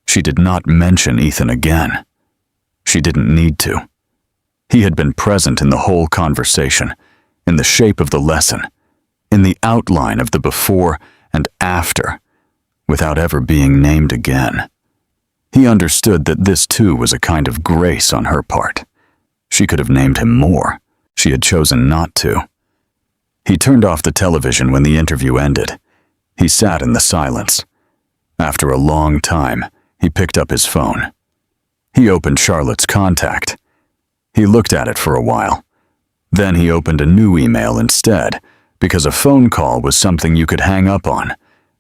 She did not mention Ethan again. She didn't need to. He had been present in the whole conversation, in the shape of the lesson, in the outline of the before and after, without ever being named again. He understood that this too was a kind of grace on her part. She could have named him more. She had chosen not to. He turned off the television when the interview ended. He sat in the silence. After a long time, he picked up his phone. He opened Charlotte's contact. He looked at it for a while. Then he opened a new email instead, because a phone call was something you could hang up on,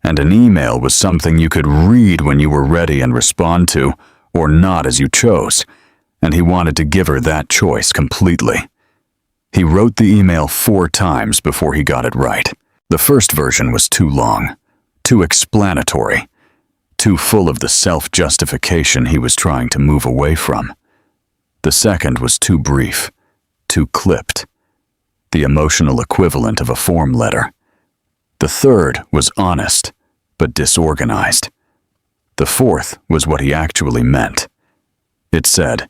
and an email was something you could read when you were ready and respond to, or not as you chose, and he wanted to give her that choice completely. He wrote the email 4 times before he got it right. The first version was too long, too explanatory, too full of the self-justification he was trying to move away from. The second was too brief, too clipped, the emotional equivalent of a form letter. The third was honest, but disorganized. The fourth was what he actually meant. It said,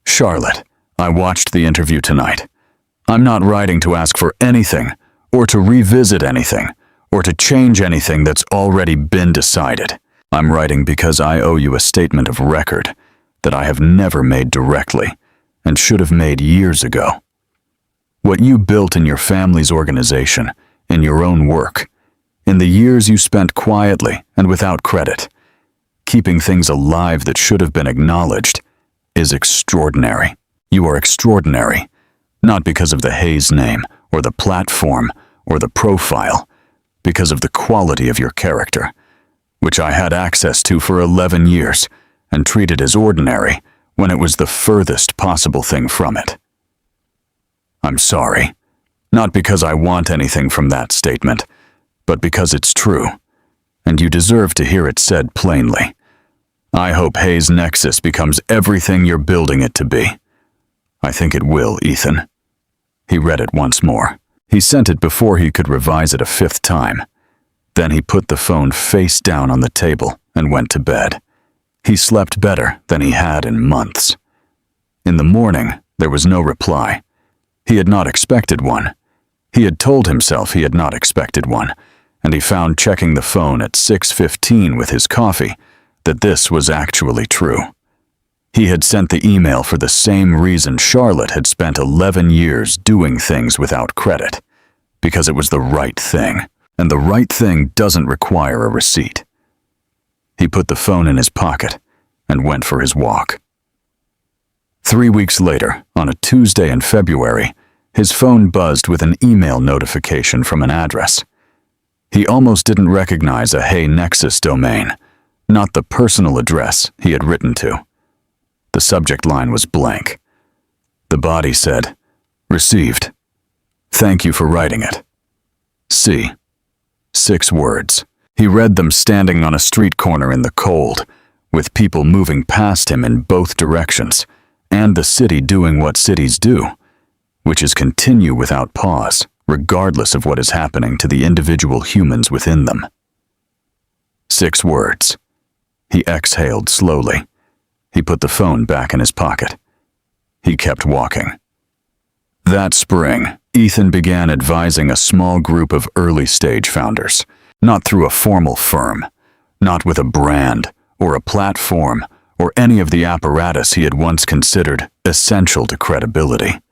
Charlotte, I watched the interview tonight. I'm not writing to ask for anything, or to revisit anything, or to change anything that's already been decided. I'm writing because I owe you a statement of record that I have never made directly and should have made years ago. What you built in your family's organization, in your own work, in the years you spent quietly and without credit, keeping things alive that should have been acknowledged, is extraordinary. You are extraordinary, not because of the Hayes name or the platform or the profile, because of the quality of your character, which I had access to for 11 years and treated as ordinary when it was the furthest possible thing from it. I'm sorry, not because I want anything from that statement, but because it's true, and you deserve to hear it said plainly. I hope Hayes Nexus becomes everything you're building it to be. I think it will, Ethan. He read it once more. He sent it before he could revise it a fifth time. Then he put the phone face down on the table and went to bed. He slept better than he had in months. In the morning, there was no reply. He had not expected one. He had told himself he had not expected one, and he found checking the phone at 6:15 with his coffee that this was actually true. He had sent the email for the same reason Charlotte had spent 11 years doing things without credit, because it was the right thing, and the right thing doesn't require a receipt. He put the phone in his pocket and went for his walk. 3 weeks later, on a Tuesday in February, his phone buzzed with an email notification from an address. He almost didn't recognize a Hey Nexus domain, not the personal address he had written to. The subject line was blank. The body said, "Received. Thank you for writing it." See. 6 words. He read them standing on a street corner in the cold, with people moving past him in both directions, and the city doing what cities do, which is continue without pause, regardless of what is happening to the individual humans within them. 6 words. He exhaled slowly. He put the phone back in his pocket. He kept walking. That spring, Ethan began advising a small group of early-stage founders, not through a formal firm, not with a brand or a platform or any of the apparatus he had once considered essential to credibility.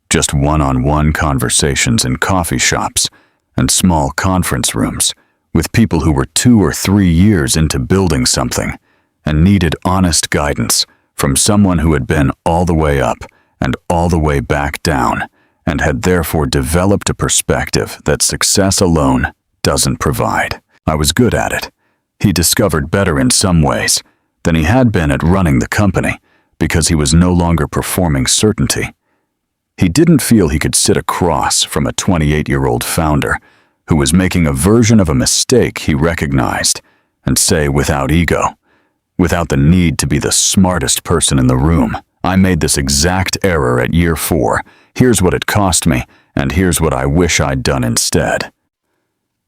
Just one-on-one conversations in coffee shops and small conference rooms with people who were 2 or 3 years into building something and needed honest guidance from someone who had been all the way up and all the way back down and had therefore developed a perspective that success alone doesn't provide. I was good at it. He discovered better in some ways than he had been at running the company because he was no longer performing certainty. He didn't feel he could sit across from a 28-year-old founder who was making a version of a mistake he recognized and say without ego, without the need to be the smartest person in the room, "I made this exact error at year 4. Here's what it cost me, and here's what I wish I'd done instead."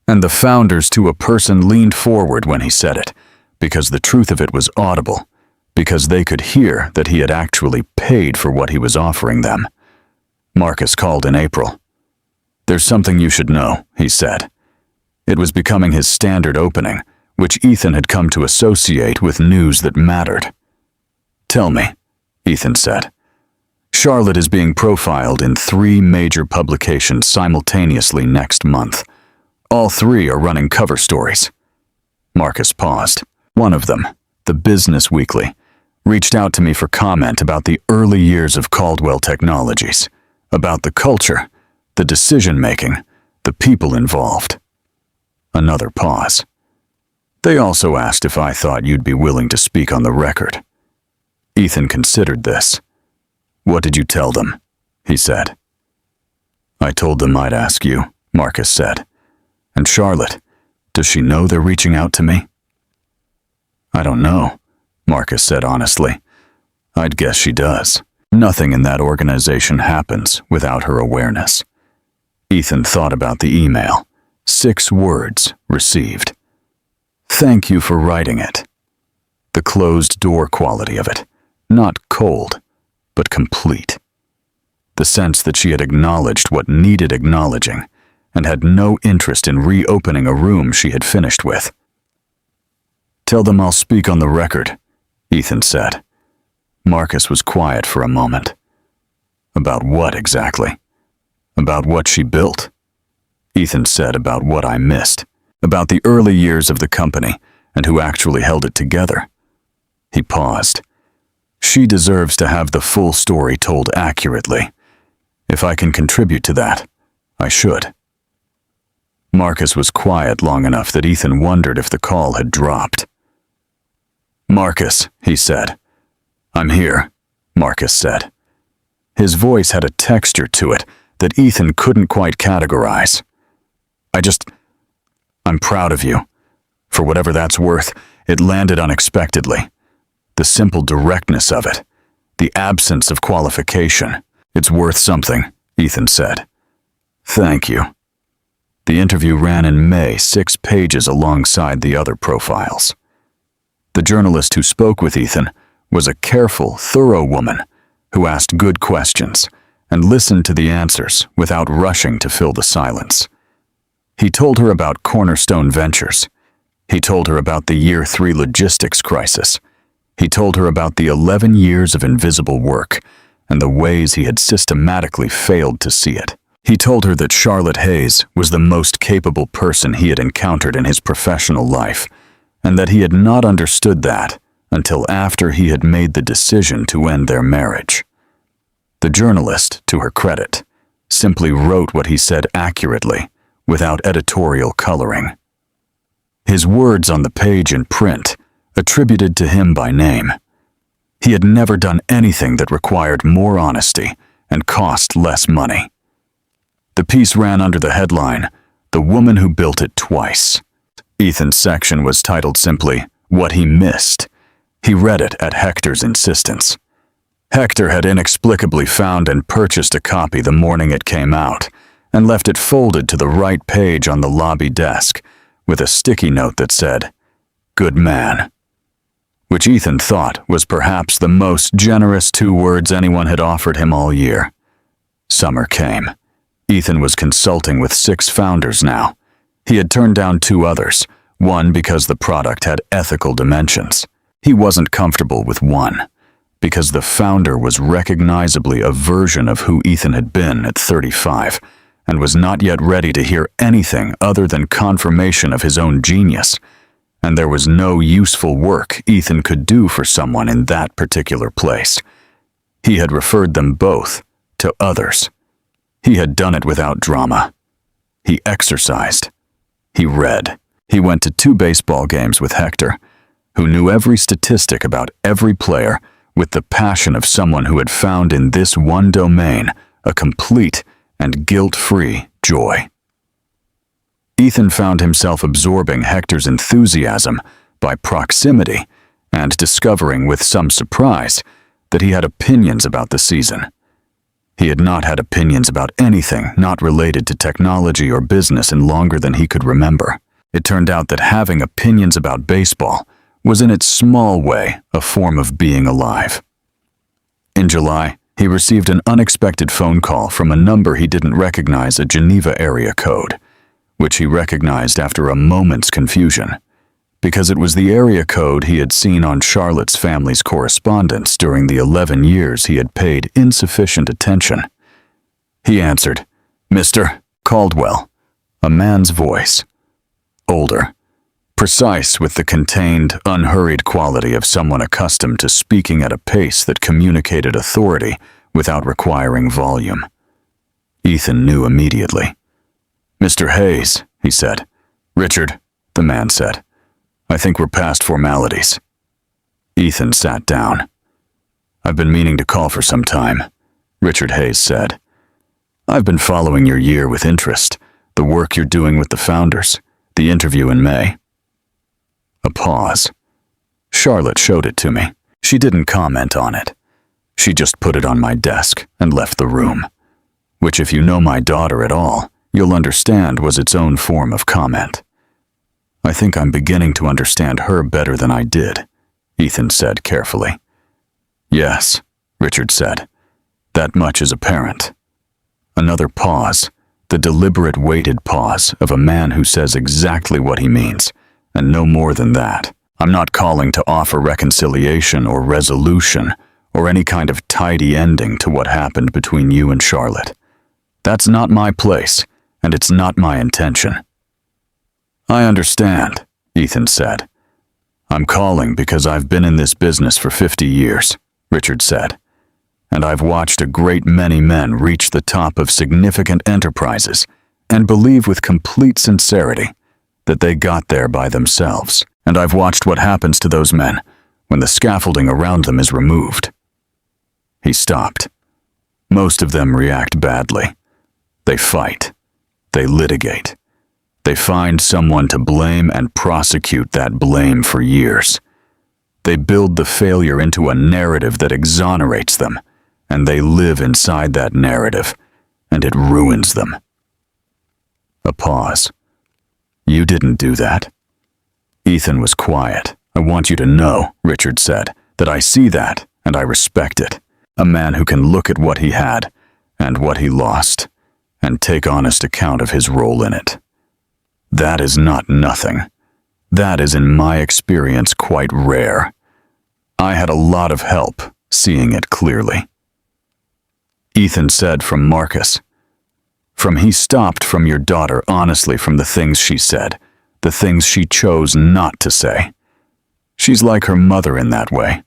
And the founders to a person leaned forward when he said it, because the truth of it was audible, because they could hear that he had actually paid for what he was offering them. Marcus called in April. "There's something you should know," he said. It was becoming his standard opening, which Ethan had come to associate with news that mattered. "Tell me," Ethan said. "Charlotte is being profiled in 3 major publications simultaneously next month. All 3 are running cover stories." Marcus paused. One of them, the Business Weekly, reached out to me for comment about the early years of Caldwell Technologies, about the culture, the decision-making, the people involved. Another pause. They also asked if I thought you'd be willing to speak on the record. Ethan considered this. "What did you tell them?" he said. "I told them I'd ask you," Marcus said. "And Charlotte, does she know they're reaching out to me?" "I don't know," Marcus said honestly. "I'd guess she does. Nothing in that organization happens without her awareness." Ethan thought about the email. 6 words received. "Thank you for writing it." The closed-door quality of it, not cold, but complete. The sense that she had acknowledged what needed acknowledging and had no interest in reopening a room she had finished with. Tell them I'll speak on the record, Ethan said. Marcus was quiet for a moment. About what exactly? About what she built? Ethan said about what I missed, about the early years of the company and who actually held it together. He paused. She deserves to have the full story told accurately. If I can contribute to that, I should. Marcus was quiet long enough that Ethan wondered if the call had dropped. Marcus, he said. I'm here, Marcus said. His voice had a texture to it that Ethan couldn't quite categorize. I'm proud of you. For whatever that's worth, it landed unexpectedly. The simple directness of it, the absence of qualification. It's worth something, Ethan said. Thank you. The interview ran in May, 6 pages alongside the other profiles. The journalist who spoke with Ethan was a careful, thorough woman who asked good questions and listened to the answers without rushing to fill the silence. He told her about Cornerstone Ventures. He told her about the Year 3 logistics crisis. He told her about the 11 years of invisible work and the ways he had systematically failed to see it. He told her that Charlotte Hayes was the most capable person he had encountered in his professional life, and that he had not understood that until after he had made the decision to end their marriage. The journalist, to her credit, simply wrote what he said accurately, without editorial coloring. His words on the page in print, attributed to him by name. He had never done anything that required more honesty and cost less money. The piece ran under the headline, "The Woman Who Built It Twice." Ethan's section was titled simply, "What He Missed." He read it at Hector's insistence. Hector had inexplicably found and purchased a copy the morning it came out, and left it folded to the right page on the lobby desk, with a sticky note that said, "Good man," which Ethan thought was perhaps the most generous 2 words anyone had offered him all year. Summer came. Ethan was consulting with 6 founders now. He had turned down 2 others, one because the product had ethical dimensions. He wasn't comfortable with one, because the founder was recognizably a version of who Ethan had been at 35, and was not yet ready to hear anything other than confirmation of his own genius, and there was no useful work Ethan could do for someone in that particular place. He had referred them both to others. He had done it without drama. He exercised. He read. He went to 2 baseball games with Hector, who knew every statistic about every player with the passion of someone who had found in this one domain a complete and guilt-free joy. Ethan found himself absorbing Hector's enthusiasm by proximity and discovering with some surprise that he had opinions about the season. He had not had opinions about anything not related to technology or business in longer than he could remember. It turned out that having opinions about baseball was in its small way a form of being alive. In July, he received an unexpected phone call from a number he didn't recognize, a Geneva area code, which he recognized after a moment's confusion, because it was the area code he had seen on Charlotte's family's correspondence during the 11 years he had paid insufficient attention. He answered, "Mr. Caldwell," a man's voice. Older, precise with the contained, unhurried quality of someone accustomed to speaking at a pace that communicated authority without requiring volume. Ethan knew immediately. "Mr. Hayes," he said. "Richard," the man said. "I think we're past formalities." Ethan sat down. "I've been meaning to call for some time," Richard Hayes said. "I've been following your year with interest, the work you're doing with the founders, the interview in May." A pause. "Charlotte showed it to me. She didn't comment on it. She just put it on my desk and left the room, which, if you know my daughter at all, you'll understand was its own form of comment. I think I'm beginning to understand her better than I did," Ethan said carefully. "Yes," Richard said. "That much is apparent." Another pause, the deliberate weighted pause of a man who says exactly what he means, and no more than that. I'm not calling to offer reconciliation or resolution or any kind of tidy ending to what happened between you and Charlotte. That's not my place, and it's not my intention." "I understand," Ethan said. "I'm calling because I've been in this business for 50 years, Richard said, "and I've watched a great many men reach the top of significant enterprises and believe with complete sincerity that they got there by themselves. And I've watched what happens to those men when the scaffolding around them is removed." He stopped. Most of them react badly. They fight. They litigate. They find someone to blame and prosecute that blame for years. They build the failure into a narrative that exonerates them, and they live inside that narrative, and it ruins them. A pause. "You didn't do that." Ethan was quiet. "I want you to know," Richard said, "that I see that and I respect it. A man who can look at what he had and what he lost and take honest account of his role in it. That is not nothing. That is, in my experience, quite rare. I had a lot of help seeing it clearly." Ethan said from Marcus, "From he stopped from your daughter honestly from the things she said, the things she chose not to say. She's like her mother in that way,"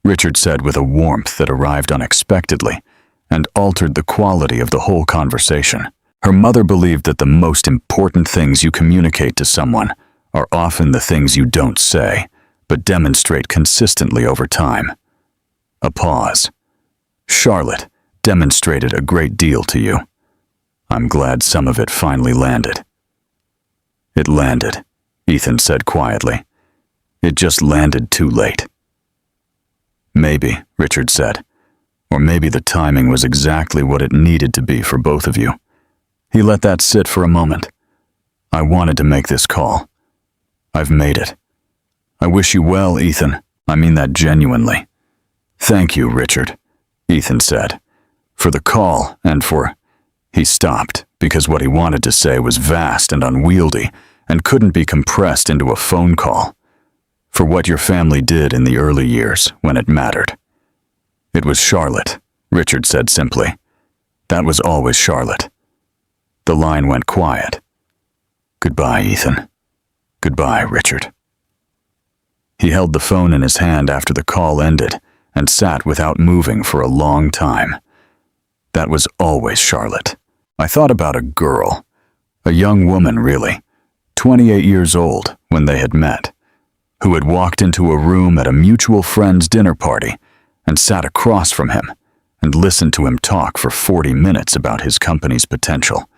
Richard said with a warmth that arrived unexpectedly and altered the quality of the whole conversation. "Her mother believed that the most important things you communicate to someone are often the things you don't say, but demonstrate consistently over time." A pause. "Charlotte demonstrated a great deal to you. I'm glad some of it finally landed." "It landed," Ethan said quietly. "It just landed too late." "Maybe," Richard said. "Or maybe the timing was exactly what it needed to be for both of you." He let that sit for a moment. "I wanted to make this call. I've made it. I wish you well, Ethan. I mean that genuinely." "Thank you, Richard," Ethan said, "for the call and for—" He stopped because what he wanted to say was vast and unwieldy and couldn't be compressed into a phone call. "For what your family did in the early years when it mattered." "It was Charlotte," Richard said simply. "That was always Charlotte." The line went quiet. "Goodbye, Ethan. Goodbye, Richard." He held the phone in his hand after the call ended and sat without moving for a long time. That was always Charlotte. I thought about a girl, a young woman really, 28 years old when they had met, who had walked into a room at a mutual friend's dinner party and sat across from him and listened to him talk for 40 minutes about his company's potential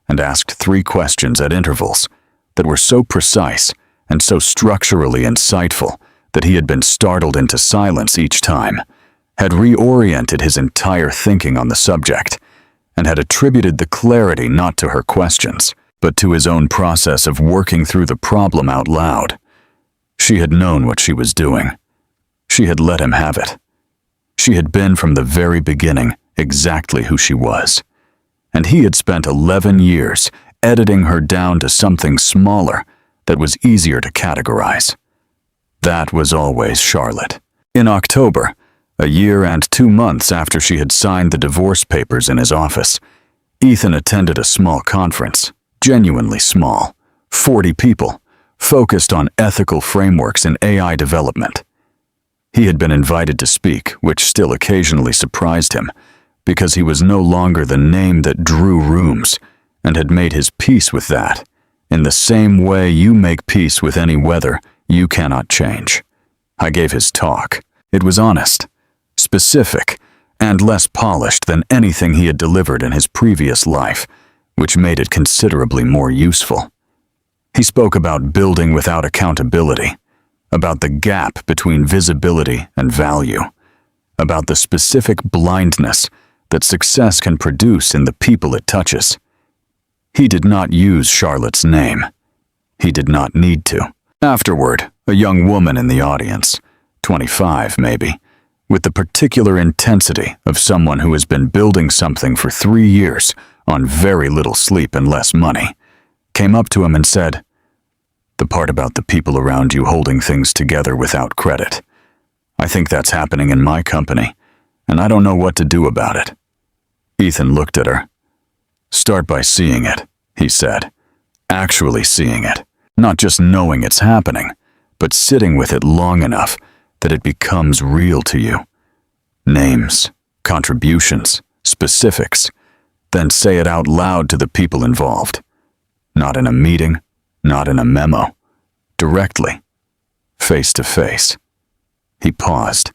and asked 3 questions at intervals that were so precise and so structurally insightful that he had been startled into silence each time, had reoriented his entire thinking on the subject, and had attributed the clarity not to her questions, but to his own process of working through the problem out loud. She had known what she was doing. She had let him have it. She had been from the very beginning exactly who she was. And he had spent 11 years editing her down to something smaller that was easier to categorize. That was always Charlotte. In October, a year and 2 months after she had signed the divorce papers in his office, Ethan attended a small conference, genuinely small, 40 people, focused on ethical frameworks in AI development. He had been invited to speak, which still occasionally surprised him, because he was no longer the name that drew rooms, and had made his peace with that, in the same way you make peace with any weather you cannot change. I gave his talk. It was honest, specific, and less polished than anything he had delivered in his previous life, which made it considerably more useful. He spoke about building without accountability, about the gap between visibility and value, about the specific blindness that success can produce in the people it touches. He did not use Charlotte's name. He did not need to. Afterward, a young woman in the audience, 25 maybe, with the particular intensity of someone who has been building something for 3 years on very little sleep and less money, came up to him and said, The part about the people around you holding things together without credit. I think that's happening in my company, and I don't know what to do about it." Ethan looked at her. "Start by seeing it," he said. "Actually seeing it. Not just knowing it's happening, but sitting with it long enough that it becomes real to you. Names, contributions, specifics. Then say it out loud to the people involved. Not in a meeting, not in a memo. Directly. Face to face." He paused,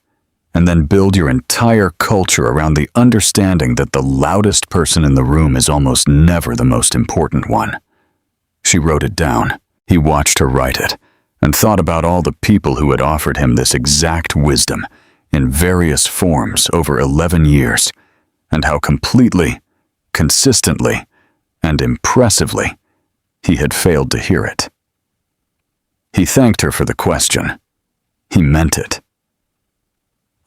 and then build your entire culture around the understanding that the loudest person in the room is almost never the most important one. She wrote it down. He watched her write it, and thought about all the people who had offered him this exact wisdom in various forms over 11 years, and how completely, consistently, and impressively he had failed to hear it. He thanked her for the question. He meant it.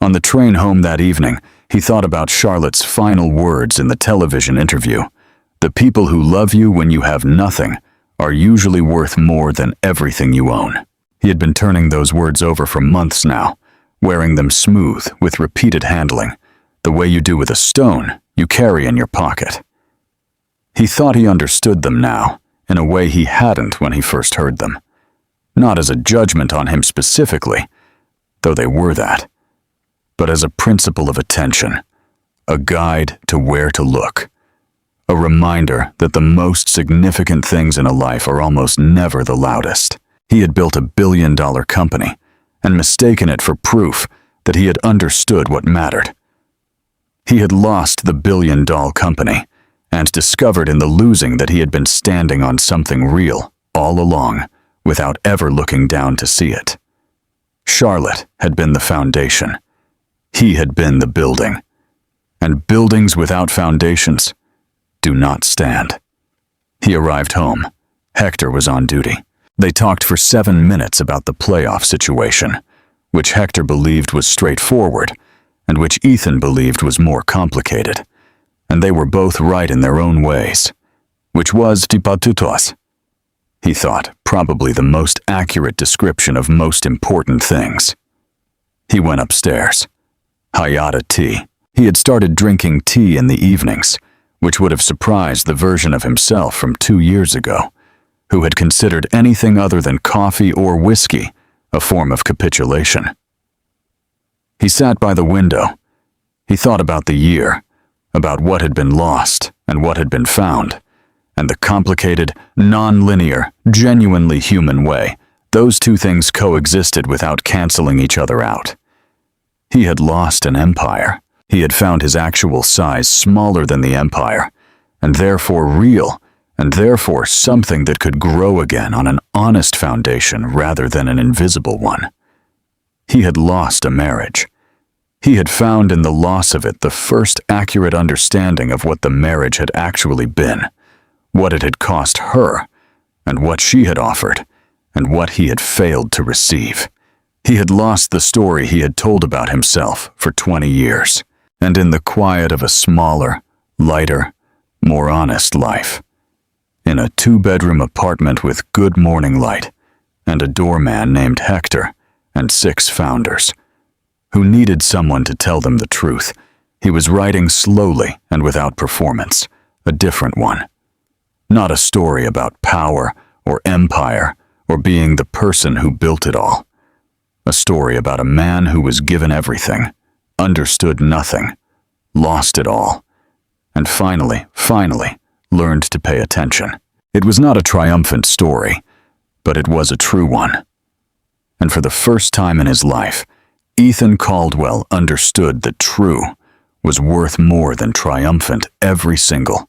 On the train home that evening, he thought about Charlotte's final words in the television interview. "The people who love you when you have nothing are usually worth more than everything you own." He had been turning those words over for months now, wearing them smooth with repeated handling, the way you do with a stone you carry in your pocket. He thought he understood them now, in a way he hadn't when he first heard them. Not as a judgment on him specifically, though they were that, but as a principle of attention, a guide to where to look. A reminder that the most significant things in a life are almost never the loudest. He had built $1 billion company and mistaken it for proof that he had understood what mattered. He had lost the $1 billion company and discovered in the losing that he had been standing on something real all along without ever looking down to see it. Charlotte had been the foundation. He had been the building. And buildings without foundations do not stand. He arrived home. Hector was on duty. They talked for 7 minutes about the playoff situation, which Hector believed was straightforward, and which Ethan believed was more complicated. And they were both right in their own ways, which was tipatutos. He thought, probably the most accurate description of most important things. He went upstairs. Hayata tea. He had started drinking tea in the evenings, which would have surprised the version of himself from 2 years ago, who had considered anything other than coffee or whiskey a form of capitulation. He sat by the window. He thought about the year, about what had been lost and what had been found, and the complicated, non-linear, genuinely human way those two things coexisted without canceling each other out. He had lost an empire. He had found his actual size smaller than the empire, and therefore real, and therefore something that could grow again on an honest foundation rather than an invisible one. He had lost a marriage. He had found in the loss of it the first accurate understanding of what the marriage had actually been, what it had cost her, and what she had offered, and what he had failed to receive. He had lost the story he had told about himself for 20 years, and in the quiet of a smaller, lighter, more honest life. In a 2-bedroom apartment with good morning light, and a doorman named Hector, and 6 founders, who needed someone to tell them the truth. He was writing slowly and without performance, a different one. Not a story about power or empire or being the person who built it all. A story about a man who was given everything, understood nothing, lost it all, and finally learned to pay attention. It was not a triumphant story, but it was a true one. And for the first time in his life, Ethan Caldwell understood that true was worth more than triumphant every single